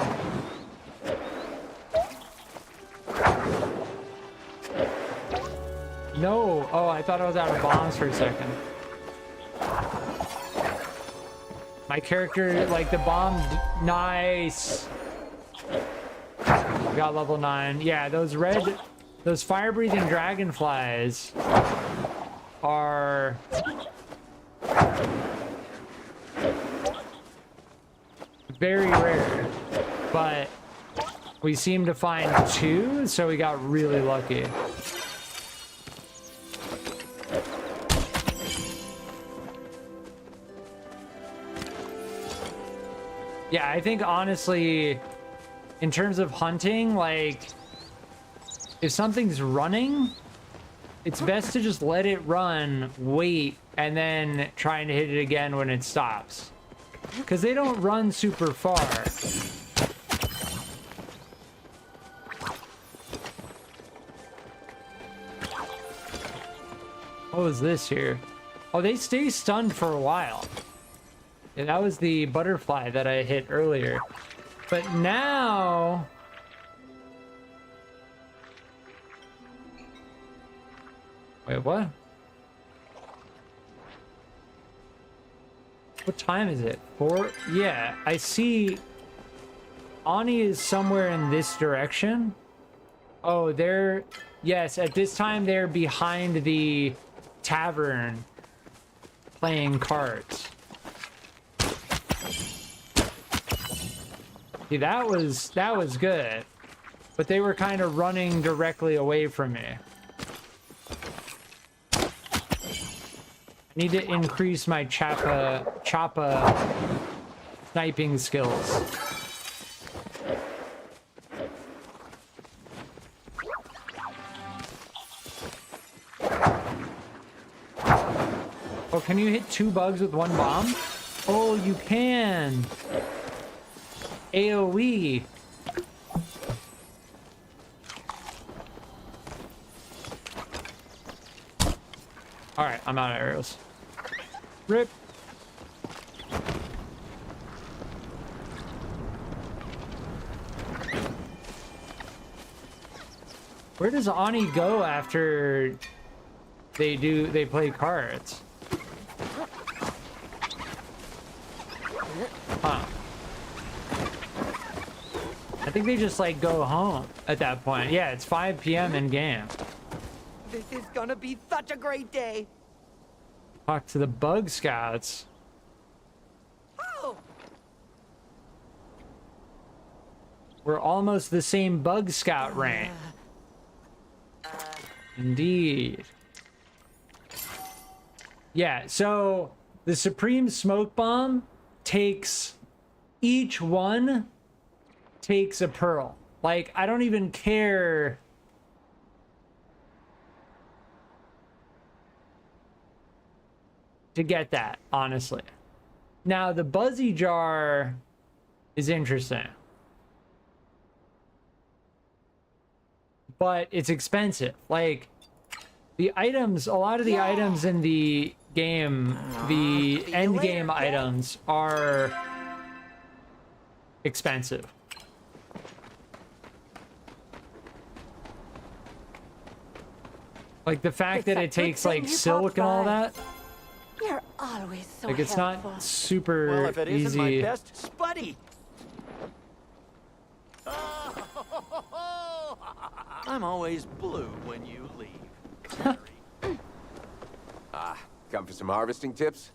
No! Oh, I thought I was out of bombs for a second. My character, like, the bomb... Nice! We got level 9. Yeah, those fire-breathing dragonflies are... very rare, but we seem to find 2, so we got really lucky. Yeah, I think honestly, in terms of hunting, like, if something's running, it's best to just let it run, wait, and then trying to hit it again when it stops. Because they don't run super far. What was this here? Oh, they stay stunned for a while. Yeah, that was the butterfly that I hit earlier. But now... Wait, what? What time is it? 4? Yeah, I see Ani is somewhere in this direction. Oh, they're... Yes, at this time they're behind the tavern playing cards. See, that was good. But they were kind of running directly away from me. Need to increase my choppa sniping skills. Oh, can you hit 2 bugs with 1 bomb? Oh, you can. AoE. All right, I'm out of arrows. Rip. Where does Ani go after they play cards? Huh. I think they just like go home at that point. Yeah, it's 5 p.m. in game. This is gonna be such a great day. Talk to the bug scouts. Oh, We're almost the same bug scout rank. Indeed. Yeah, so the Supreme Smoke Bomb takes... Each one takes a pearl. Like, I don't even care... to get that, honestly. Now, the Buzzy Jar is interesting. But it's expensive. Like, the items, a lot of the items in the game, the end game items are expensive. Like the fact that it takes like silk and all that. You're always so Like it's helpful. not super Well, if it isn't my easy. best, Spuddy. I'm always blue when you leave. Come for some harvesting tips?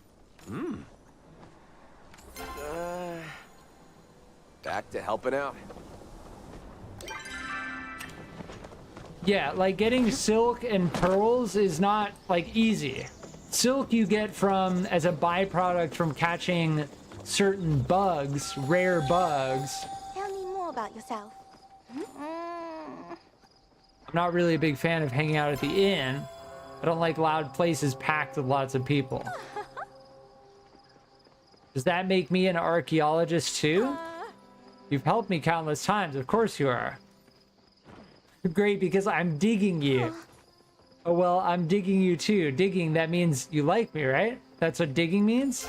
Back to helping out. Yeah, like getting silk and pearls is not like easy. Silk you get from as a byproduct from catching certain bugs, rare bugs. Tell me more about yourself. I'm not really a big fan of hanging out at the inn. I don't like loud places packed with lots of people. Does that make me an archaeologist too? You've helped me countless times, of course you are. Great, because I'm digging you. Oh, well, I'm digging you too. Digging, that means you like me, right? That's what digging means?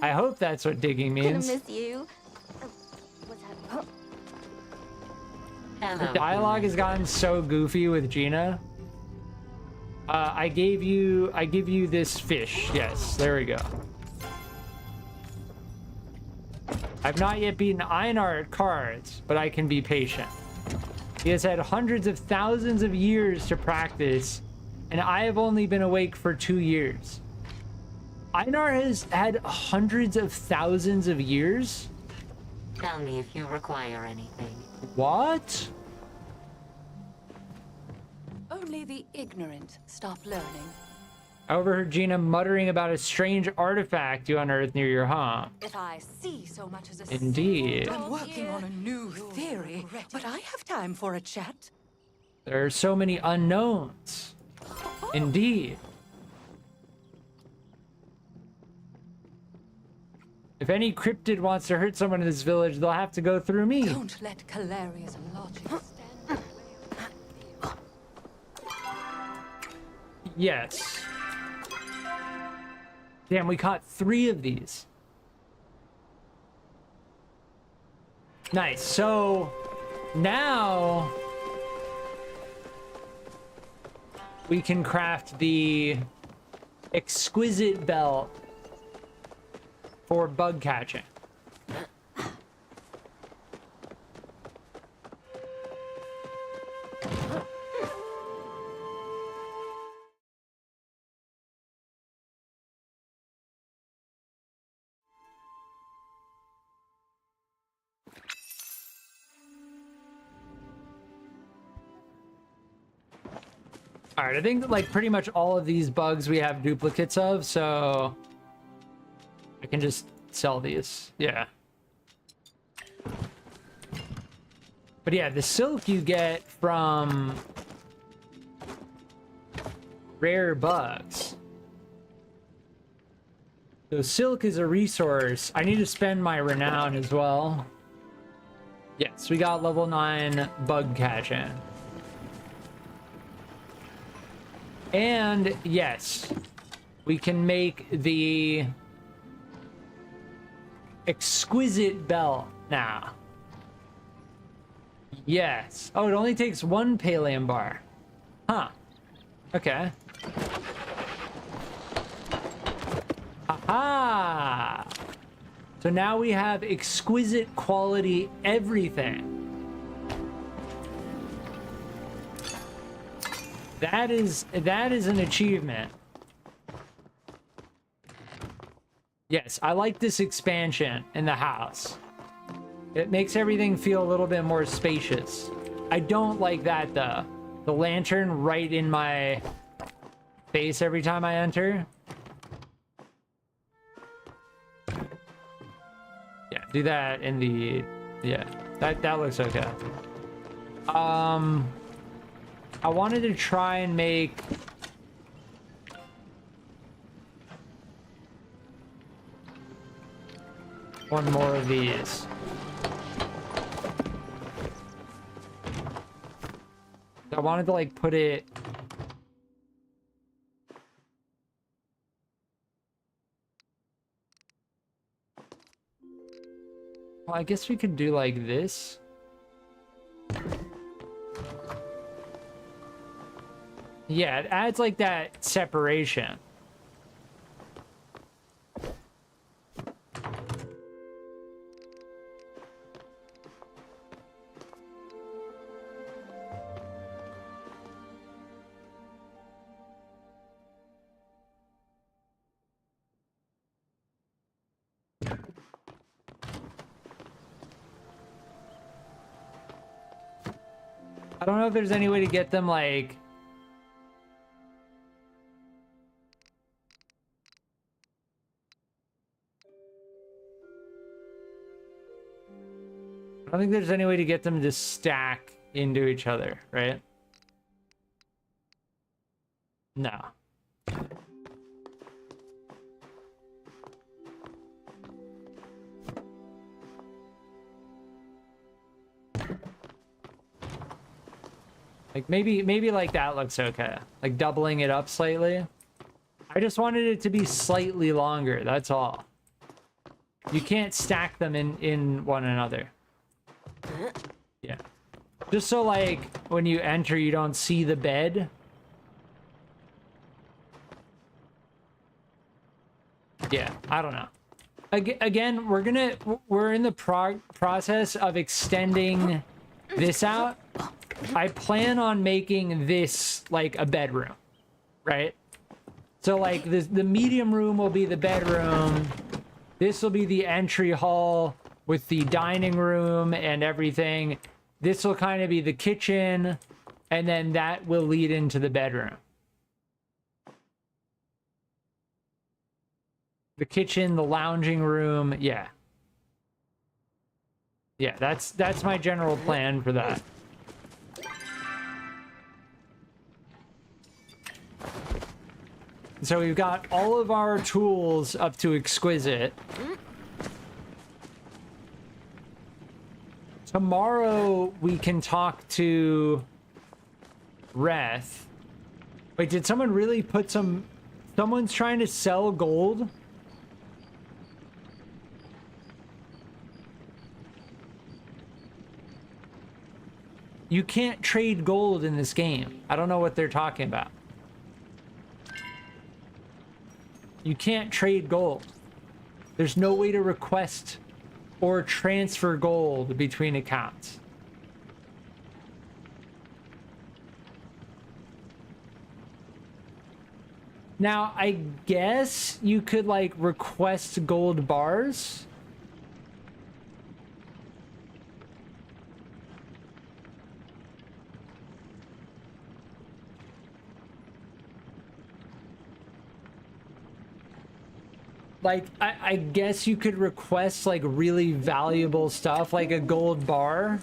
I hope that's what digging Gonna means. miss you. What's happening? The dialogue has gotten so goofy with Gina. I give you this fish. Yes, there we go. I've not yet beaten Einar at cards, but I can be patient. He has had hundreds of thousands of years to practice, and I have only been awake for 2 years. Einar has had hundreds of thousands of years? Tell me if you require anything. What? Only the ignorant stop learning. I overheard Gina muttering about a strange artifact you unearthed near your home. If I see so much as a Indeed. I'm working on a new theory, but I have time for a chat. There are so many unknowns. Indeed. If any cryptid wants to hurt someone in this village, they'll have to go through me. Don't let Calaria's logic stand. Yes. Damn, we caught 3 of these. Nice. So now we can craft the exquisite belt for bug catching. All right, I think that like pretty much all of these bugs we have duplicates of, so I can just sell these. Yeah. But yeah, the silk you get from rare bugs. So silk is a resource. I need to spend my renown as well. Yes, we got level 9 bug catching. And yes, we can make the exquisite belt now. Yes. Oh, it only takes 1 Palium bar. Huh. Okay. Aha! So now we have exquisite quality everything. That is an achievement. Yes, I like this expansion in the house. It makes everything feel a little bit more spacious. I don't like that though. The lantern right in my face every time I enter. Yeah, do that in the... Yeah, that looks okay. I wanted to try and make one more of these. I wanted to like put it. Well, I guess we could do like this. Yeah, it adds like that separation. I don't know if there's any way to get them like... I don't think there's any way to get them to stack into each other, right? No. Like maybe like that looks okay. Like doubling it up slightly. I just wanted it to be slightly longer, that's all. You can't stack them in one another. Yeah. Just so like when you enter you don't see the bed. Yeah, I don't know. Again, we're in the process of extending this out. I plan on making this like a bedroom, right? So like the medium room will be the bedroom. This will be the entry hall with the dining room and everything. This will kind of be the kitchen, and then that will lead into the bedroom. The kitchen, the lounging room, yeah. Yeah, that's my general plan for that. So we've got all of our tools up to exquisite. Tomorrow we can talk to Reth. Wait, did someone really put some... Someone's trying to sell gold? You can't trade gold in this game. I don't know what they're talking about. You can't trade gold. There's no way to request or transfer gold between accounts. Now, I guess you could like request gold bars. Like, I guess you could request, like, really valuable stuff, like a gold bar.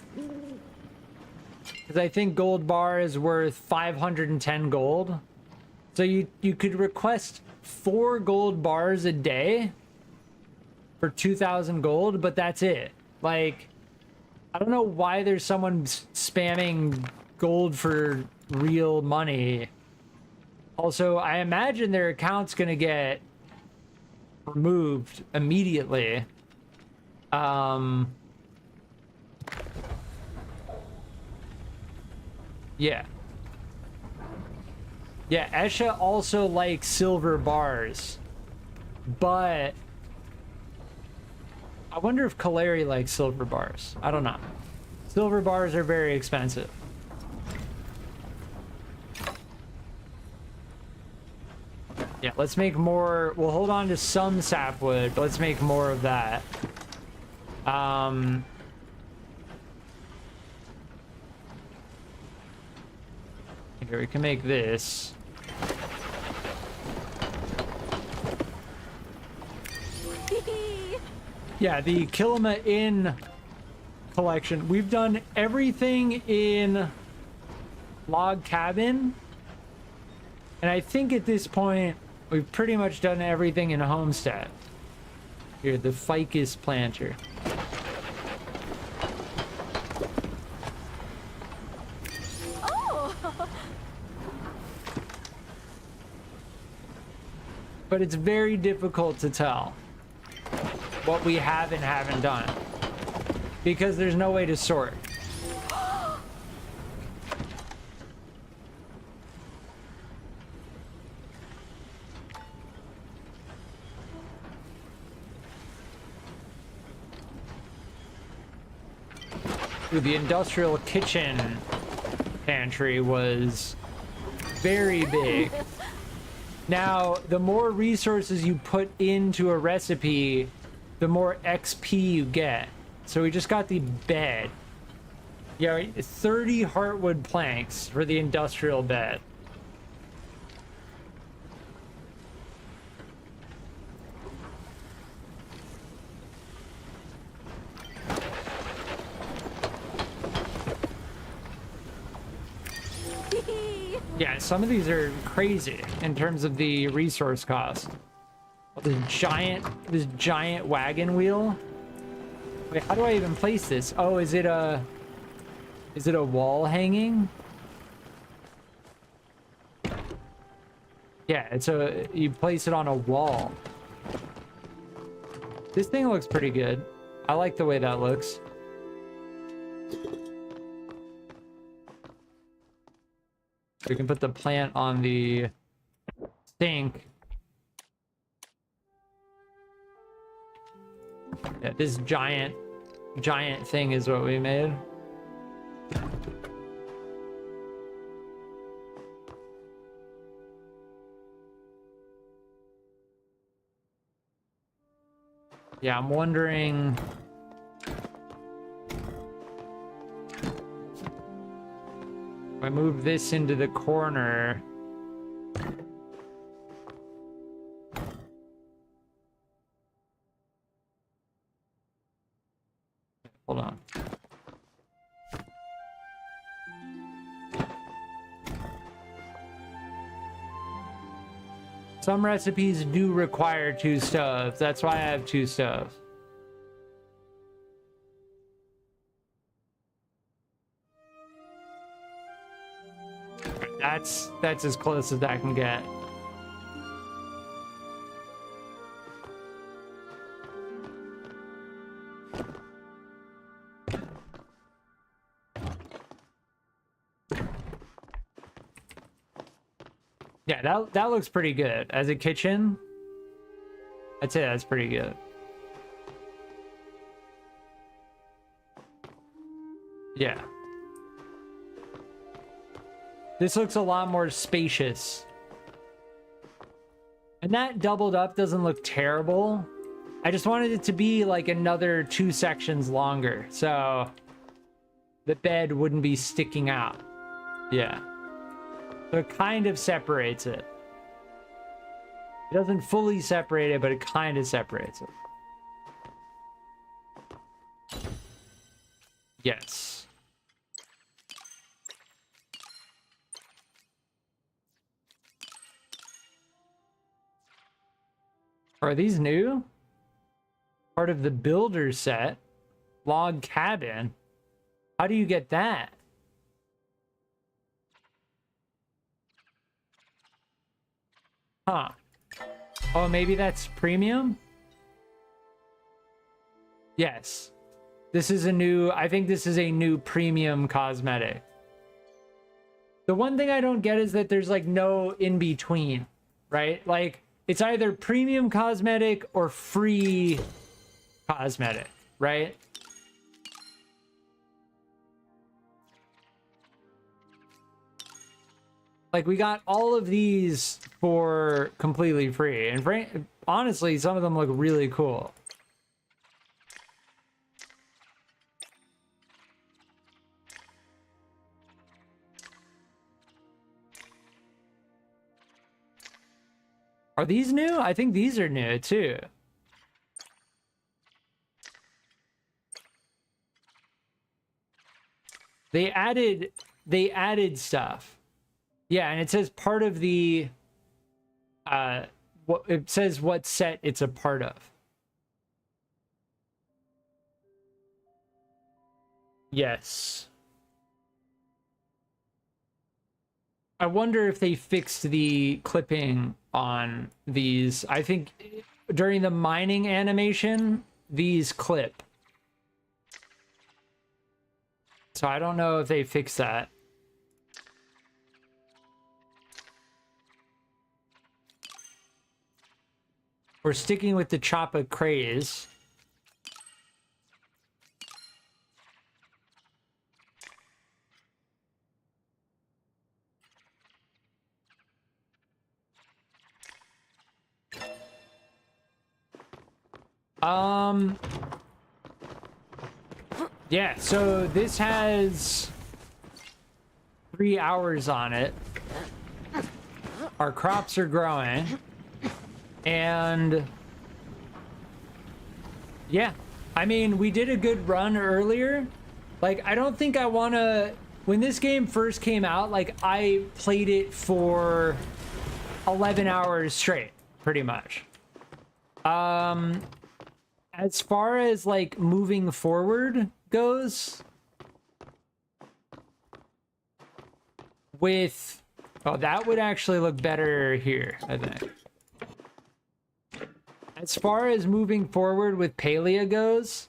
Because I think gold bar is worth 510 gold. So you could request 4 gold bars a day for 2,000 gold, but that's it. Like, I don't know why there's someone spamming gold for real money. Also, I imagine their account's gonna get removed immediately. Yeah. Yeah, Esha also likes silver bars. But I wonder if Kaleri likes silver bars. I don't know. Silver bars are very expensive. Yeah, let's make more. We'll hold on to some sapwood, but let's make more of that. Here, we can make this. Yeah, the Kilima Inn collection. We've done everything in Log Cabin. And I think at this point, we've pretty much done everything in Homestead. Here, the ficus planter. Oh! But it's very difficult to tell what we have and haven't done because there's no way to sort. Ooh, the industrial kitchen pantry was very big. Now, the more resources you put into a recipe, the more XP you get. So we just got the bed. Yeah, 30 heartwood planks for the industrial bed. Yeah, some of these are crazy in terms of the resource cost. Oh, this giant wagon wheel. Wait, how do I even place this? Oh, is it a wall hanging? Yeah, you place it on a wall. This thing looks pretty good. I like the way that looks. We can put the plant on the sink. Yeah, this giant thing is what we made. Yeah, I'm wondering... if I move this into the corner... Hold on. Some recipes do require 2 stoves. That's why I have 2 stoves. That's as close as I can get. Yeah, that looks pretty good. As a kitchen, I'd say that's pretty good. Yeah. This looks a lot more spacious. And that doubled up doesn't look terrible. I just wanted it to be like another 2 sections longer, so the bed wouldn't be sticking out. Yeah. So it kind of separates it. It doesn't fully separate it, but it kind of separates it. Yes. Are these new? Part of the builder set. Log cabin. How do you get that? Huh. Oh, maybe that's premium? Yes. This is a new... I think this is a new premium cosmetic. The one thing I don't get is that there's like no in-between, right? Like... it's either premium cosmetic or free cosmetic, right? Like, we got all of these for completely free. And honestly, some of them look really cool. Are these new? I think these are new too. They added stuff. Yeah, and it says part of the it says what set it's a part of. Yes. I wonder if they fixed the clipping on these. I think during the mining animation, these clip. So I don't know if they fixed that. We're sticking with the Choppa craze. Yeah, so this has 3 hours on it. Our crops are growing. And yeah, I mean, we did a good run earlier. Like, I don't think I want to... When this game first came out, like, I played it for 11 hours straight, pretty much. As far as, like, moving forward goes, with... Oh, that would actually look better here, I think. As far as moving forward with Palia goes,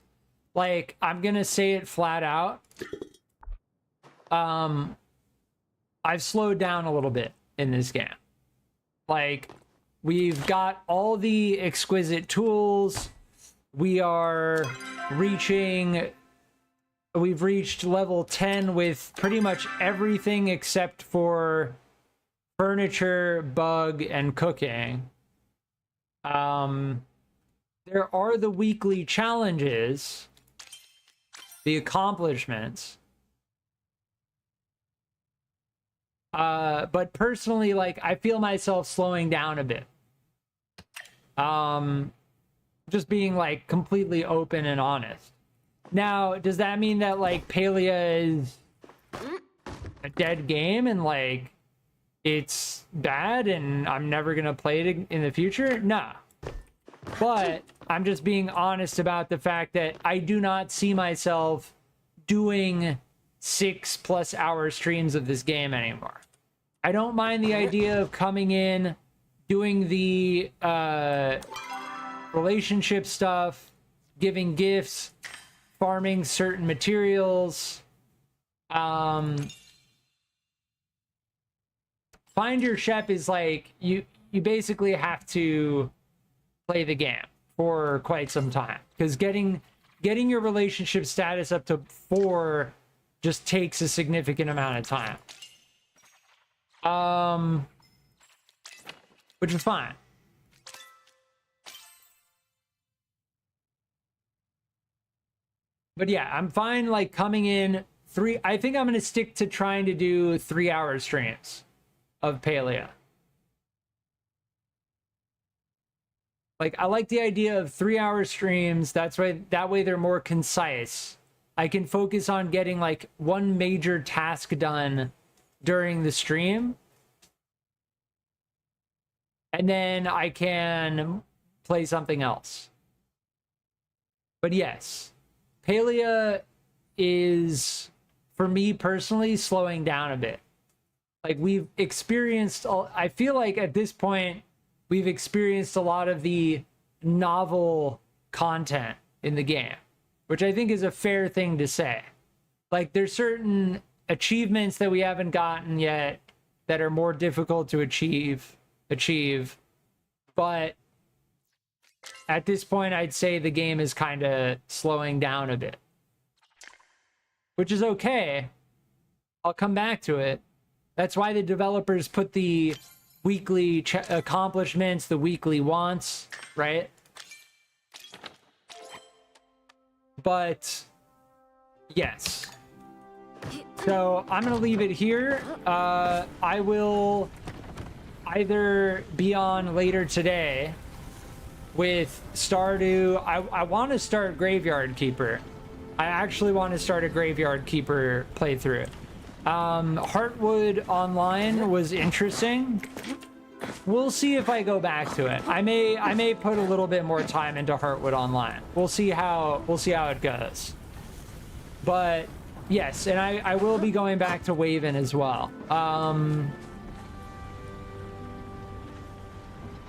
like, I'm gonna say it flat out. I've slowed down a little bit in this game. Like, we've got all the exquisite tools. We've reached level 10 with pretty much everything except for furniture, bug, and cooking. There are the weekly challenges, the accomplishments. But personally, like, I feel myself slowing down a bit. Just being, like, completely open and honest. Now, does that mean that, like, Palia is a dead game and, like, it's bad and I'm never gonna play it in the future? Nah. But I'm just being honest about the fact that I do not see myself doing 6+ hour streams of this game anymore. I don't mind the idea of coming in, doing the relationship stuff, giving gifts, farming certain materials. Find your chef is like, you basically have to play the game for quite some time, because getting your relationship status up to 4 just takes a significant amount of time. Which is fine. But yeah, I'm fine, like, coming in I think I'm gonna stick to trying to do 3-hour streams of Palia. Like, I like the idea of 3-hour streams. That way they're more concise. I can focus on getting, like, one major task done during the stream. And then I can play something else. But yes, Palia is, for me personally, slowing down a bit. Like, we've experienced, I feel like at this point, we've experienced a lot of the novel content in the game, which I think is a fair thing to say. Like, there's certain achievements that we haven't gotten yet that are more difficult to achieve, but at this point, I'd say the game is kind of slowing down a bit, which is okay. I'll come back to it. That's why the developers put the weekly accomplishments, the weekly wants, right? But yes. So I'm gonna leave it here. I will either be on later today with Stardew. I want to start Graveyard Keeper. I actually want to start a Graveyard Keeper playthrough. Heartwood Online was interesting. We'll see if I go back to it. I may put a little bit more time into Heartwood Online. We'll see how it goes. But Yes, and I will be going back to Waven as well.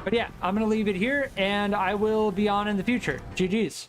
But yeah, I'm going to leave it here, and I will be on in the future. GG's.